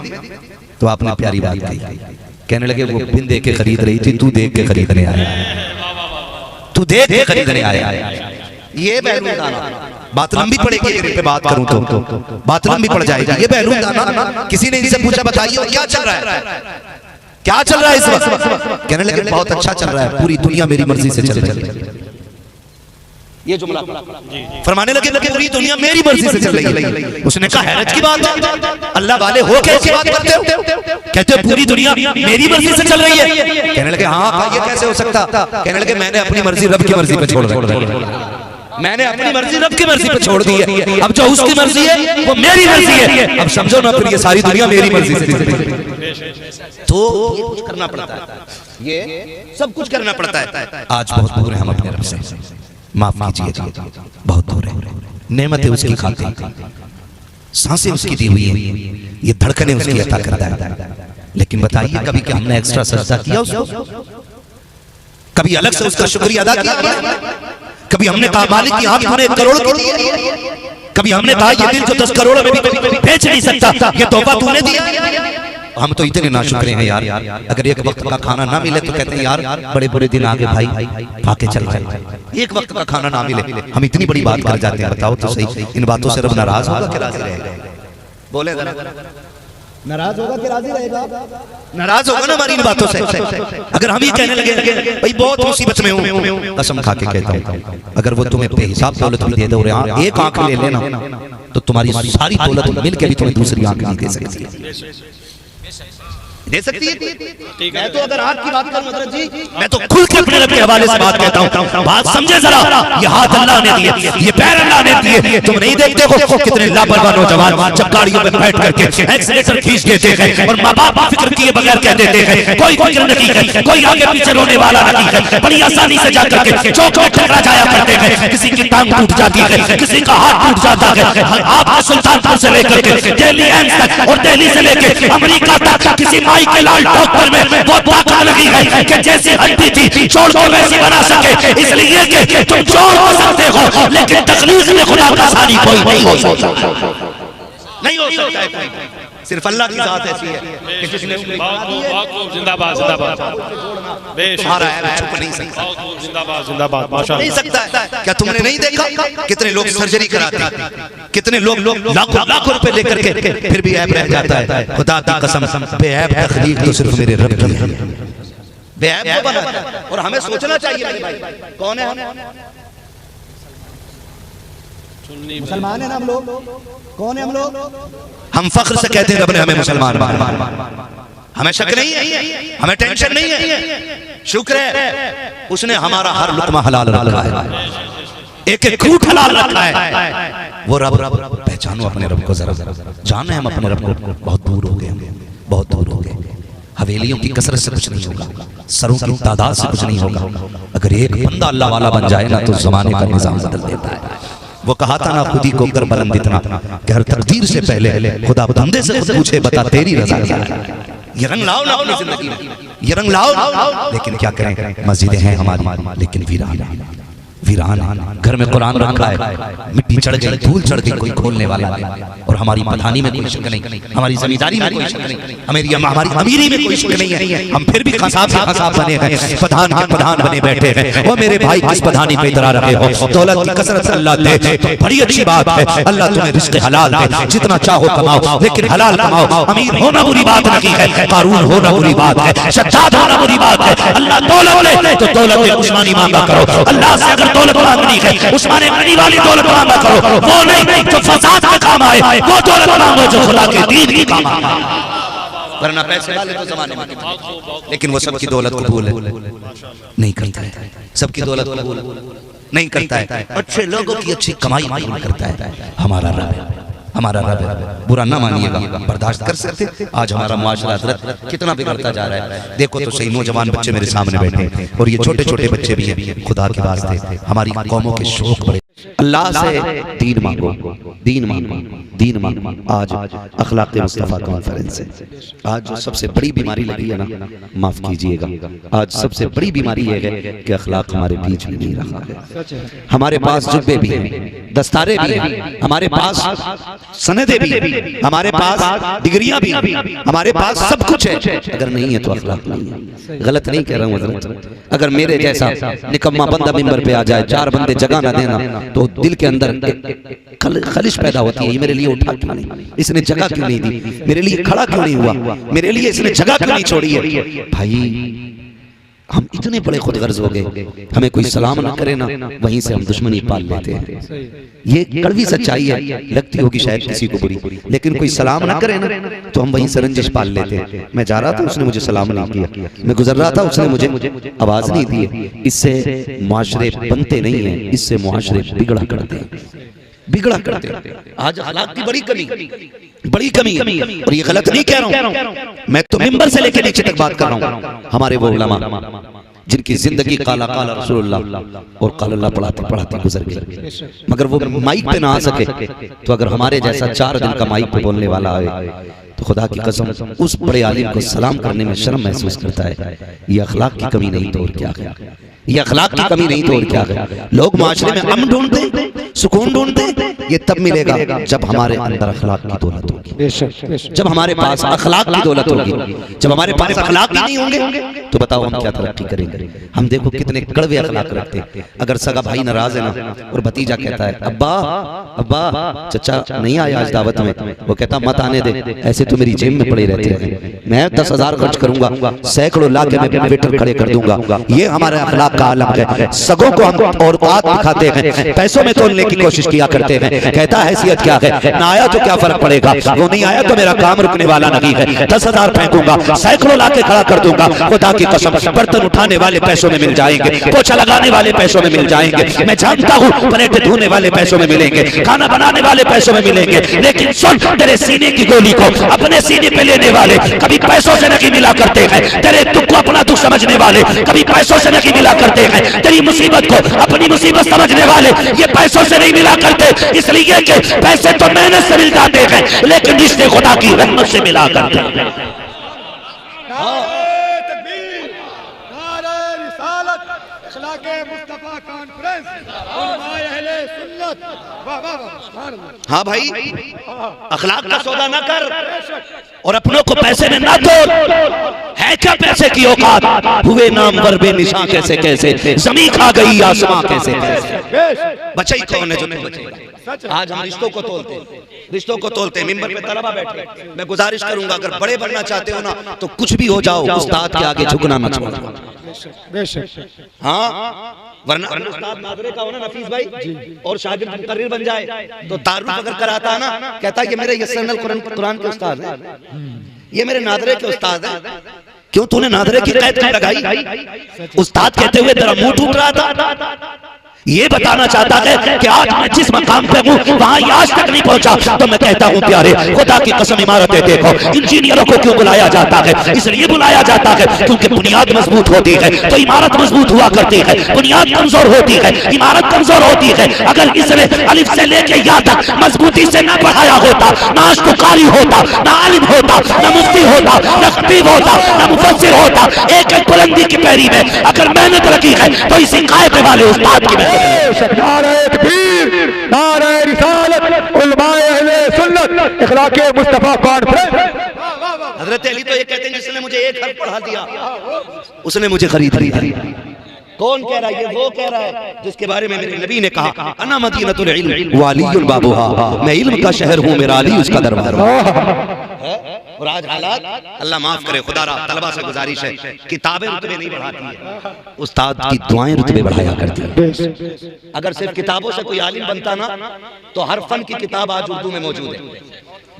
तो आपने प्यारी बात कही। कहने लगे वो बिन देख के खरीद रही थी, तू देख के खरीदने आया, तू देख के खरीदने आया। ये बैलून दाना बात लंबी पड़ेगी अगर इस पे बात करूं तो बात लंबी पड़ जाएगी। ये बहलूल दाना, किसी ने इनसे पूछा बताइए क्या चल रहा है, क्या चल रहा है इस वक्त? कहने लगे बहुत अच्छा चल रहा है, पूरी दुनिया मेरी मर्जी से चल रही है। ये जुमला फरमाने लगे पूरी दुनिया मेरी मर्जी से चल रही है। उसने कहा हैरत की बात है, अल्लाह वाले हो कैसी बात करते हो? कहते हो पूरी दुनिया मेरी मर्जी से चल रही है। कहने लगे हाँ ये कैसे हो सकता? कहने लगे मैंने अपनी मर्जी रब की मर्जी पे छोड़ दी, मैंने अपनी मर्जी रब की मर्जी पे छोड़ दी है। अब जो उसकी मर्जी है वो मेरी मर्जी है। अब समझो ना फिर ये सारी दुनिया मेरी मर्जी से। तो ये कुछ करना पड़ता है, ये सब कुछ करना पड़ता है। आज बहुत दूर है हम अपने रब से, माफ कीजिए बहुत दूर है। नेमतें उसकी खाते हैं, सांसें उसकी दी हुई हैं, ये धड़कनें उसकी अता करता है। लेकिन बताइए कभी क्या हमने एक्स्ट्रा सजदा किया उसको? कभी अलग से उसका शुक्रिया अदा किया? कभी हमने कहा मालिक की आंख तूने 1 करोड़ की दी है? कभी हमने कहा ये दिल जो 10 करोड़ में भी बेच नहीं सकता, ये तोहफा तूने दिया? हम तो इतने नाशुक्र हैं यार, अगर एक वक्त का खाना ना मिले तो कहते हैं यार बड़े बुरे दिन आगे भाई, फाके चल रहे। एक वक्त का खाना ना मिले हम इतनी बड़ी बात कर जाते हैं। बताओ तो सही, इन बातों से रब नाराज होगा कि राजी रहेगा? बोले जरा, नाराज होगा कि राजी रहेगा? नाराज होगा ना हमारी इन बातों से। अगर हम ही कहने लगे भाई बहुत मुसीबत में हूं, कसम खा के कहता हूं अगर वो तुम्हें बेहिसाब दौलत भी दे दो, एक आंख ले लेना तो तुम्हारी सारी दौलत मिल के भी तुम्हें दूसरी आंख नहीं दे सकती है। दे सकती है। मैं तो अगर हाथ की बात करूं हजरत जी, मैं तो खुल के अपने रब के हवाले से बात कहता हूं। बात समझे जरा, ये हाथ अल्लाह ने दिए, ये पैर अल्लाह ने दिए। तुम नहीं देखते हो कितने लापरवाह नौजवान जब गाड़ियों में बैठ करके एक्सीलेटर खींच देते हैं और माँ बाप फिक्र किए बगैर कह देते हैं कोई फिक्र नहीं है, कोई आगे पीछे रोने वाला नहीं है। बड़ी आसानी से जाकर के चौक में टकरा जाया करते हैं, किसी की टांग टूट जाती है, किसी का हाथ टूट जाता है। आपका सुल्तानपुर से लेकर के दिल्ली एम्स तक और दिल्ली से लेकर अमेरिका तक किसी माई के लाल डॉक्टर में वो ताकत लगी है कि जैसी हड्डी थी छोड़ को वैसी बना सके। इसलिए कि तुम छोड़ हो सकते हो लेकिन तकलीफ में खुदा का सानी कोई नहीं हो सकता, नहीं हो सकता है कोई। सिर्फ अल्लाह की जात ऐसी है कि जिसने जिंदाबाद जिंदाबाद तुम्हारा है छुप नहीं सकता, जिंदाबाद जिंदाबाद माशाअल्लाह नहीं सकता। क्या तुमने नहीं देखा कितने लोग सर्जरी कराते, कितने लोग लाखों लाखों रुपए लेकर के फिर भी ऐब रह जाता है। खुदा की कसम बेऐब तखलीक तो सिर्फ मेरे रब की है, बेऐब वो बनाता है। और हमें सोचना चाहिए मेरे भाई कौन है हम? मुसलमान है ना हम लोग? कौन है हम लोग? हम फख्र से कहते हैं रब ने हमें मुसलमान बनाया, हमें शक नहीं है, हमें टेंशन नहीं है। शुक्र है उसने हमारा हर लुकमा हलाल रखा है, एक एक घूंट हलाल रखा है। वो रब पहचानो अपने रब को, जरा जाने हम अपने रब को बहुत दूर हो गए, बहुत दूर हो गए। हवेलियों की कसरत से कुछ नहीं होगा, सरों की तादाद से कुछ नहीं होगा। अगर एक बंदा अल्लाह वाला बन जाए ना तो जमाने का निजाम बदल देता है। वो कहा था ना खुद ही को कर बुलंद इतना कि हर तकदीर से पहले खुदा बंदे से खुद पूछे बता तेरी रजा क्या है। ये रंग लाओ ना अपनी जिंदगी में, ये रंग लाओ। लेकिन क्या करें, मस्जिदें हैं हमारी लेकिन वीरान घर में कुरान रखा है, मिट्टी चढ़ गई, धूल चढ़ गई, कोई खोलने वाला नहीं। और हमारी प्रधानी में कोई शक नहीं, हमारी जमींदारी में कोई शक नहीं, हमारी अमीरी में कोई शक नहीं है। हम फिर भी खसाब से खसाब बने हैं, प्रधान के प्रधान बने बैठे हैं। वो मेरे भाई किस प्रधानी पे इतरा रहे हो? दौलत की कसरत से अल्लाह दे तो बड़ी अच्छी बात है, अल्लाह तुम्हें रिज़्क़ हलाल दे, जितना चाहो कमाओ लेकिन हलाल कमाओ। अमीर होना बुरी बात नहीं है, कारून होना बुरी बात है, शद्दाद होना बुरी बात है। अल्लाह दौलत दे तो दौलत में उस्मानी मांगा करो। अल्लाह से अगर दौलत मांगनी है उस्माने गनी वाली दौलत मांगा करो, वो नहीं जो फसाद में काम आए, वो दौलत मांगो जो खुदा के दीन की काम आए। वरना पैसे वाले तो जमाने में कितने, लेकिन वो सबकी दौलत कबूल नहीं करता है, सबकी दौलत कबूल नहीं करता है। अच्छे लोगों की अच्छी कमाई कबूल करता है। हमारा रब, हमारा रब, बुरा ना मानिएगा, बर्दाश्त कर सकते। आज हमारा मुआशरा हजरत कितना बिगड़ता जा रहा है। देखो तो सही, नौजवान बच्चे मेरे सामने बैठे हैं और ये छोटे छोटे बच्चे भी हैं। खुदा के वास्ते हमारी कौमों के शौक बड़े, अल्लाह से दीन मांगो, दीन मांगो, दीन मांगो। आज अखलाक मुस्तफ़ा कॉन्फ्रेंस है, आज जो सबसे बड़ी बीमारी लगी है ना, माफ कीजिएगा, आज सबसे बड़ी बीमारी यह है कि अखलाक हमारे बीच में नहीं रहा है। हमारे पास जुब्बे भी हैं, दस्तारे भी हैं, हमारे पास सनदे भी हैं, हमारे पास डिग्रियां भी हैं, हमारे पास सब कुछ है, अगर नहीं है तो अखलाक नहीं है। गलत नहीं कह रहा हूँ हज़रत, अगर मेरे जैसा निकम्मा बंदा मिंबर पे आ जाए, चार बंदे जगह ना देना तो दिल के अंदर खलिश पैदा होती है, ये मेरे लिए उठा क्यों नहीं, इसने जगह क्यों नहीं दी, मेरे लिए खड़ा क्यों नहीं हुआ, मेरे लिए इसने जगह क्यों नहीं छोड़ी है। भाई हम इतने बड़े खुदगर्ज हो गए, हमें कोई सलाम न करे ना, वहीं से हम दुश्मनी पाल लेते हैं। ये कड़वी सच्चाई है, लगती होगी शायद किसी को बुरी, लेकिन कोई सलाम ना करे ना तो हम वहीं से रंजिश पाल लेते हैं। मैं जा रहा था, उसने मुझे सलाम नहीं किया, मैं गुजर रहा था, उसने मुझे आवाज नहीं दी। इससे मुआशरे बनते नहीं है, इससे मुआशरे बिगड़ा करते हैं, बिगड़ा करते हैं। आज अखलाक की बड़ी कमी है, और ये गलत नहीं कह रहा हूं, मैं तो मिंबर से लेकर नीचे तक बात कर रहा हूं। हमारे वो उलमा जिनकी जिंदगी काला काला रसूलुल्लाह और काला पढ़ाते पढ़ाते गुजर गई, मगर वो माइक पे ना आ सके, तो अगर हमारे जैसा 4 दिन का माइक पे बोलने वाला आए तो खुदा की कसम उस बड़े आलिम को सलाम करने में शर्म महसूस करता है। ये अखलाक की कमी नहीं तो और क्या है, ये अखलाक की कमी नहीं तो और क्या है। लोग माशरे में अमन ढूंढते, सुकून ढूंढते, ये तब मिलेगा जब हमारे अंदर अखलाक की दौलत होगी, जब हमारे पास अखलाक की दौलत होगी। जब हमारे पास अखलाक ही नहीं होंगे तो बताओ हम क्या तरक्की करेंगे। हम देखो कितने कड़वे अखलाक रखते हैं। अगर सगा भाई नाराज है ना और भतीजा कहता है अब्बा अब्बा चचा नहीं आया आज दावत में, वो कहता मत आने दे, ऐसे तो मेरी जेब में पड़े रहते हैं, मैं 10,000 खर्च करूंगा, सैकड़ों लाख में वेटर खड़े कर दूंगा। ये हमारे अखलाक का आलम है। सगों को हम और बात दिखाते हैं, पैसों में तोलने की कोशिश किया करते हैं। कहता है हैसियत क्या है, ना आया तो क्या फर्क पड़ेगा, वो नहीं आया तो मेरा काम रुकने वाला नहीं है। 10,000 फेंकूंगा, सैकड़ों लाके खड़ा कर दूंगा। खुदा की कसम बर्तन उठाने वाले पैसों में मिल जाएंगे, पोछा लगाने वाले पैसों में मिल जाएंगे, मैं जानता हूँ प्लेट धोने वाले पैसों में मिलेंगे, खाना बनाने वाले पैसों में मिलेंगे। लेकिन सुन, तेरे सीने की गोली को अपने सीने पे लेने वाले कभी पैसों से नहीं मिला करते हैं। तेरे दुख को अपना दुख समझने वाले कभी पैसों से नहीं मिला करते हैं। तेरी मुसीबत को अपनी मुसीबत समझने वाले ये पैसों से नहीं मिला करते, इसलिए कि पैसे तो मेहनत से मिल जाते हैं, लेकिन रिश्ते खुदा की रहमत से मिला करते हैं। हाँ भाई, अखलाक का सौदा ना कर और अपनों को पैसे में ना तोड़। है क्या पैसे की औकात, हुए नाम वर बेनिशान कैसे कैसे, जमीन खा गई आसमां कैसे कैसे। बचाई कौन है जो नहीं बचेगा। आज हम रिश्तों को तोलते हैं। मिंबर पे तलबा बैठे, मैं गुजारिश करूंगा अगर बड़े बनना चाहते हो ना तो कुछ भी हो जाओ, उस्ताद के आगे झुकना मत छोड़ना। हाँ, वरना उस्ताद नादरे का हो ना नफीस भाई और शागिर्द मुकर्रिर बन जाए तो तारुफ अगर कराता है ना, कहता है कि मेरे यसरनल कुरान के उस्ताद हैं, ये मेरे नादरे के उस्ताद हैं। क्यों तूने नादरे की कैद क्यों लगाई? उस्ताद कहते हुए तेरा मुंह टूट रहा था। ये बताना चाहता है कि आज मैं जिस मकाम पे हूँ वहां आज तक नहीं पहुंचा। तो मैं कहता हूँ प्यारे, खुदा की कसम इमारतें देखो, इंजीनियरों को क्यों बुलाया जाता है? इसलिए बुलाया जाता है क्योंकि बुनियाद मजबूत होती है तो इमारत मजबूत हुआ करती है। बुनियाद कमजोर होती है, इमारत कमजोर होती है। अगर इसने अलिफ से लेके या तक मजबूती से न पढ़ाया होता, ना कारी होता, ना आलिम होता, ना मुफ्ती होता, ना खतीब होता, ना मुफस्सिर होता। एक एक बुलंदी की पैरी में अगर मेहनत लगी है तो इसी कायदे वाले उस्ताद की नारे तकबीर, नारे रिसालत, उलमाए अहले सुन्नत, इखलाके मुस्तफा कॉन्फ्रेंस। हजरत अली तो ये कहते हैं जिसने मुझे एक हर्फ पढ़ा दिया उसने मुझे खरीद लिया। कौन कह रहा है? ये वो कह रहा है जिसके बारे में मेरे नबी ने कहा अना मदीनतुल इल्म व अलीयुल बाबुहा, मैं इल्म का शहर हूँ, मेरा अली उसका दरवाजा है। और आज हालात, अल्लाह माफ करे खुदारा, तलबा से गुजारिश है किताबें रुतबे नहीं बढ़ाती है, उस्ताद की दुआएं रुतबे बढ़ाया करती है। अगर सिर्फ किताबों से कोई आलिम बनता ना तो हर फन की किताब आज उर्दू में मौजूद है,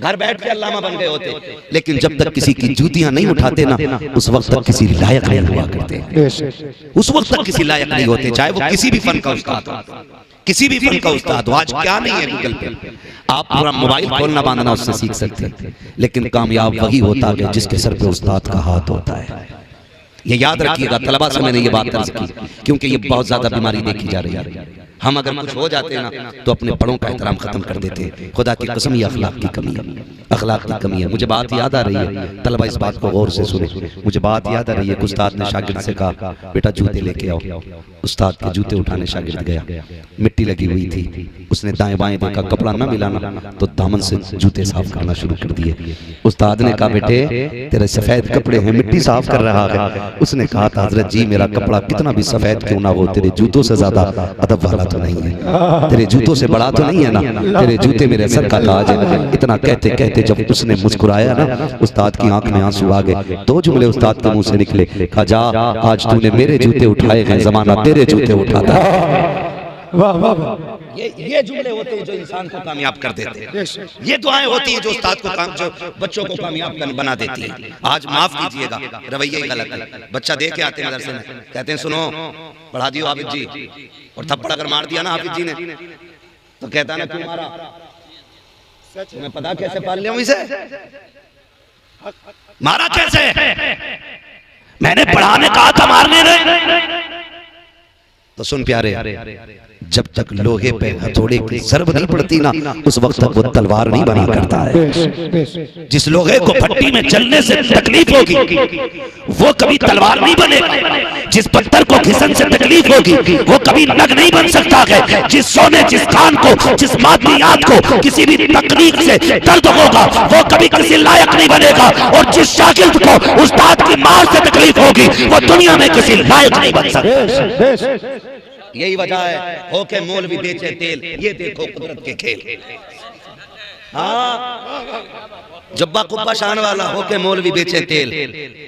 घर बैठ के अल्लामा बन गए होते। लेकिन जब तक किसी की जूतियां नहीं उठाते ना उस वक्त तक किसी लायक नहीं हुआ करते, उस वक्त तक किसी लायक नहीं होते, चाहे वो किसी भी फन का उस्ताद हो, किसी भी फन का उस्ताद हो। आज क्या नहीं है गूगल पे, आप पूरा मोबाइल खोलना बांधना उससे सीख सकते हैं, लेकिन कामयाब वही होता है जिसके सर पे उस्ताद का हाथ होता है। ये याद रखिएगा, तलबा से मैंने ये बात अर्ज की क्योंकि ये बहुत ज्यादा बीमारी देखी जा रही है। हम अगर कुछ हो जाते हैं ना तो अपने बड़ों का एहतराम खत्म कर देते हैं। खुदा की कसम ये अखलाक की कमी है, अखलाक की कमी है। मुझे बात याद आ रही है, तलबा इस बात को गौर से सुने, मुझे बात याद आ रही है। उस्ताद ने शागिर्द से कहा बेटा जूते लेके आओ। उस्ताद के जूते उठाने शागिर्द गया, मिट्टी लगी हुई थी, उसने दाएं बाएं देखा, कपड़ा ना मिलाना तो दामन से जूते साफ करना शुरू कर दिए। उस्ताद ने कहा बेटे तेरे सफेद कपड़े हैं, मिट्टी साफ कर रहा है। उसने कहा था हजरत जी मेरा कपड़ा कितना भी सफेद क्यों ना हो, तेरे जूतों से ज्यादा अदब वाला तो नहीं है, तेरे जूतों से बड़ा तो नहीं है ना, तेरे जूते मेरे सर का ताज है। इतना कहते कहते जब उसने मुस्कुराया ना, उस्ताद की आंख में आंसू आ गए। दो जुमले उस्ताद के मुंह से निकले, कहा जा आज तूने मेरे जूते उठाए हैं, जमाना तेरे जूते उठाता है। वाह वाह वाह। ये जुमले होते हैं जो इंसान को कामयाब कर देते हैं। ये दुआएं होती हैं जो उस्ताद को जो बच्चों को कामयाब बना देती है। आज माफ कीजिएगा, रवैया ही गलत है। बच्चा दे के आते हैं मदरसे में, कहते हैं सुनो पढ़ा दियो हाफिज जी, और थप्पड़ अगर मार दिया ना हाफिज जी ने तो कहता ना क्यों मारा, तुम्हें पता कैसे पाल लिया इसे, मारा कैसे, मैंने पढ़ाने कहा था मारने नहीं। तो सुन प्यारे, जब तक लोहे पे हथौड़े की ज़रब नहीं पड़ती ना, उस वक्त तक वो तलवार नहीं बना करता है। जिस लोहे को भट्टी में जलने से तकलीफ होगी वो कभी तलवार नहीं बनेगा। जिस पत्थर को घिसन से तकलीफ होगी वो कभी नग नहीं बन सकता है। जिस सोने, जिस खान को, जिस मादनियात को किसी भी तकनीक से दर्द होगा वो कभी किसी लायक नहीं बनेगा। और जिस शागिर्द को उस्ताद की मार से तकलीफ होगी वो दुनिया में किसी लायक नहीं बन सकता। यही वजह है होके मौलवी बेचे तेल, ये देखो कुदरत के खेल। हाँ, जब्बा कुब्बा शान वाला होके मौलवी बेचे तेल,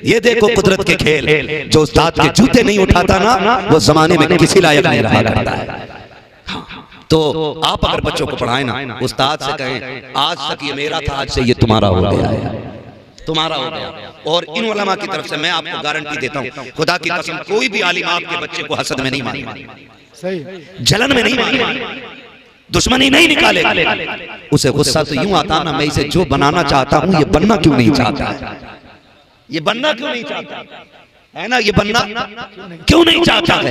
ये देखो कुदरत के खेल। जो उस्ताद के जूते नहीं उठाता ना वो जमाने में किसी लायक नहीं रहा करता है। तो आप अगर बच्चों को पढ़ाएं ना, उस्ताद से कहें आज तक ये मेरा था, आज से ये तुम्हारा हो गया है, तुम्हारा हो गया। और इन उलमा की तरफ से मैं आपको गारंटी देता हूँ, खुदा की कसम कोई भी आलिम आपके बच्चे को हसद में नहीं मारेगा, जलन में नहीं मारेगा, दुश्मनी नहीं निकालेगा। उसे गुस्सा तो यूं आता ना, मैं इसे जो बनाना चाहता हूं ये बनना क्यों नहीं चाहता है, ये बनना क्यों नहीं चाहता है ना, ये बनना क्यों नहीं चाहता है।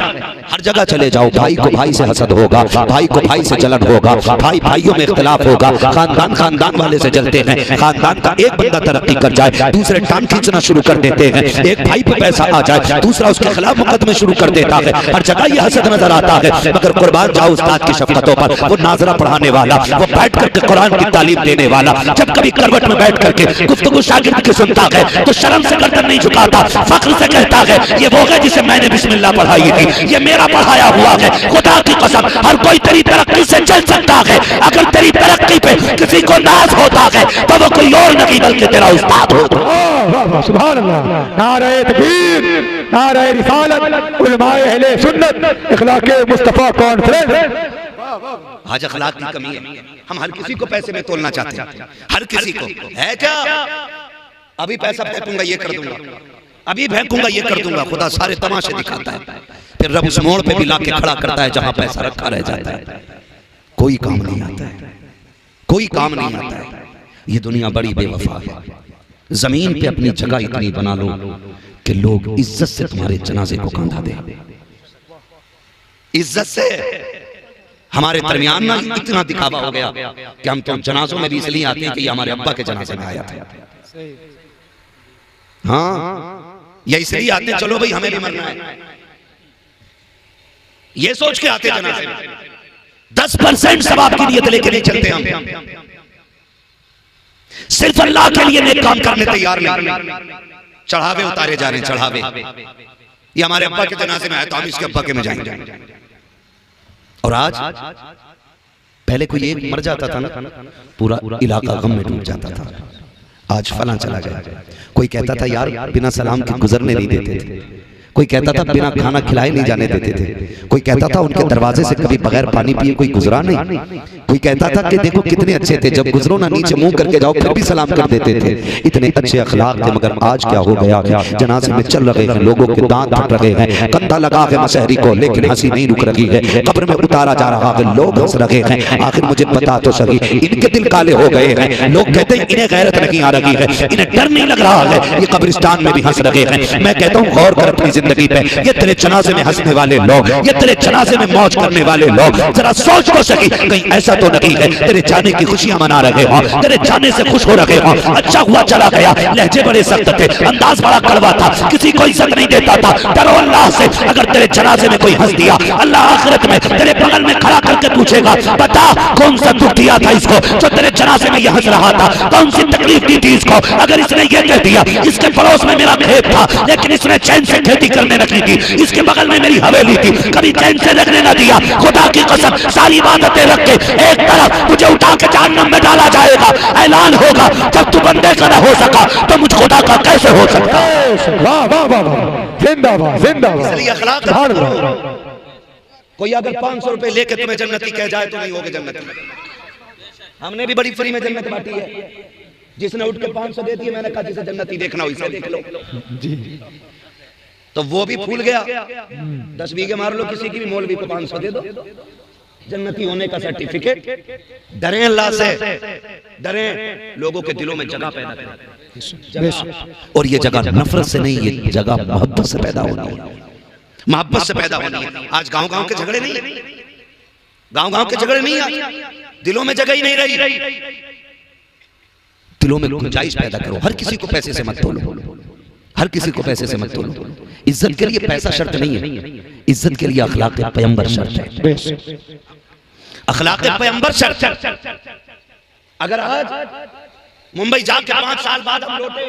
हर जगह चले जाओ, भाई को भाई से हसद होगा, भाई को भाई से जलन होगा, भाई भाइयों में इख्तिलाफ होगा, खानदान खानदान वाले से जलते हैं। खानदान का एक बंदा तरक्की कर जाए दूसरे टांग खींचना शुरू कर देते हैं। एक भाई पे पैसा आ जाए दूसरा उसके खिलाफ मुकदमे शुरू कर देता है। हर जगह ये हसद नजर आता है। मगर कुर्बान जाओ उस्ताद की शफकतों पर, वो नाजरा पढ़ाने वाला, वो बैठ करके कुरान की तालीम देने वाला, जब कभी करवट में बैठ करके गुफ्तगू शागिर्द की सुनता है तो शर्म से गर्दन नहीं झुकाता, फख्र से कहता है ये वो है जिसे मैंने बिस्मिल्लाह पढ़ाई थी, ये मेरा पढ़ाया हुआ है। खुदा की कसम हर कोई तेरी तरक्की से चल सकता है, अगर तेरी तरक्की पे किसी को नाज होता है तो वो कोई और नहीं बल्कि तेरा उस्ताद होता है। सुभान अल्लाह, नारे तकबीर, नारे रिसालत, उलमाए अहले सुन्नत, इखलाके मुस्तफा कॉन्फ्रेंस। आज अखलाक की कमी है, हम हर किसी को पैसे में तोलना चाहते हैं, हर किसी को है क्या, अभी पैसा फेंकूंगा ये कर दूंगा, अभी फेंकूंगा ये कर दूंगा। खुदा सारे तमाशे दिखाता है, फिर रब उस मोड़ पे भी लाके खड़ा करता है जहां पैसा रखा रह जाता है। कोई काम नहीं आता है, कोई काम नहीं आता है। ये दुनिया बड़ी बेवफा है। जमीन पे अपनी जगह इतनी बना लो कि लोग इज्जत से तुम्हारे जनाजे को कंधा दे, इज्जत से। हमारे दरमियान ना इतना दिखावा हो गया कि हम तो जनाजों में भी इसलिए आते हैं कि हमारे अब्बा के जनाजे में आया था। हाँ, या इसलिए आते चलो भाई हमें भी मरना है, ये सोच के आते जनाजे में। 10% सवाब की नियत लेके नहीं चलते हम, सिर्फ अल्लाह के लिए नेक काम करने तैयार नहीं। चढ़ावे उतारे जा रहे हैं, चढ़ावे। ये हमारे अब्बा के जनाजे में आया तो हम इसके अब्बा के में जाएंगे। और आज पहले कोई एक मर जाता था ना, पूरा इलाका गम में डूब जाता था। आज फलां चला गया, कोई कहता था यार बिना सलाम के गुजरने नहीं देते थे, कोई कहता था बिना खाना खिलाए नहीं जाने देते थे, कोई कहता था उनके दरवाजे से कभी बगैर पानी पिए कोई गुजरा नहीं, कोई कहता था कि देखो कितने अच्छे थे, जब गुजरो ना नीचे मुंह करके जाओ फिर भी सलाम कर देते थे। इतने अच्छे अखलाक थे। मगर आज क्या हो गया, जनाजे में चल रहे हैं, लोगों के दांत फट रहे हैं, कंधा लगा है मशहरी को लेकिन हंसी नहीं रुक रही है, कब्र में उतारा जा रहा है, लोग हंस रहे हैं। आखिर मुझे बता तो सही, इनके दिल काले हो गए हैं। लोग कहते हैं इन्हें गैरत नहीं आ रही है, इन्हें डर नहीं लग रहा है, ये कब्रिस्तान में भी हंस रहे हैं। मैं कहता हूँ गौर कर अपनी जिंदगी पे, ये तेरे जनाजे में हंसने वाले लोग, ये तेरे जनाजे में मौज करने वाले लोग, जरा सोच तो सही कहीं ऐसा तो नहीं है तेरे जाने की खुशियां मना रहे हो, तेरे जाने से खुश हो रहे हो। अच्छा हुआ चला गया, लहजे बड़े सख्त थे, अंदाज बड़ा कड़वा था, किसी को इज्जत नहीं देता था। डरो अल्लाह से, अगर तेरे जनाजे में कोई हंस दिया अल्लाह आखिरत में तेरे बगल में खड़ा करके पूछेगा बता कौन सा दुख दिया था इसको जो तेरे जनाजे में ये हंस रहा था, कौन सी तकलीफ दी थी इसको। अगर इसने ये कह दिया इसके पड़ोस में मेरा खेत था लेकिन इसने चैन से खेती करने लगी थी, इसके बगल में मेरी हवेली थी, कभी चैन से लगने न दिया। खुदा की कसम सारी इबादतें रख के एक तरफ तुझे उठा के जहन्नम में डाला जाएगा, ऐलान होगा जब तू बंदे का न हो सका तो मुझ खुदा का कैसे हो सकता। वाह वाह वाह वाह, जिंदाबाद जिंदाबाद। इसलिए अखलाक कोई अगर 500 रुपए लेके तुम्हें जन्नती कह जाए तो नहीं होगे जन्नती। हमने भी बड़ी फ्री में जन्नत बांटी है, जिसने उठ के 500 दे दिए, मैंने कहा जिसे जन्नती देखना हो इसे देख लो जी। तो वो भी फूल गया। 10 बीघे मार लो किसी की भी, मौलवी को 500 दे दो, जन्नती होने का सर्टिफिकेट। डरें अल्लाह से, डरें, लोगों के दिलों में जगह पैदा करें, और ये जगह नफरत से नहीं, ये जगह मोहब्बत से पैदा होनी है, मोहब्बत से पैदा होनी है। आज गांव-गांव के झगड़े नहीं, गांव-गांव के झगड़े नहीं, आज दिलों में जगह ही नहीं रही। दिलों में गुंजाइश पैदा करो। हर किसी को पैसे से मत तोलो, हर किसी को पैसे से मत तोलो। इज्जत के लिए पैसा शर्त नहीं है, इज्जत के लिए अखलाक पैगंबर शर्त है, अखलाक पैगंबर शर्त है। अगर आज मुंबई जाके 5 साल बाद हम लौटे,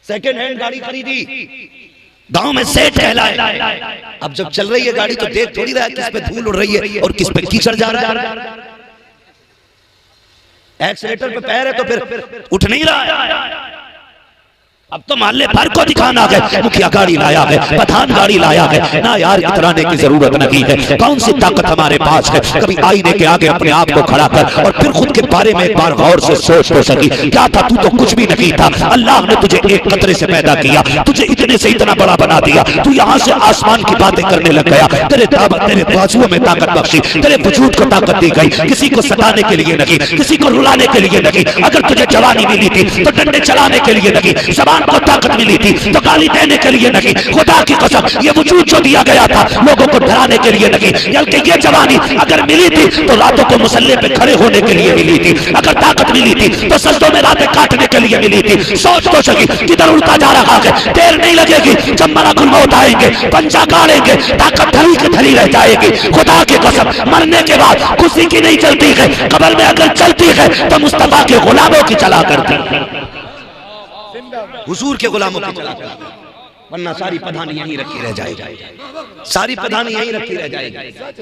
सेकंड हैंड गाड़ी खरीदी, गांव में सेठ कहलाए, अब जब चल रही है गाड़ी तो देख थोड़ी रहा है किस पे धूल उड़ रही है और किस पे कीचड़ जा रहा है। एक्सीलेटर पे पैर है तो फिर उठ नहीं रहा है। अब तो मोहल्ले भर को दिखाना है, मुखिया गाड़ी लाया है, प्रधान गाड़ी लाया है ना यार, इतराने की जरूरत नहीं है। कौन सी ताकत हमारे पास है? कभी आईने के आगे अपने आप को खड़ा कर और फिर खुद के बारे में एक बार गौर से सोच तो सकी, क्या था तू तो कुछ भी नहीं था। अल्लाह ने तुझे एक कतरे से पैदा किया, तुझे इतने से इतना बड़ा बना दिया, तू यहाँ से आसमान की बातें करने लग गया। तेरे बाजुओं में ताकत बख्शी, तेरे वजूद को ताकत दी गई, किसी को सताने के लिए नहीं, किसी को रुलाने के लिए नहीं। अगर तुझे जवानी मिली थी तो डंडे चलाने के लिए नहीं, को ताकत मिली थी तो गाली देने के लिए नहीं। खुदा की कसम ये वजूद जो दिया गया था लोगों को डराने के लिए नहीं, बल्कि ये जवानी अगर मिली थी तो रातों को मुसल्ले पे खड़े होने के लिए मिली थी। अगर ताकत मिली थी तो सजदों में रातें काटने के लिए मिली थी। सोच तो सकी किधर उल्टा जा रहा है, देर नहीं लगेगी, जब मलाकुल मौत आएंगे, पंजा गाड़ेंगे, ताकत धरी की धरी रह जाएगी। खुदा की कसम मरने के बाद खुशी की नहीं चलती है, कब्र में अगर चलती है तो मुस्तफा के गुलामों की चला करती है, हुजूर के गुलामों की चला करती, वरना सारी प्रधानी यहीं रखी रह जाएगी, सारी प्रधानी यहीं रखी रह जाएगी,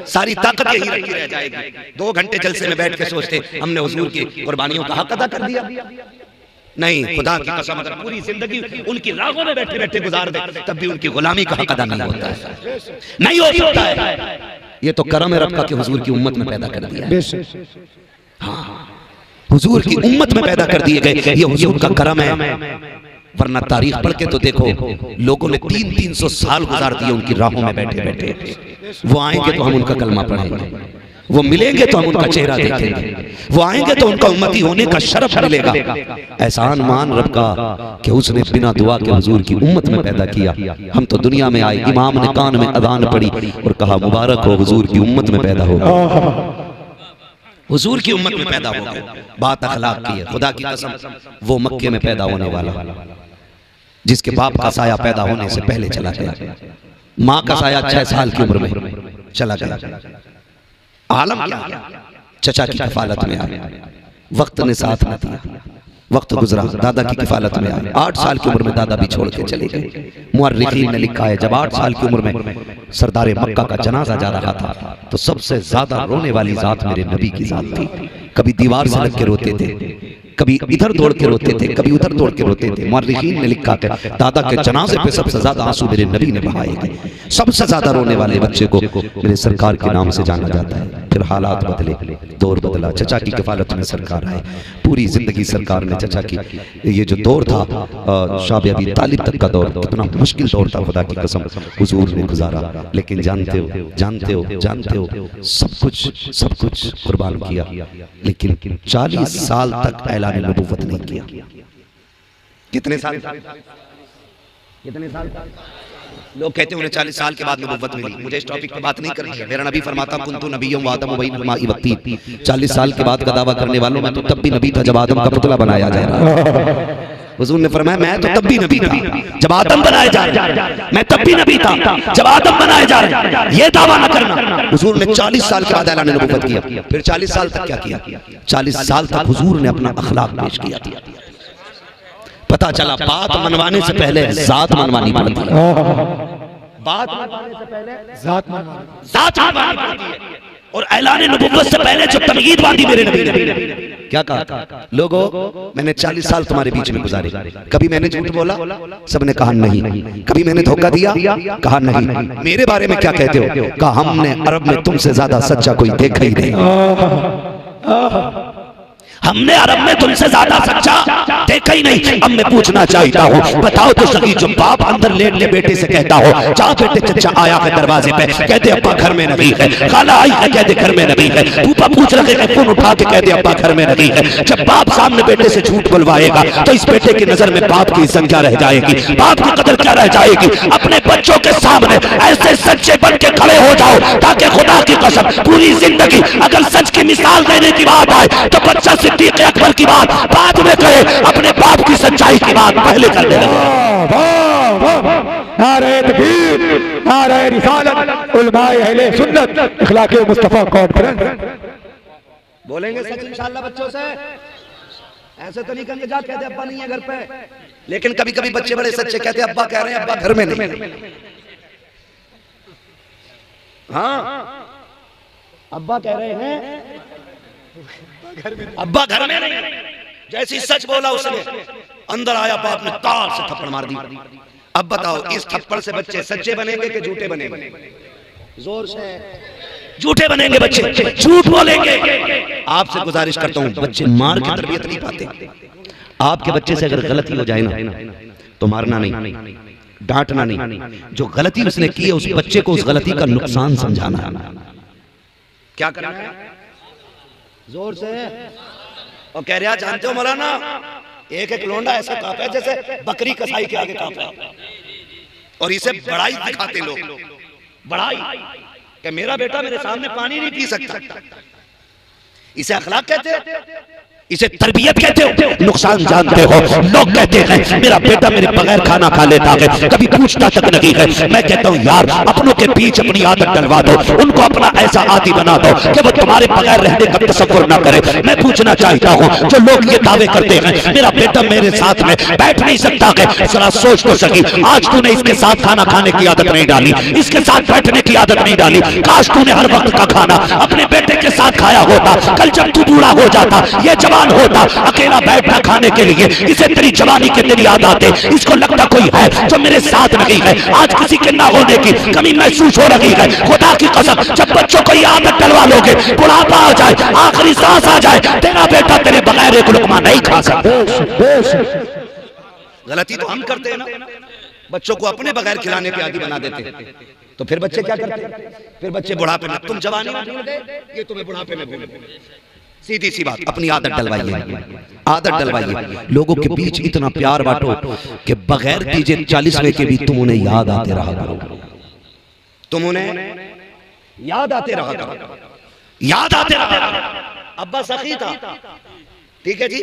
सारी ताकत यहीं रखी रह जाएगी। 2 घंटे जलसे में बैठ के सोचते हमने हुजूर की कुर्बानियों का हक अदा कर दिया। नहीं, खुदा की कसम अगर पूरी जिंदगी उनकी राहों में बैठे बैठे गुजार दे तब भी उनकी गुलामी का हक अदा नहीं होता है, नहीं हो सकता है। ये तो करम रब का कि हुजूर की उम्मत में पैदा कर दिया। हाँ, हुजूर की उम्मत में पैदा कर दिए गए, ये हुजूर का करम है। वरना तारीख पढ़ के तो देखो, लोगों ने 300-300 साल गुजार दिए उनकी राहों में बैठे बैठे। वो आएंगे तो हम उनका कलमा पढ़ेंगे, वो मिलेंगे तो हम उनका चेहरा देखेंगे, वो आएंगे तो उनका उम्मती होने का शरफ मिलेगा। एहसान मान रब का कि उसने बिना दुआ के हुजूर की उम्मत में पैदा किया। हम तो दुनिया में आए, इमाम ने कान में अजान पड़ी और कहा मुबारक हो हुजूर की उम्मत में पैदा हो गए, हुजूर की उम्मत में पैदा हो गए। बात अखलाक की है। खुदा की कसम वो मक्के में पैदा होने वाला जिसके बाप का साया पैदा होने से पहले चला गया, माँ का साया 6 साल की उम्र में चला गया, आलम क्या, चचा की कफालत में आया, वक्त ने साथ न दिया, वक्त गुजरा, दादा की किफालत में आए। 8 साल की उम्र में दादा भी छोड़ के चले गए। मुअर्रिखीन ने लिखा है जब 8 साल की उम्र में सरदार मक्का का जनाजा जा रहा था तो सबसे ज्यादा रोने वाली जात मेरे नबी की जात थी। कभी दीवार से लग के रोते थे, कभी इधर दौड़ के रोते थे, कभी उधर दौड़ के रोते थे। मुअर्रिखीन ने लिखा है दादा के जनाजे पे सबसे ज्यादा आंसू मेरे नबी ने बहाए गए। सबसे ज्यादा रोने वाले बच्चे को मेरे सरकार के नाम से जाना जाता है। फिर हालात बदले, दौर बदला, चचा की कफालत में सरकार आए। पूरी जिंदगी सरकार ने चचा की, ये जो दौर था शाह अबी तालिब तक का दौर, कितना मुश्किल दौर था खुदा की कसम हुजूर ने गुजारा। लेकिन जानते हो जानते हो जानते हो सब कुछ कुर्बान किया, लेकिन 40 साल तक ऐलान नबुव्वत नहीं किया। कितने साल? कितने साल? लोग कहते हैं उन्हें 40 साल के बाद नबुव्वत मिली। मुझे इस टॉपिक पे बात नहीं करनी है। मेरा नबी फरमाता कुन्तु नबिय्युम व आदम बैनल माई वत्तीन। 40 साल के बाद का दावा करने वालों में तो तब भी नबी था जब आदम का पुतला बनाया जा रहा है। हुजूर ने फरमाया मैं तो तब भी नबी था जब आदम बनाए जा रहे, मैं तब भी नबी था जब आदम बनाए जा रहे। ये दावा न करना। हुजूर ने 40 साल के बाद ऐलान नबुव्वत किया। फिर 40 साल तक क्या किया? 40 साल तक हुजूर ने अपना अखलाक पेश किया। पता चला बात मनवाने से पहले जात मनवानी पड़ती है। बात मनवाने से पहले जात मनवानी, जात मनवानी पड़ती है। और ऐलान नबुव्वत से पहले जो तमहीद बांधी मेरे नबी ने क्या कहा? लोगों, मैंने 40 साल तुम्हारे बीच में गुजारे, कभी मैंने झूठ बोला? सबने कहा नहीं। कभी मैंने धोखा दिया? कहा नहीं। मेरे बारे में क्या कहते हो? कहा हमने अरब में तुमसे ज्यादा सच्चा कोई देखा ही नहीं। हमने अरब में तुमसे ज्यादा सच्चा देखा ही नहीं। अब मैं पूछना चाहता हूँ, बताओ तो सही, जो बाप अंदर लेट ले बेटे से कहता हो, जा बेटे चचा आया है दरवाजे पे, कहते अब्बा घर में नबी है, खाला आई है, कहते घर में नबी है, फूफा पूछ रहे हैं, फोन उठा के कहते अब्बा घर में नबी है। जब बाप सामने बेटे से झूठ बुलवाएगा तो इस बेटे की नजर में बाप की संख्या रह जाएगी, बाप की कदर क्या रह जाएगी? अपने बच्चों के सामने ऐसे सच्चे बन के खड़े हो जाओ ताकि खुदा की कसम पूरी जिंदगी अगर सच की मिसाल देने की बात आए तो बच्चा सिद्दीक़ अकबर की बात बाद में कहे, अपने बाप की सच्चाई की बात पहले कर दे। नारे तकबीर, नारे रिसालत, उलमाए अहले सुन्नत, इखलाक़े मुस्तफ़ा कॉन्फ्रेंस। बोलेंगे सच इंशाअल्लाह बच्चों से? ऐसे तो नहीं कहेंगे जा कहते अब्बा नहीं है घर पे। लेकिन कभी कभी बच्चे बड़े सच्चे कहते अब्बा कह रहे हैं अब्बा घर में नहीं। हाँ, अब्बा कह रहे हैं अब्बा घर में नहीं। जैसी सच बोला उसने, अंदर आया बाप ने तार से थप्पड़ मार दी। अब बताओ इस थप्पड़ से बच्चे सच्चे बनेंगे कि झूठे बनेंगे? जोर से झूठे बनेंगे बच्चे, झूठ बोलेंगे। आपसे गुजारिश करता हूं, बच्चे मार की तरबियत नहीं पाते। आपके बच्चे से अगर गलती हो जाए ना तो मारना नहीं, डांटना नहीं, जो गलती उसने की है उस बच्चे को उस गलती का नुकसान समझाना। क्या करना है? जोर से। और कह रहा जानते हो मौलाना, एक एक लोंडा ऐसा कांपा है जैसे बकरी कसाई के आगे कांपा, और इसे बड़ाई दिखाते लोग, बड़ाई कि मेरा बेटा मेरे सामने पानी नहीं पी सकता। इसे अखलाक कहते हैं, इसे तरबियत कहते हो। नुकसान जानते हो, लोग कहते हैं मेरा बेटा मेरे बगैर खाना खा लेता है, कभी पूछता तक नहीं है। मैं कहता हूँ यार, अपनों के बीच अपनी आदत डलवा दो, उनको अपना ऐसा आदी बना दो कि वो तुम्हारे बगैर रहने का तसव्वुर ना करे। मैं पूछना चाहता हूँ, जो लोग ये दावे करते हैं मेरा बेटा मेरे साथ में बैठ नहीं सकता है, जरा सोच तो सकी, आज तूने इसके साथ खाना खाने की आदत नहीं डाली, इसके साथ बैठने की आदत नहीं डाली। काश तूने हर वक्त का खाना अपने बेटे के साथ खाया होता। कल जब तू बूढ़ा हो जाता, ये जवान होता, अकेला बैठना खाने के लिए, इसे तेरी जवानी के दिन याद आते। इसको लगता कोई है जो मेरे साथ नहीं है। आज किसी के ना होने की कमी महसूस हो रही है। खुदा की कसम, जब बच्चों को ये आदत डलवा लोगे, बुढ़ापा आ जाए, आखिरी सांस आ जाए, तेरा बेटा तेरे बगैर एक लुकमा नहीं खा सकता। गलती तो हम करते हैं ना, बच्चों को अपने बगैर खिलाने पे आदी बना देते हैं। तो फिर बच्चे क्या करते हैं? फिर बच्चे बुढ़ापे में, तुम जवानी में भूल गए, ये तुम्हें बुढ़ापे में भूल गए। सीधी सी बात, अपनी आदत डलवाइए, आदत डलवाइए। लोगों के बीच इतना प्यार बांटो कि बगैर दीजिए 40वें के भी तुम उन्हें याद आते रहा करो, तुम उन्हें याद आते रहा करो, याद आते रहा। अब्बा सखी था, ठीक है जी,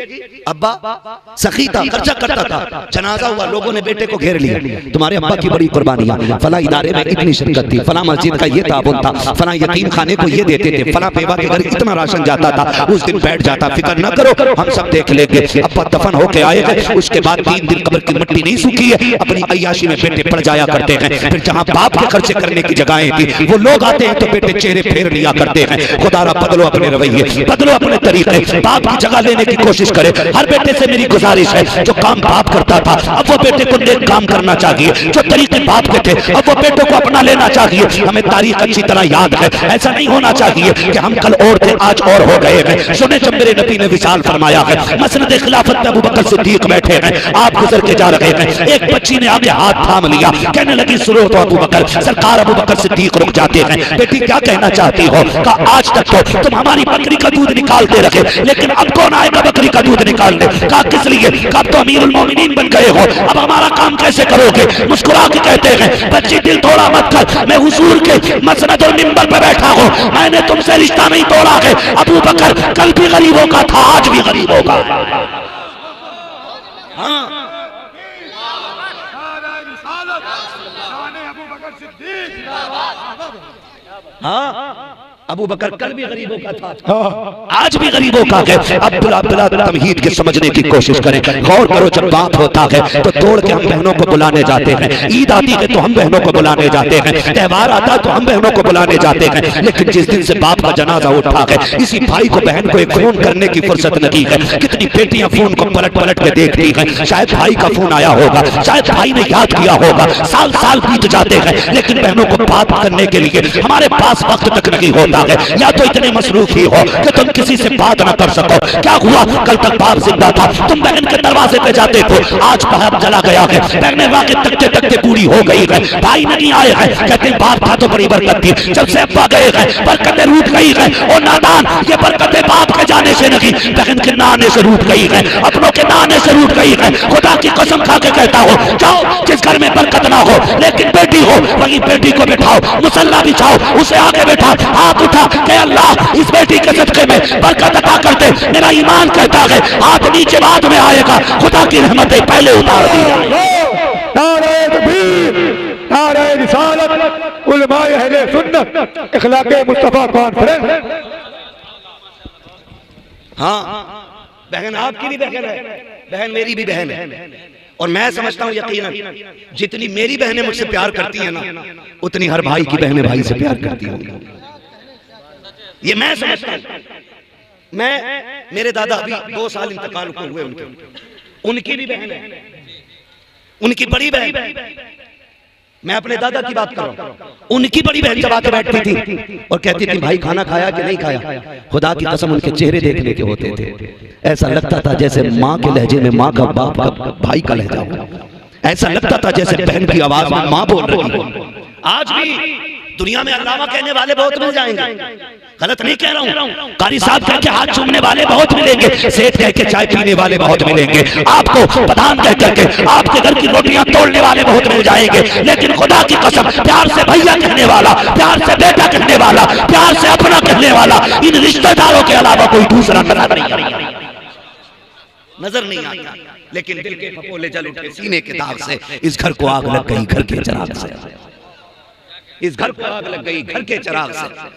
अब्बा सखी था, खर्चा करता था। जनाजा हुआ, लोगों ने बेटे को घेर लिया, तुम्हारे अब्बा की बड़ी कुर्बानियां, फला इदारे में इतनी शिरकत थी, फला मस्जिद का ये ताबुन था, फला यतीम खाने को ये देते थे, फला बेवा के घर इतना राशन जाता था, उस दिन बैठ जाता, फिक्र न करो हम सब देख लेंगे। अब्बा दफन होके आए हैं, उसके बाद 3 दिन कब्र की मिट्टी नहीं सूखी है, अपनी अय्याशी में बेटे पड़ जाया करते हैं। फिर जहाँ बाप के खर्चे करने की जगहें थी, वो लोग आते हैं तो बेटे चेहरे फेर लिया करते हैं। खुदारा बदलो अपने रवैये, बदलो अपने तरीके, बाप की जगह लेने की कोशिश करे। हर बेटे से मेरी गुजारिश है, जो काम बाप करता था अब वो बेटे को नेक काम करना चाहिए, जो तरीके बाप के थे अब वो बेटों को अपना लेना चाहिए। हमें तारीख अच्छी तरह याद है, ऐसा नहीं होना चाहिए कि हम कल और थे आज और हो गए हैं। सुने जब मेरे नबी ने विशाल फरमाया है, मसनद खिलाफत में अबू बकर सिद्दीक बैठे हैं, आप गुजर के जा रहे हैं, एक बच्ची ने आगे हाथ थाम लिया, कहने लगी सुनो तो अबू बकर। सरकार अबू बकर सिद्दीक रुक जाते हैं, बेटी क्या कहना चाहती हो? कहा आज तक तो तुम हमारी बकरी का दूध निकालते रहे, लेकिन अब कौन आएगा बकरी का दूध निकालने? कहा किस लिए? कब तो अमीरुल मोमिनीन बन गए हो, अब हमारा काम कैसे करोगे? मुस्कुरा के कहते हैं, बच्ची दिल तोड़ा मत कर, मैं हुजूर के मसनद और मिंबर पर बैठा हूं, मैंने तुमसे रिश्ता नहीं तोड़ा है। अबू बकर कल भी गरीबों का था, आज भी गरीबों का। हाँ, अबू बकर कल भी गरीबों का था, आज भी गरीबों का है। अब्दुल्ला तमहीद के समझने की कोशिश करें, गौर करो। जब बात होता है तो तोड़ के हम बहनों को बुलाने जाते हैं, ईद आती है तो हम बहनों को बुलाने जाते हैं, त्योहार आता है तो हम बहनों को बुलाने जाते हैं। लेकिन जिस दिन से बाप का जनाजा उठा है, इसी भाई को बहन को एक फोन करने की फुर्सत नहीं है। कितनी बेटियां फोन को पलट पलट के देखती हैं, शायद भाई का फोन आया होगा, शायद भाई ने याद किया होगा। साल साल बीत जाते हैं, लेकिन बहनों को बात करने के लिए हमारे पास वक्त तक नहीं होता है। या तो इतने मसरूफ ही हो कि तुम किसी से बात ना कर सको। क्या हुआ, कल तक बाप जिंदा था, तुम बहन के दरवाजे पे जाते थे, आज बाप चला गया है, बहनें वाकई तकते तकते पूरी हो गई है, भाई नहीं आए हैं। कहते बाप था तो बड़ी बरकत थी, जब से अब्बा गए हैं बरकतें रूठ गई है। और नादान, ये बरकतें बाप के जाने से नहीं, बहन के ना आने से रूठ गई है, अपनों के ना आने से रूठ गई है। खुदा की कसम खा के कहता हो, जाओ जिस घर में बरकत ना हो लेकिन बेटी हो, वही बेटी को बिठाओ, मुसल्ला बिछाओ, उसे आगे बैठा, हाथ उठा कि अल्लाह इस बेटी के सदके में बरकत अता कर दे। मेरा ईमान कहता है हाथ नीचे बाद में आएगा, खुदा की रहमतें पहले उतार दी। नारे तकबीर, नारे रिसालत, उलमाए अहले सुन्नत, इखलाके मुस्तफा कॉन्फ्रेंस। हाँ, बहन आपकी भी बहन है, बहन मेरी भी बहन है। और मैं समझता हूँ यकीनन जितनी मेरी बहनें मुझसे प्यार करती हैं ना, उतनी हर भाई की बहनें भाई से प्यार करती होंगी। ये मैं समझता हूँ। मेरे दादा अभी 2 साल इंतकाल को हुए, उनकी भी बहन है, उनकी बड़ी बहन। मैं अपने दादा की बात कर रहा हूँ, उनकी बड़ी बहन जब आके बैठती थी और कहती थी भाई खाना खाया कि नहीं खाया, खुदा की कसम उनके चेहरे देखने के होते थे, ऐसा लगता था जैसे माँ के लहजे में माँ का बाप का भाई का लहजा हो, ऐसा लगता था जैसे बहन की आवाज में माँ बोल रही हो। आज भी दुनिया में अल्लामा कहने वाले बहुत मिल जाएंगे, गलत नहीं कह रहा हूँ, कारी साहब कह के हाथ चूमने वाले बहुत मिलेंगे, सेठ कह के चाय पीने वाले बहुत मिलेंगे, आपको प्रधान कह करके आपके घर की रोटियां तोड़ने वाले बहुत मिल जाएंगे। लेकिन खुदा की कसम, प्यार से भैया कहने वाला, प्यार से बेटा कहने वाला, प्यार से अपना कहने वाला, इन रिश्तेदारों के अलावा कोई दूसरा नजर नहीं आता। लेकिन दिल के फपोले जल उठे सीने के दाग से, इस घर को आग लग गई घर के चिराग से, इस घर को आग लग गई घर के चिराग से।